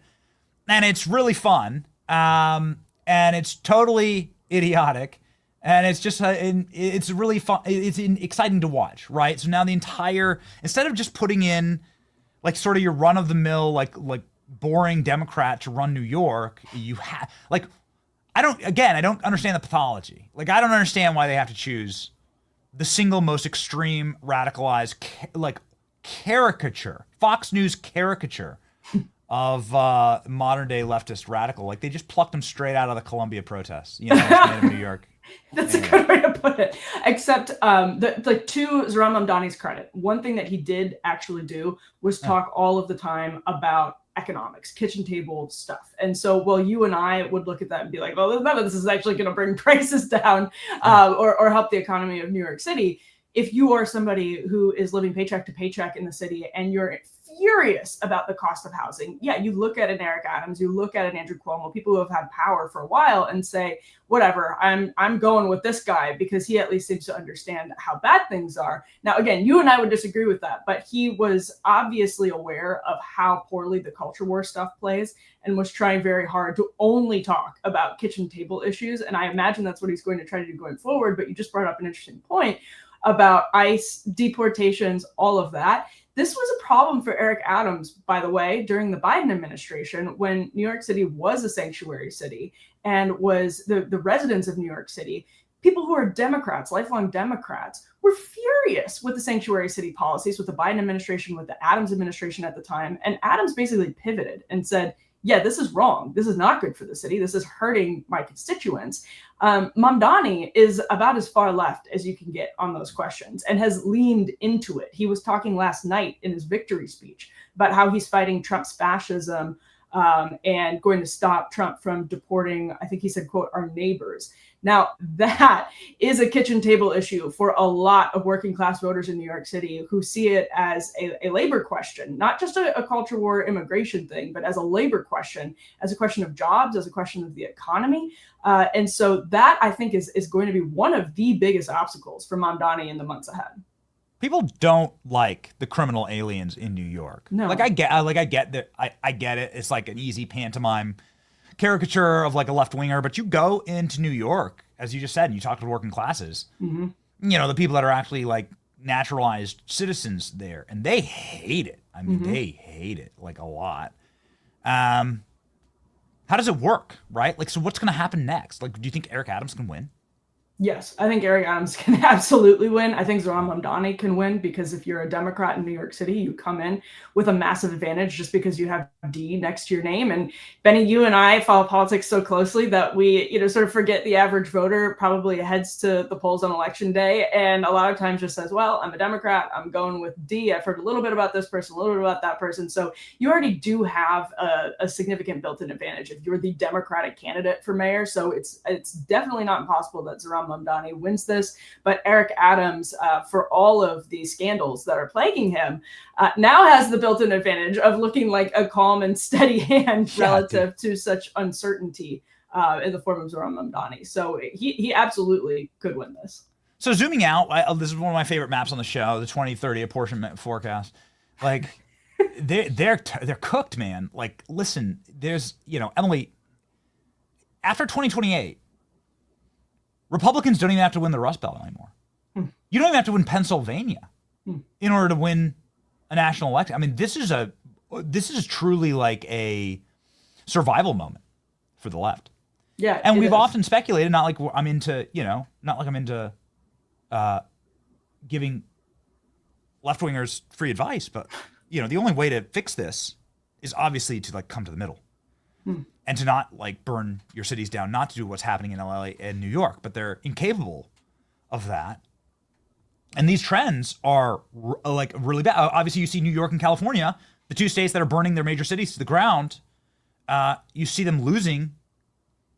And it's really fun. And it's totally idiotic. And it's just, it's really fun. It's exciting to watch, right? So now instead of just putting in like sort of your run of the mill, like boring Democrat to run New York, you have I don't understand the pathology. Like, I don't understand why they have to choose the single most extreme radicalized, caricature, Fox News caricature of modern day leftist radical. Like, they just plucked them straight out of the Columbia protests, you know, in New York. That's a good way to put it. Except, to Zoran Mamdani's credit, one thing that he did actually do was talk all of the time about economics, kitchen table stuff. And so, while you and I would look at that and be like, well, none of this is actually going to bring prices down or help the economy of New York City, if you are somebody who is living paycheck to paycheck in the city and you're furious about the cost of housing, yeah, you look at an Eric Adams, you look at an Andrew Cuomo, people who have had power for a while, and say, whatever, I'm going with this guy because he at least seems to understand how bad things are. Now, again, you and I would disagree with that, but he was obviously aware of how poorly the culture war stuff plays and was trying very hard to only talk about kitchen table issues. And I imagine that's what he's going to try to do going forward. But you just brought up an interesting point about ICE, deportations, all of that. This was a problem for Eric Adams, by the way, during the Biden administration, when New York City was a sanctuary city and was the residents of New York City, people who are Democrats, lifelong Democrats, were furious with the sanctuary city policies, with the Biden administration, with the Adams administration at the time. And Adams basically pivoted and said, yeah, this is wrong. This is not good for the city. This is hurting my constituents. Mamdani is about as far left as you can get on those questions and has leaned into it. He was talking last night in his victory speech about how he's fighting Trump's fascism and going to stop Trump from deporting, I think he said, quote, our neighbors. Now, that is a kitchen table issue for a lot of working class voters in New York City who see it as a labor question, not just a culture war immigration thing, but as a labor question, as a question of jobs, as a question of the economy. And so that, I think, is going to be one of the biggest obstacles for Mamdani in the months ahead. People don't like the criminal aliens in New York. No. I get that. I get it. It's like an easy pantomime caricature of like a left winger, but you go into New York, as you just said, and you talk to the working classes, Mm-hmm. you know, the people that are actually like naturalized citizens there, and they hate it. I mean, Mhm. they hate it like a lot. How does it work, right? Like, so what's going to happen next? Like, do you think Eric Adams can win? Yes, I think Eric Adams can absolutely win. I think Zohran Mamdani can win because if you're a Democrat in New York City, you come in with a massive advantage just because you have D next to your name. And Benny, you and I follow politics so closely that we, sort of forget the average voter probably heads to the polls on election day. And a lot of times just says, well, I'm a Democrat, I'm going with D. I've heard a little bit about this person, a little bit about that person. So you already do have a significant built-in advantage if you're the Democratic candidate for mayor. So it's definitely not impossible that Zohran Mamdani wins this, but Eric Adams, for all of the scandals that are plaguing him, now has the built-in advantage of looking like a calm and steady hand relative to such uncertainty in the form of Zohran Mamdani. So he absolutely could win this. So zooming out, this is one of my favorite maps on the show, the 2030 apportionment forecast. Like, they're cooked, man. Like, listen, there's, Emily, after 2028, Republicans don't even have to win the Rust Belt anymore. You don't even have to win Pennsylvania in order to win a national election. I mean, this is truly like a survival moment for the left. Yeah, and we've often speculated, not like I'm into giving left-wingers free advice, but the only way to fix this is obviously to like come to the middle. And to not like burn your cities down, not to do what's happening in LA and New York, but they're incapable of that. And these trends are like really bad. Obviously, you see New York and California, the two states that are burning their major cities to the ground. You see them losing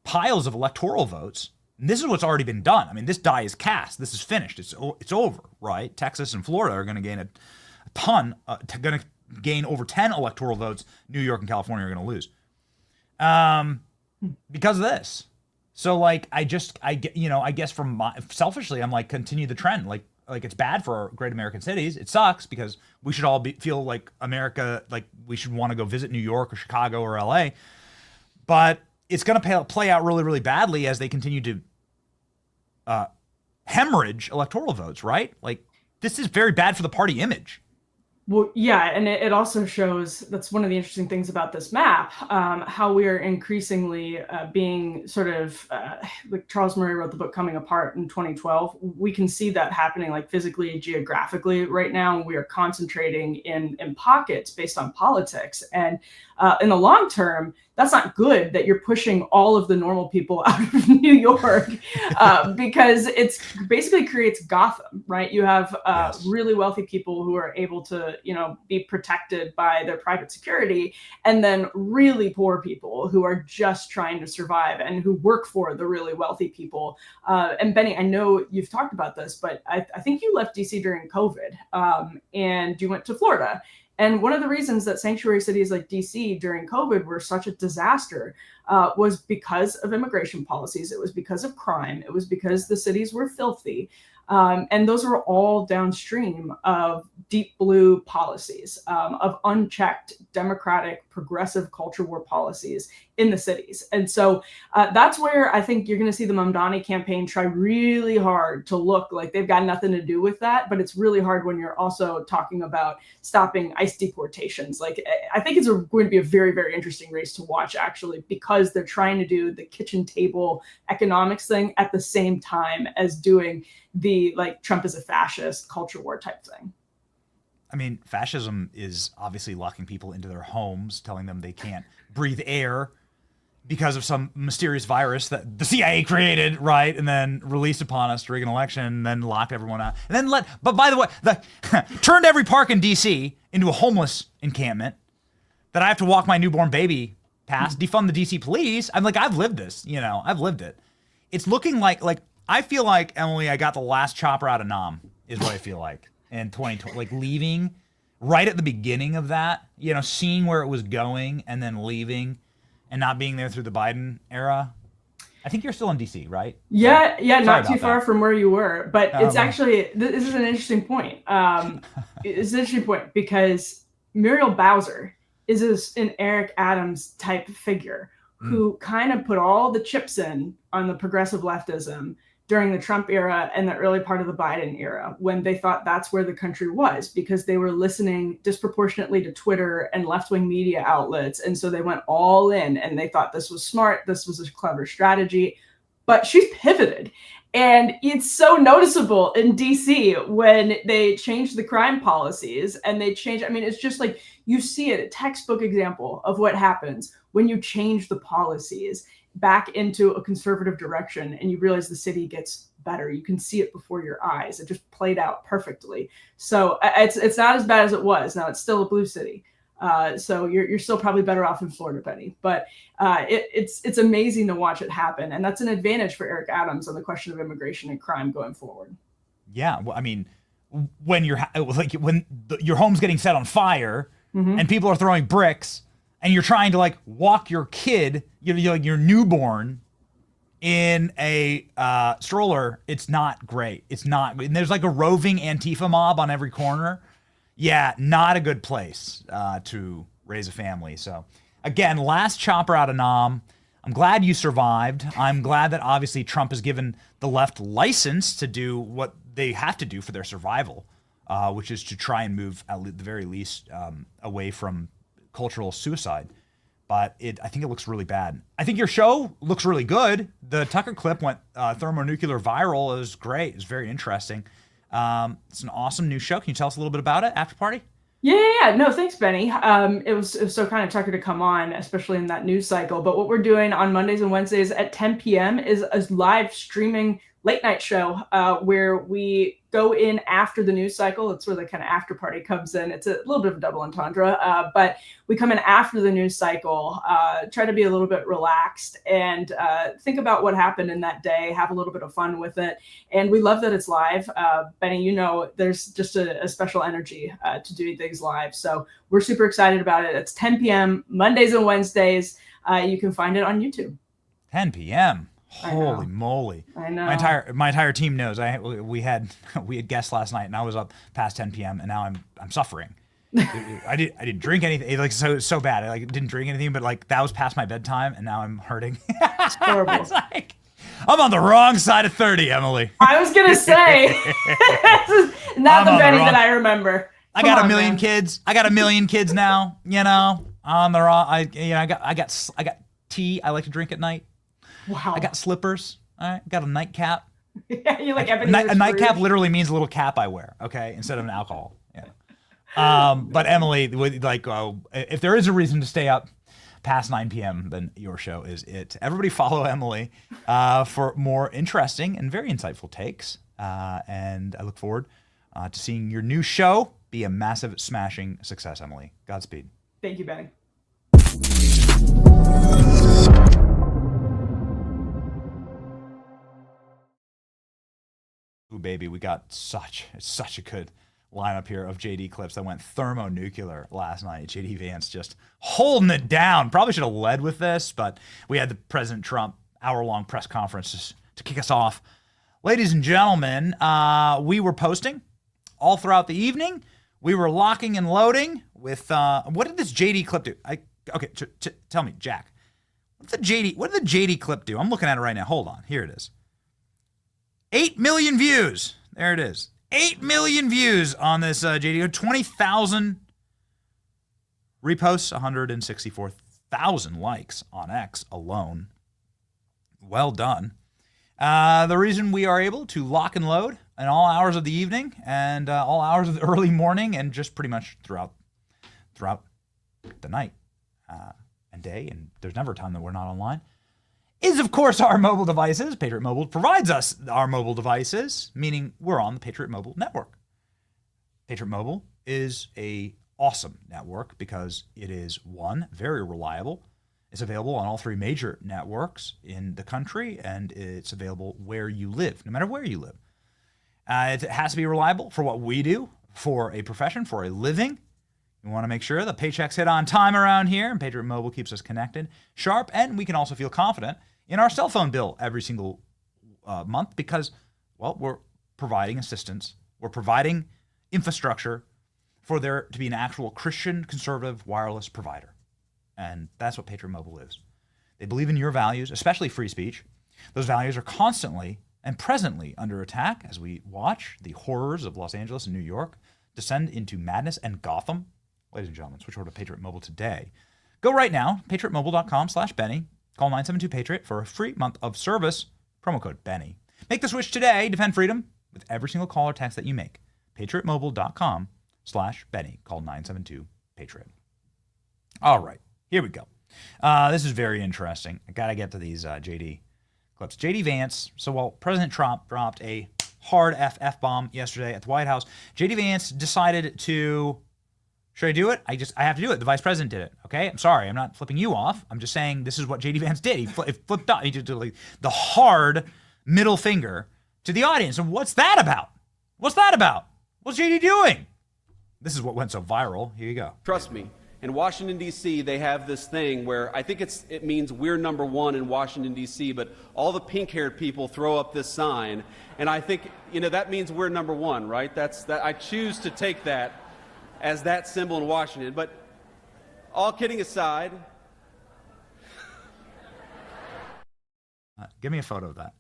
piles of electoral votes. And this is what's already been done. I mean, this die is cast. This is finished. It's over, right? Texas and Florida are going to gain a ton, going to gain over 10 electoral votes. New York and California are going to lose. Because of this. So like, I guess selfishly, I'm like, continue the trend. Like it's bad for great American cities. It sucks because we should all feel like America, like we should want to go visit New York or Chicago or LA, but it's going to play out really, really badly as they continue to, hemorrhage electoral votes, right? Like this is very bad for the party image. Well, yeah, and it also shows, that's one of the interesting things about this map, how we are increasingly being sort of, like Charles Murray wrote the book Coming Apart in 2012. We can see that happening like physically, geographically right now. We are concentrating in pockets based on politics. And in the long term, that's not good that you're pushing all of the normal people out of New York because it's basically creates Gotham, right? You have really wealthy people who are able to, be protected by their private security, and then really poor people who are just trying to survive and who work for the really wealthy people. And Benny, I know you've talked about this, but I think you left DC during COVID and you went to Florida. And one of the reasons that sanctuary cities like DC during COVID were such a disaster was because of immigration policies. It was because of crime. It was because the cities were filthy. And those were all downstream of deep blue policies, of unchecked democratic progressive culture war policies in the cities. And so that's where I think you're going to see the Mamdani campaign try really hard to look like they've got nothing to do with that. But it's really hard when you're also talking about stopping ICE deportations. Like, I think it's going to be a very, very interesting race to watch, actually, because they're trying to do the kitchen table economics thing at the same time as doing the Trump is a fascist culture war type thing. I mean, fascism is obviously locking people into their homes, telling them they can't breathe air because of some mysterious virus that the CIA created, right? And then released upon us to rig an election, and then locked everyone out. And then but by the way, turned every park in DC into a homeless encampment that I have to walk my newborn baby past, defund the DC police. I'm like, I've lived this, I've lived it. It's looking like I feel like, Emily, I got the last chopper out of Nam, is what I feel like. In 2020, leaving right at the beginning of that, seeing where it was going and then leaving and not being there through the Biden era. I think you're still in DC, right? Yeah, not too far from where you were. But it's well. actually, this is an interesting point. It's an interesting point because Muriel Bowser is an Eric Adams type figure who kind of put all the chips in on the progressive leftism during the Trump era and the early part of the Biden era, when they thought that's where the country was, because they were listening disproportionately to Twitter and left-wing media outlets. And so they went all in and they thought this was smart, this was a clever strategy, but she's pivoted. And it's so noticeable in DC when they changed the crime policies and they changed, it's just like, you see it, a textbook example of what happens when you change the policies back into a conservative direction and you realize the city gets better. You can see it before your eyes. It just played out perfectly. So it's not as bad as it was. Now it's still a blue city. So you're still probably better off in Florida, Benny. But it's amazing to watch it happen. And that's an advantage for Eric Adams on the question of immigration and crime going forward. Yeah. Well, when your home's getting set on fire and people are throwing bricks, and you're trying to walk your kid, your newborn, in a stroller, it's not great. It's not. And there's a roving Antifa mob on every corner. Yeah, not a good place to raise a family. So, again, last chopper out of Nam. I'm glad you survived. I'm glad that obviously Trump has given the left license to do what they have to do for their survival, which is to try and move, at the very least, away from cultural suicide. But I think it looks really bad. I think your show looks really good. The Tucker clip went thermonuclear viral. It was great. It was very interesting. It's an awesome new show. Can you tell us a little bit about it, After Party? Yeah. No, thanks, Benny. It was so kind of Tucker to come on, especially in that news cycle. But what we're doing on Mondays and Wednesdays at 10 p.m. is a live streaming late night show where we go in after the news cycle. That's where the kind of after party comes in. It's a little bit of a double entendre, but we come in after the news cycle, try to be a little bit relaxed and think about what happened in that day, have a little bit of fun with it. And we love that it's live. Benny, there's just a special energy to doing things live. So we're super excited about it. It's 10 p.m. Mondays and Wednesdays. You can find it on YouTube. 10 p.m. Holy moly! I know. My entire team knows. We had guests last night, and I was up past 10 p.m. and now I'm suffering. I didn't drink anything. So bad. I didn't drink anything, but that was past my bedtime, and now I'm hurting. It's horrible. It's I'm on the wrong side of 30, Emily. I was gonna say, not the Benny that I remember. I got a million kids. I got a million kids now. On the wrong. I got tea. I like to drink at night. Wow. I got slippers. All right. Got a nightcap. Yeah, you like a nightcap literally means a little cap I wear. Okay, instead of an alcohol. Yeah. But Emily, if there is a reason to stay up past 9 p.m., then your show is it. Everybody follow Emily for more interesting and very insightful takes. And I look forward to seeing your new show be a massive, smashing success, Emily. Godspeed. Thank you, Benny. Ooh, baby, we got such a good lineup here of JD clips that went thermonuclear last night. JD Vance just holding it down. Probably should have led with this, but we had the President Trump hour-long press conference to kick us off. Ladies and gentlemen, we were posting all throughout the evening. We were locking and loading with what did this JD clip do? Okay, tell me, Jack. What did the JD clip do? I'm looking at it right now. Hold on. Here it is. 8 million views. There it is. 8 million views on this JD. 20,000 reposts, 164,000 likes on X alone. Well done. The reason we are able to lock and load in all hours of the evening and all hours of the early morning and just pretty much throughout the night and day, and there's never a time that we're not online, is, of course, our mobile devices. Patriot Mobile provides us our mobile devices, meaning we're on the Patriot Mobile network. Patriot Mobile is a awesome network because it is, one, very reliable. It's available on all 3 major networks in the country, and it's available where you live, no matter where you live. It has to be reliable for what we do, for a profession, for a living. We want to make sure the paychecks hit on time around here, and Patriot Mobile keeps us connected, sharp, and we can also feel confident in our cell phone bill every single month because, well, we're providing assistance. We're providing infrastructure for there to be an actual Christian conservative wireless provider. And that's what Patriot Mobile is. They believe in your values, especially free speech. Those values are constantly and presently under attack as we watch the horrors of Los Angeles and New York descend into madness and Gotham. Ladies and gentlemen, switch over to Patriot Mobile today. Go right now, patriotmobile.com/Benny. Call 972-PATRIOT for a free month of service. Promo code Benny. Make the switch today. Defend freedom with every single call or text that you make. patriotmobile.com/Benny. Call 972-PATRIOT. All right, here we go. This is very interesting. I got to get to these JD clips. JD Vance. So while President Trump dropped a hard F-bomb yesterday at the White House, JD Vance decided to... Should I do it? I have to do it. The vice president did it. Okay? I'm sorry. I'm not flipping you off. I'm just saying this is what JD Vance did. He flipped up. He did like the hard middle finger to the audience. And what's that about? What's that about? What's JD doing? This is what went so viral. Here you go. Trust me. In Washington, D.C., they have this thing where I think it means we're number one in Washington, D.C., but all the pink-haired people throw up this sign. And I think, that means we're number one, right? I choose to take that as that symbol in Washington. But all kidding aside. Give me a photo of that.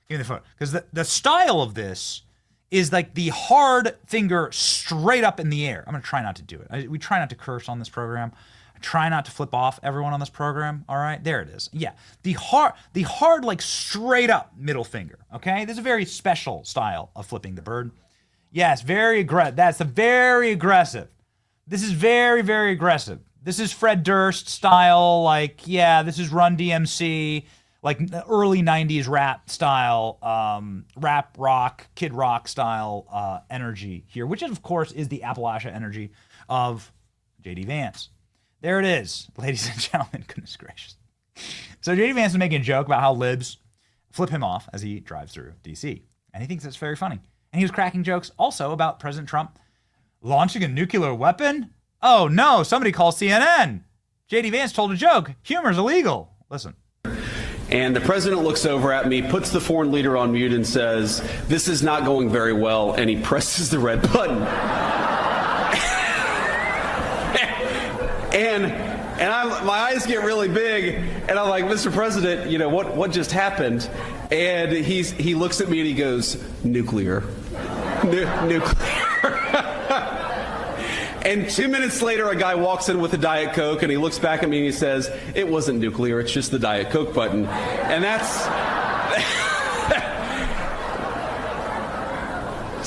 Give me the photo. Because the style of this is like the hard finger straight up in the air. I'm going to try not to do it. We try not to curse on this program. I try not to flip off everyone on this program. All right, there it is. Yeah, the hard like straight up middle finger. Okay, this is a very special style of flipping the bird. Yes, very aggressive. That's a very aggressive. This is very, very aggressive. This is Fred Durst style. Like, yeah, this is Run DMC. Like early 90s rap style, rap rock, kid rock style energy here, which of course is the Appalachia energy of JD Vance. There it is, ladies and gentlemen. Goodness gracious. So JD Vance is making a joke about how libs flip him off as he drives through D.C. And he thinks that's very funny. And he was cracking jokes also about President Trump launching a nuclear weapon. Oh no, somebody call CNN. JD Vance told a joke. Humor's illegal. Listen. And the president looks over at me, puts the foreign leader on mute and says, "This is not going very well," and he presses the red button. and my eyes get really big, and I'm like, "Mr. President, what just happened?" And he looks at me and he goes, "Nuclear." Nuclear. And 2 minutes later, a guy walks in with a Diet Coke, and he looks back at me and he says, "It wasn't nuclear, it's just the Diet Coke button." And that's...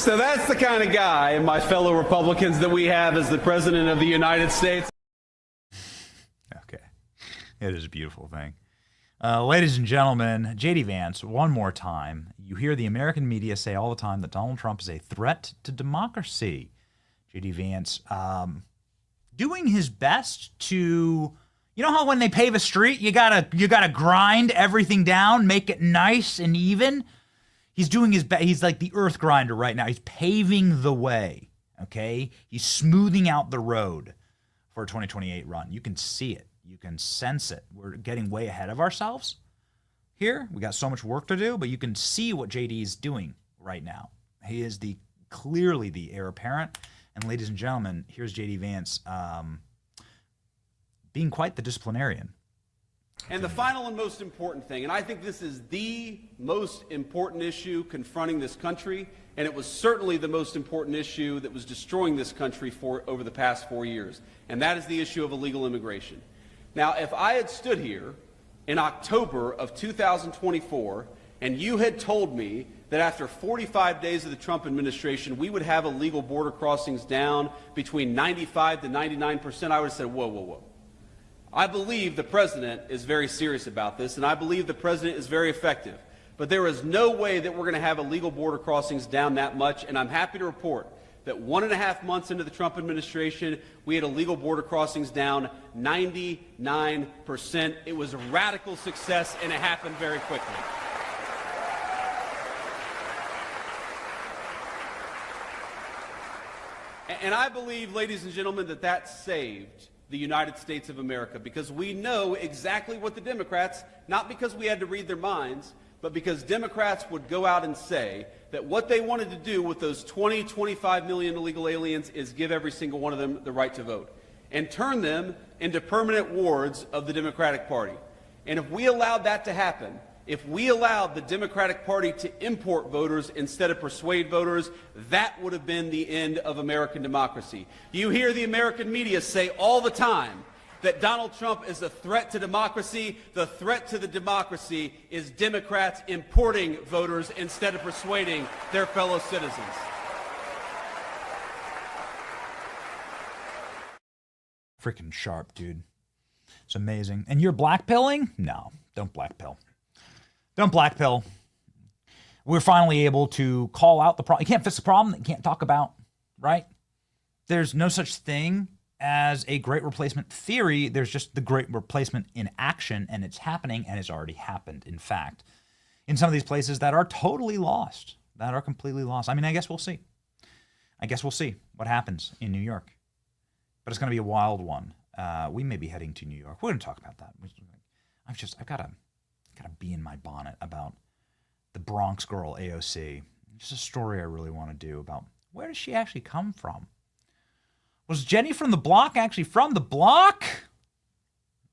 So that's the kind of guy, and my fellow Republicans, that we have as the President of the United States. Okay. It is a beautiful thing. Ladies and gentlemen, J.D. Vance, one more time. You hear the American media say all the time that Donald Trump is a threat to democracy. J.D. Vance doing his best to, you know how when they pave a street, you gotta grind everything down, make it nice and even? He's doing his best. He's like the earth grinder right now. He's paving the way, okay? He's smoothing out the road for a 2028 run. You can see it. You can sense it. We're getting way ahead of ourselves here. We got so much work to do, but you can see what JD is doing right now. He is clearly the heir apparent. And ladies and gentlemen, here's JD Vance being quite the disciplinarian. And the final and most important thing, and I think this is the most important issue confronting this country, and it was certainly the most important issue that was destroying this country over the past 4 years, and that is the issue of illegal immigration. Now, if I had stood here in October of 2024 and you had told me that after 45 days of the Trump administration, we would have illegal border crossings down between 95 to 99%, I would have said, whoa, whoa, whoa. I believe the president is very serious about this, and I believe the president is very effective. But there is no way that we're going to have illegal border crossings down that much, and I'm happy to report that 1.5 months into the Trump administration, we had illegal border crossings down 99%. It was a radical success, and it happened very quickly. And I believe, ladies and gentlemen, that that saved the United States of America, because we know exactly what the Democrats, not because we had to read their minds, but because Democrats would go out and say that what they wanted to do with those 25 million illegal aliens is give every single one of them the right to vote and turn them into permanent wards of the Democratic Party. And if we allowed that to happen, if we allowed the Democratic Party to import voters instead of persuade voters, that would have been the end of American democracy. You hear the American media say all the time that Donald Trump is a threat to democracy. The threat to the democracy is Democrats importing voters instead of persuading their fellow citizens. Freaking sharp, dude. It's amazing. And you're blackpilling? No, don't blackpill. Don't blackpill. We're finally able to call out the problem. You can't fix the problem that you can't talk about, right? There's no such thing as a great replacement theory. There's just the great replacement in action, and it's happening, and it's already happened, in fact, in some of these places that are totally lost, that are completely lost. I mean, I guess we'll see. I guess we'll see what happens in New York. But it's going to be a wild one. We may be heading to New York. We're going to talk about that. I've got to be in my bonnet about the Bronx girl AOC. Just a story I really want to do about where does she actually come from? Was Jenny from the block actually from the block?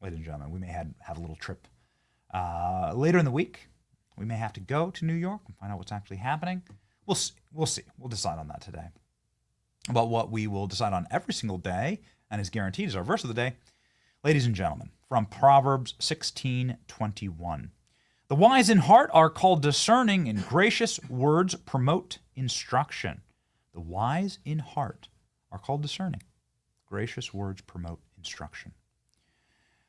Ladies and gentlemen, we may have a little trip later in the week. We may have to go to New York and find out what's actually happening. We'll see. We'll decide on that today. But what we will decide on every single day, and is guaranteed, is our verse of the day. Ladies and gentlemen, from Proverbs 16:21. The wise in heart are called discerning, and gracious words promote instruction. The wise in heart are called discerning. Gracious words promote instruction.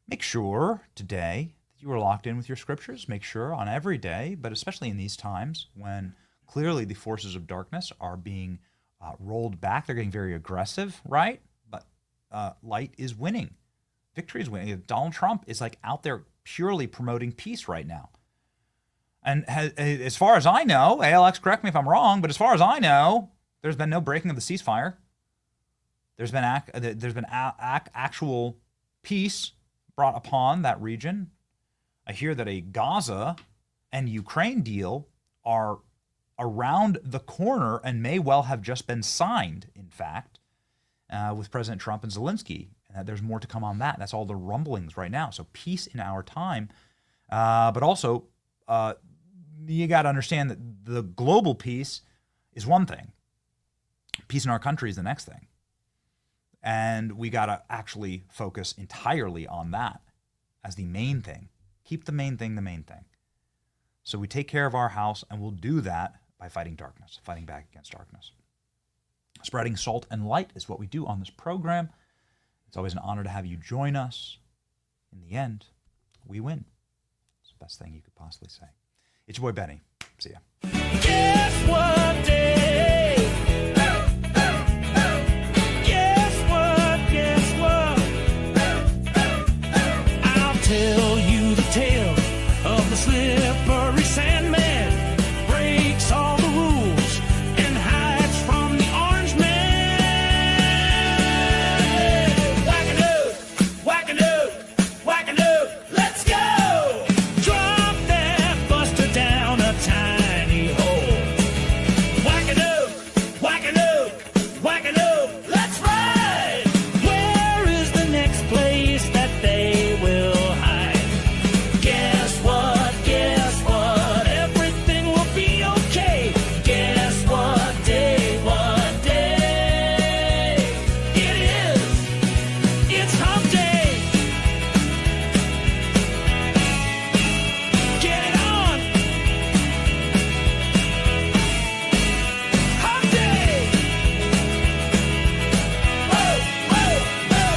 Make sure today that you are locked in with your scriptures. Make sure on every day, but especially in these times when clearly the forces of darkness are being rolled back. They're getting very aggressive, right? But light is winning. Victory is winning. Donald Trump is like out there purely promoting peace right now. And as far as I know, ALX, correct me if I'm wrong, but as far as I know, there's been no breaking of the ceasefire. There's been actual peace brought upon that region. I hear that a Gaza and Ukraine deal are around the corner and may well have just been signed, in fact, with President Trump and Zelensky. And that there's more to come on that. That's all the rumblings right now. So peace in our time. But also, you got to understand that the global peace is one thing. Peace in our country is the next thing. And we got to actually focus entirely on that as the main thing. Keep the main thing the main thing. So we take care of our house, and we'll do that by fighting darkness, fighting back against darkness. Spreading salt and light is what we do on this program. It's always an honor to have you join us. In the end, we win. It's the best thing you could possibly say. It's your boy Benny. See ya. Guess what day? Guess what? I'll tell you the tale of the slippery Sandman. Breaks all the rules and hides from the orange man. Whack-a-doo, whack-a-doo, whack-a-doo, let's go! Drop that buster down a tiny hole. Whack-a-doo, whack-a-doo, whack-a-doo, let's ride! Where is the next place that they will hide? Guess what, guess what, everything will be okay. Guess what day, what day? It is, it's hump day. Get it on. Hump day. Whoa, whoa, whoa.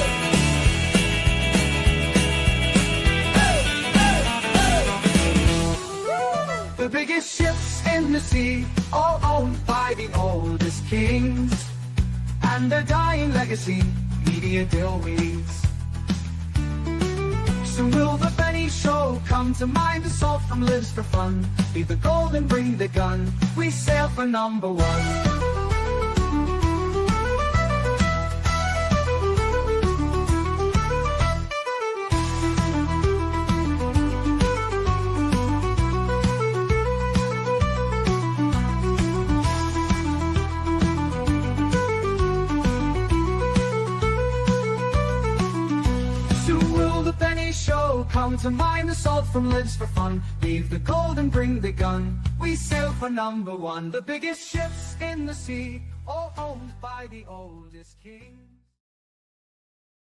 The biggest ships in the sea, all owned by the oldest kings, and their dying legacy, media deal weeds. Soon will the Benny Show come to mind. The salt from lives for fun. Leave the gold and bring the gun. We sail for number one. Soon will the Benny Show come to mind. The salt from lives for fun. Leave the gold and bring the gun. We sail for number one. The biggest ships in the sea, all owned by the oldest king.